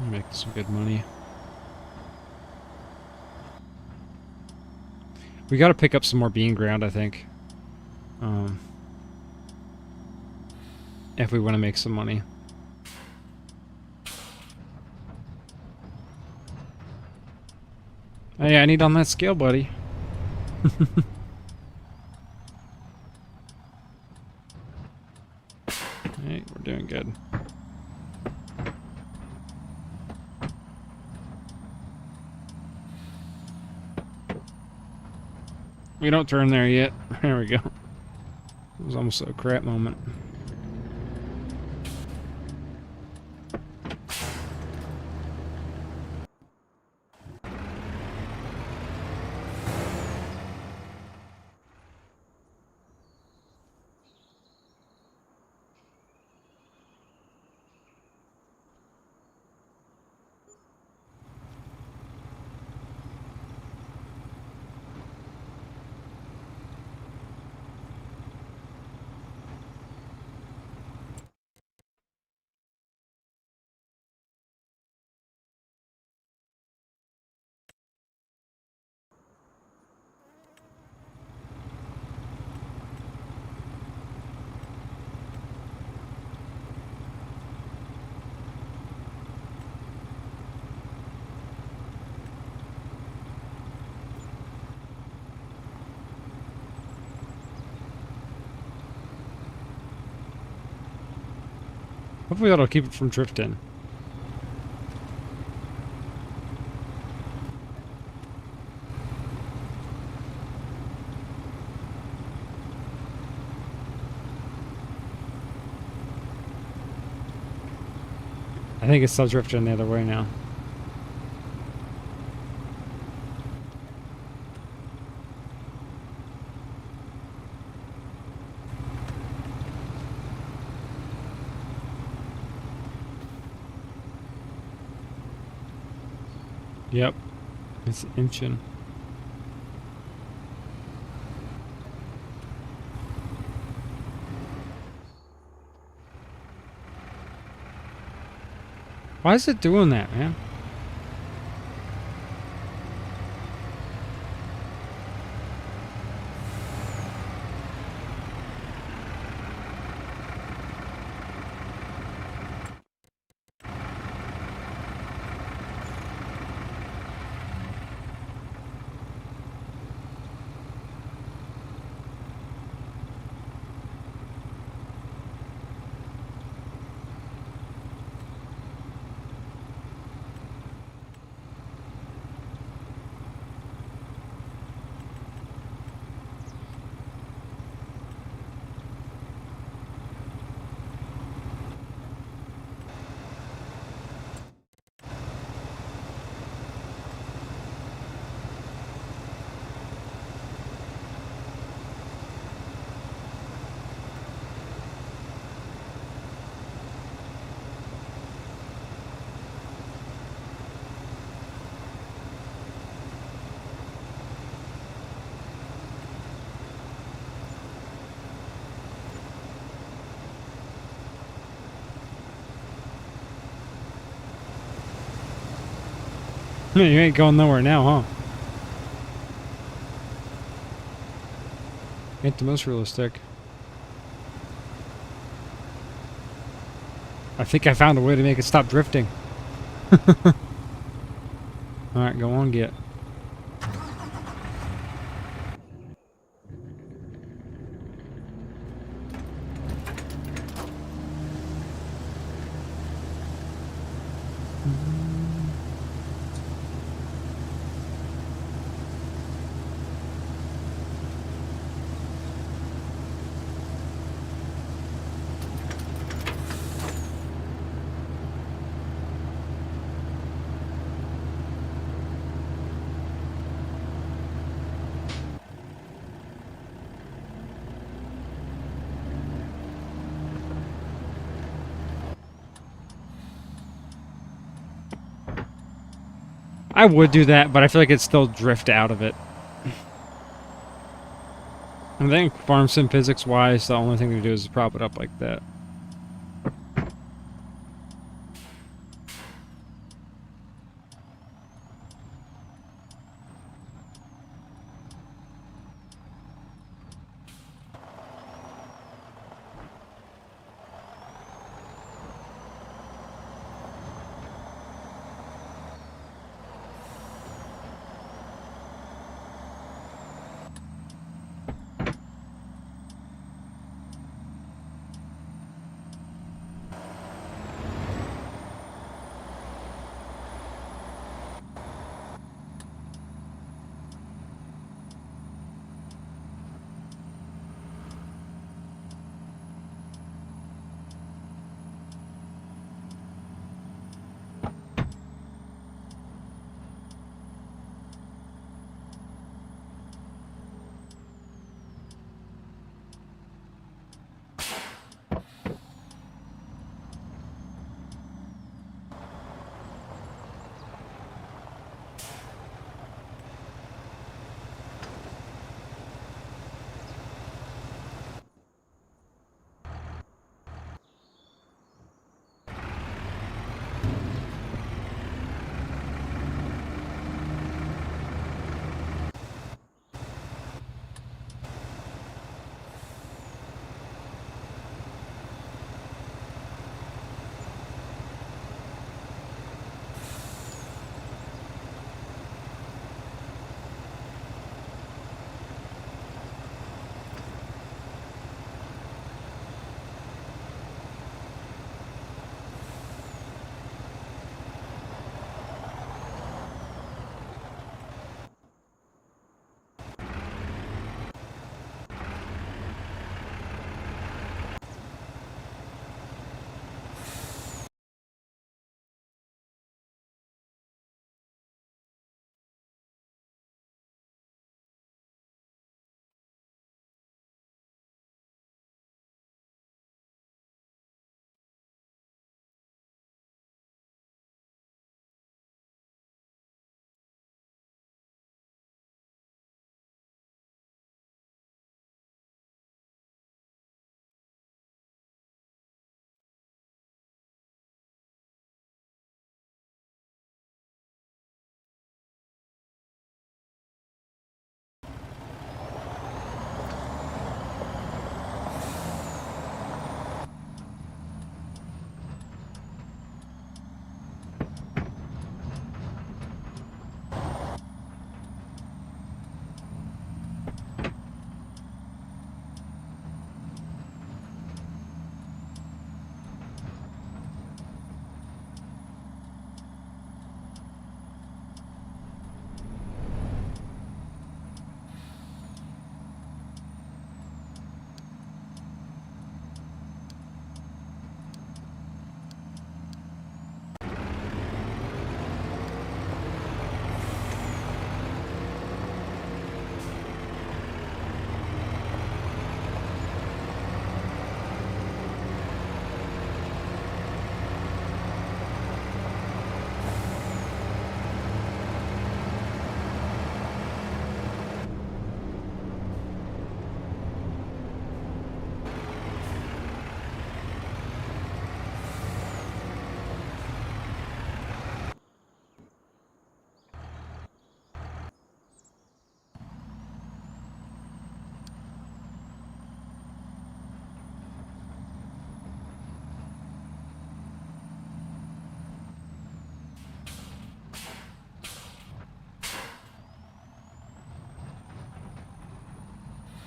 A: Make some good money. We got to pick up some more bean ground, I think. If we want to make some money. Hey, I need on that scale, buddy. Hey, we're doing good. We don't turn there yet. There we go. It was almost a crap moment. Hopefully that'll keep it from drifting. I think it's still drifting the other way now. Yep. It's inching. Why is it doing that, man? You ain't going nowhere now, huh? Ain't the most realistic. I think I found a way to make it stop drifting. Alright, go on, get. I would do that, but I feel like it'd still drift out of it. I think farm sim physics wise, the only thing to do is prop it up like that.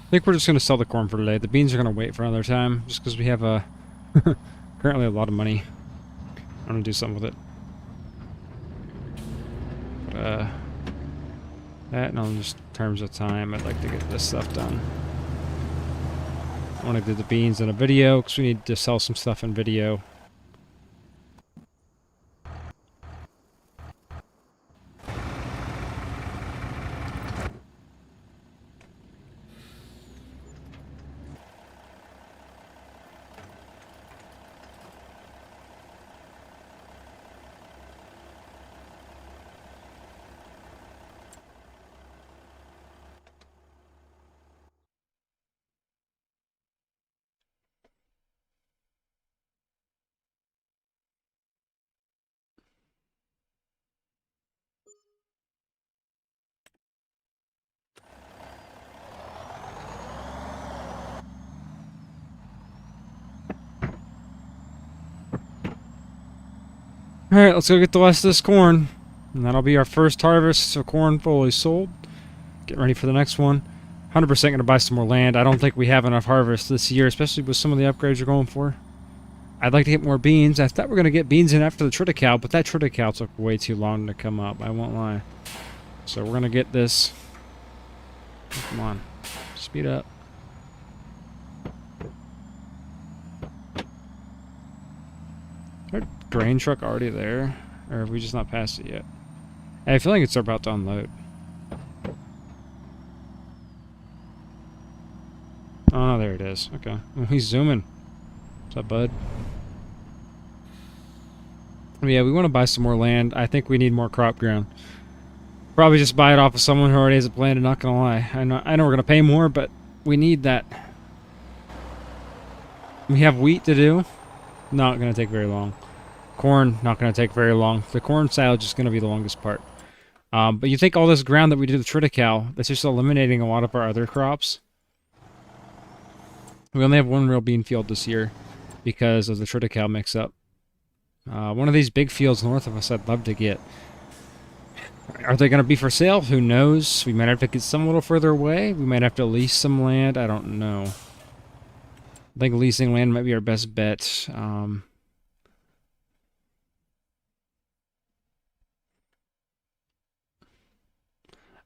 A: I think we're just going to sell the corn for today. The beans are going to wait for another time, just because we have currently a lot of money. I'm going to do something with it. But, that and on just terms of time, I'd like to get this stuff done. I want to do the beans in a video, because we need to sell some stuff in video. Alright, let's go get the rest of this corn. And that'll be our first harvest of corn fully sold. Get ready for the next one. 100% going to buy some more land. I don't think we have enough harvest this year, especially with some of the upgrades we're going for. I'd like to get more beans. I thought we were going to get beans in after the Triticale, but that Triticale took way too long to come up. I won't lie. So we're going to get this. Oh, come on. Speed up. Is our grain truck already there? Or have we just not passed it yet? Hey, I feel like it's about to unload. Oh, there it is. Okay. Oh, he's zooming. What's up, bud? Yeah, we want to buy some more land. I think we need more crop ground. Probably just buy it off of someone who already has it planted, not gonna lie. I know we're gonna pay more, but we need that. We have wheat to do. Not gonna take very long. Corn, not gonna take very long. The corn silage is gonna be the longest part. But you think all this ground that we did with Triticale, that's just eliminating a lot of our other crops. We only have one real bean field this year because of the Triticale mix-up. One of these big fields north of us I'd love to get. Are they going to be for sale? Who knows? We might have to get some a little further away. We might have to lease some land. I don't know. I think leasing land might be our best bet. I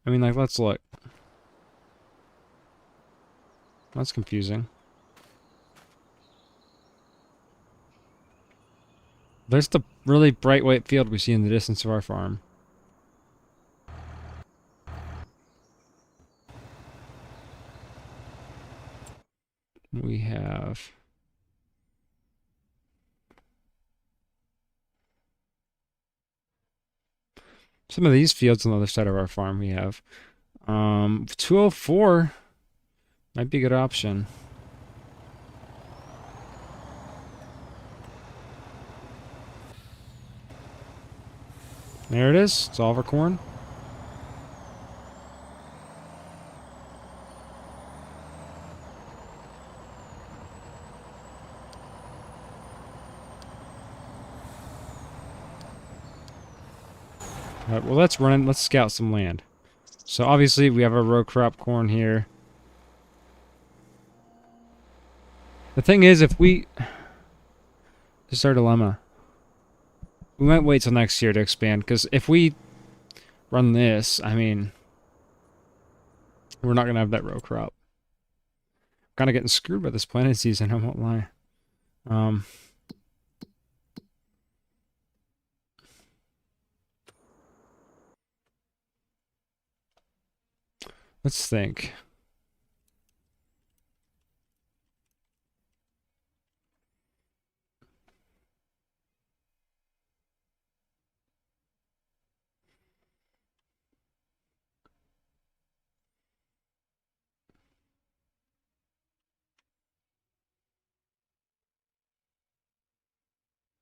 A: mean, like, let's look. That's confusing. There's the really bright white field we see in the distance of our farm. We have... some of these fields on the other side of our farm we have. 204 might be a good option. There it is. It's all of our corn. Alright, well, let's run. Let's scout some land. So obviously we have our row crop corn here. The thing is, if we... this is our dilemma. We might wait till next year to expand, because if we run this, I mean, we're not going to have that row crop. Kind of getting screwed by this planting season, I won't lie. Let's think.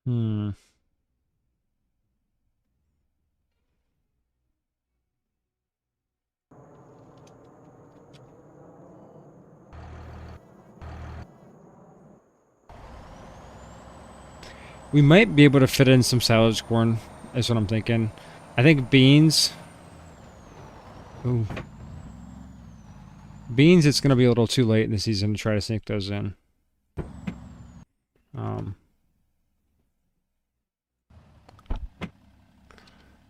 A: Hmm. We might be able to fit in some silage corn, is what I'm thinking. I think beans... ooh. Beans, it's going to be a little too late in the season to try to sneak those in.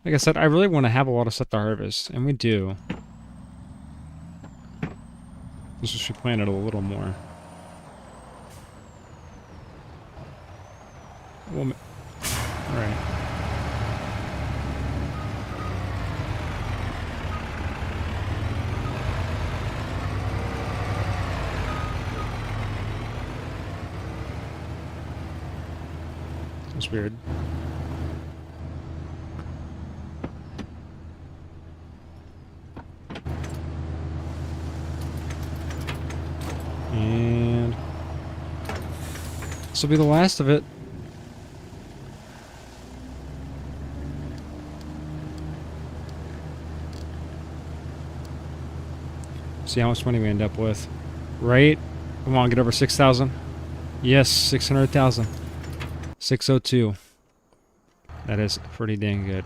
A: Like I said, I really want to have a lot of stuff to harvest, and we do. Just wish we planted a little more. Well, alright. That's weird. And this will be the last of it. See how much money we end up with. Right? Come on, get over 6,000. Yes, 600,000. 602. That is pretty dang good.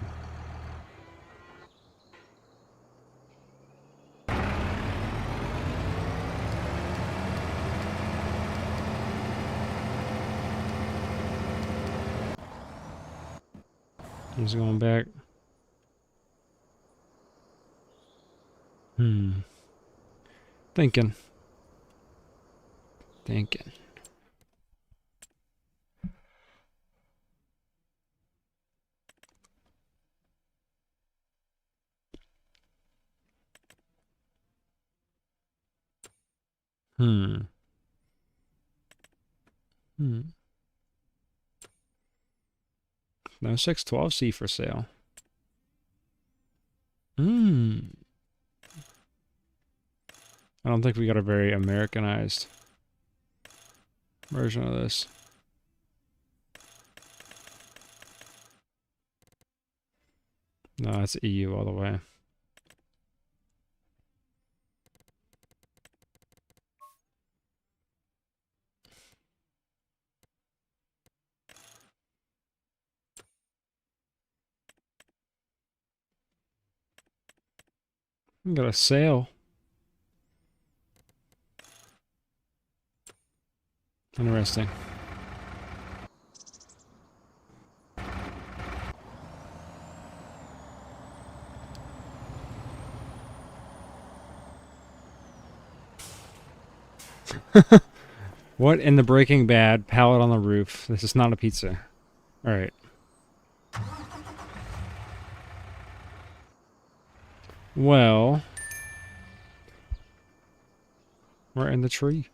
A: He's going back. Thinking. Thinking. Hmm. No 612C for sale. I don't think we got a very Americanized version of this. No, it's EU all the way. We got a sale. Interesting. What in the Breaking Bad? Pallet on the roof. This is not a pizza. All right. Well, we're in the tree.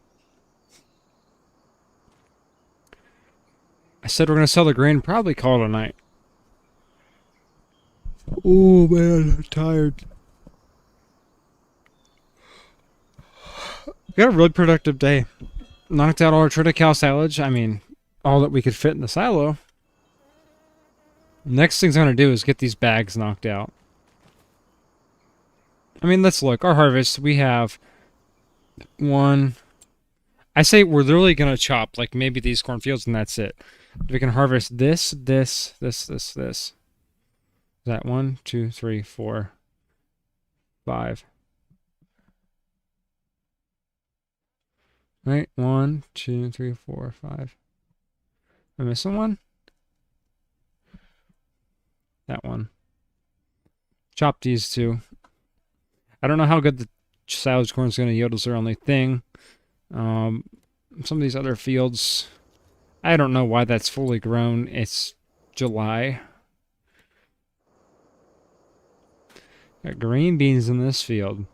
A: I said we're going to sell the grain, probably call it a night. Oh man, I'm tired. We got a really productive day. Knocked out all our Triticale silage. I mean, all that we could fit in the silo. Next thing's I'm going to do is get these bags knocked out. I mean, let's look. Our harvest, we have one. I say we're literally going to chop like maybe these cornfields and that's it. We can harvest this. Is that 1, 2, 3, 4, 5? Right? 1, 2, 3, 4, 5. Am I missing one? That one. Chop these two. I don't know how good the silage corn is going to yield is their only thing. Some of these other fields, I don't know why that's fully grown. It's July. Got green beans in this field.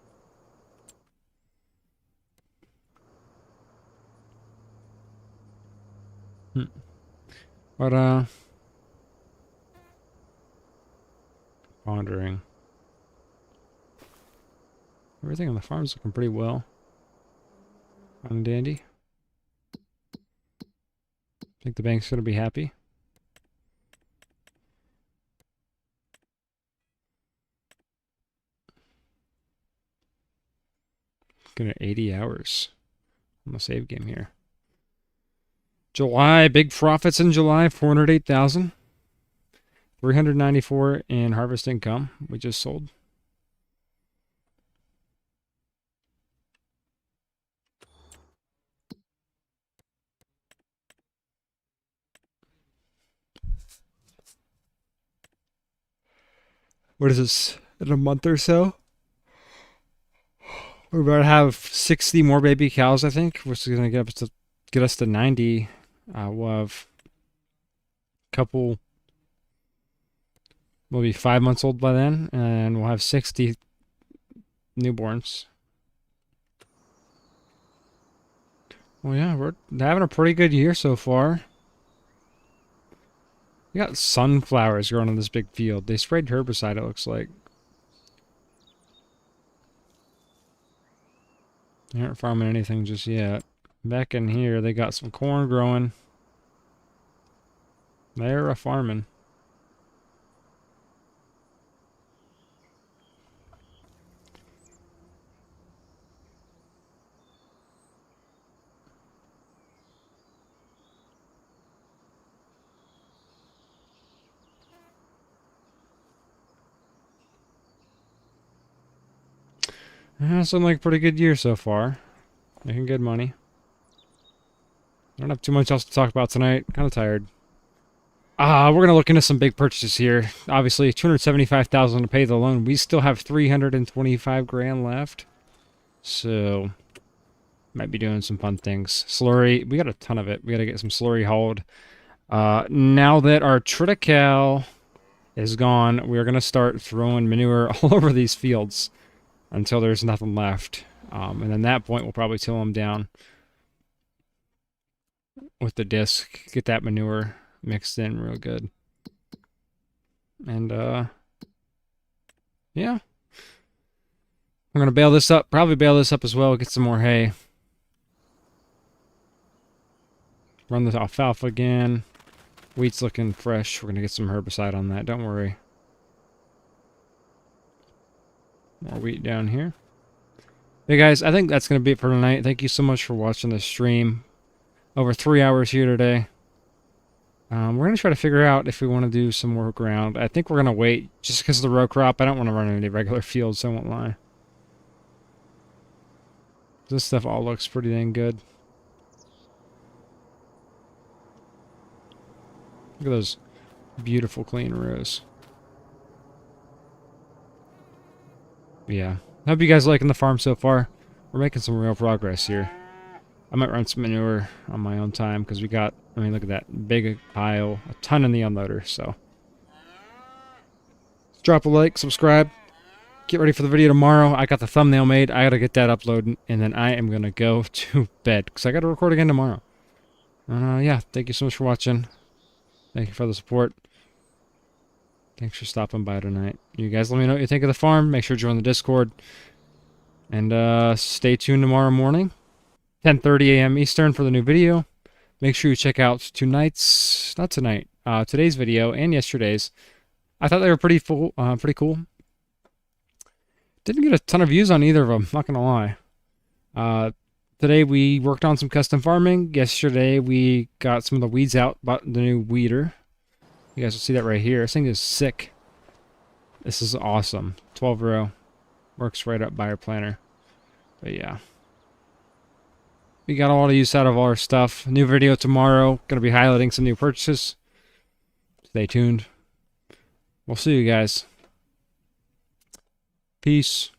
A: But, pondering. Everything on the farm's looking pretty well. On dandy. Think the bank's going to be happy. Looking at 80 hours on the save game here. July, big profits in July, 408,000. 394 in harvest income we just sold. What is this? In a month or so? We're about to have 60 more baby cows, I think, which is going to get us to 90. We'll have a couple, we'll be 5 months old by then, and we'll have 60 newborns. Well, yeah, we're having a pretty good year so far. We got sunflowers growing in this big field. They sprayed herbicide, it looks like. They aren't farming anything just yet. Back in here, they got some corn growing. They're a farming. It's been like a pretty good year so far. Making good money. I don't have too much else to talk about tonight. Kind of tired. We're gonna look into some big purchases here. Obviously, 275,000 to pay the loan. We still have 325 grand left, so might be doing some fun things. Slurry, we got a ton of it. We got to get some slurry hauled. Now that our Triticale is gone, we're gonna start throwing manure all over these fields until there's nothing left. And then at that point, we'll probably till them down with the disc. Get that manure mixed in real good. And, yeah. We're going to bail this up. Probably bail this up as well. Get some more hay. Run the alfalfa again. Wheat's looking fresh. We're going to get some herbicide on that. Don't worry. More wheat down here. Hey guys, I think that's going to be it for tonight. Thank you so much for watching the stream. Over 3 hours here today. We're going to try to figure out if we want to do some more ground. I think we're going to wait just because of the row crop. I don't want to run any regular fields, so I won't lie. This stuff all looks pretty dang good. Look at those beautiful clean rows. Yeah. I hope you guys are liking the farm so far. We're making some real progress here. I might run some manure on my own time because we got, I mean, look at that big pile, a ton in the unloader, so. Drop a like, subscribe, get ready for the video tomorrow. I got the thumbnail made. I got to get that uploaded, and then I am going to go to bed because I got to record again tomorrow. Yeah, thank you so much for watching. Thank you for the support. Thanks for stopping by tonight. You guys let me know what you think of the farm. Make sure to join the Discord. And stay tuned tomorrow morning. 10:30 a.m. Eastern for the new video. Make sure you check out today's video and yesterday's. I thought they were pretty cool. Didn't get a ton of views on either of them, not gonna lie. Today we worked on some custom farming. Yesterday we got some of the weeds out, bought the new weeder. You guys will see that right here. This thing is sick. This is awesome. 12 row. Works right up by our planter. But yeah. We got a lot of use out of all our stuff. New video tomorrow. Going to be highlighting some new purchases. Stay tuned. We'll see you guys. Peace.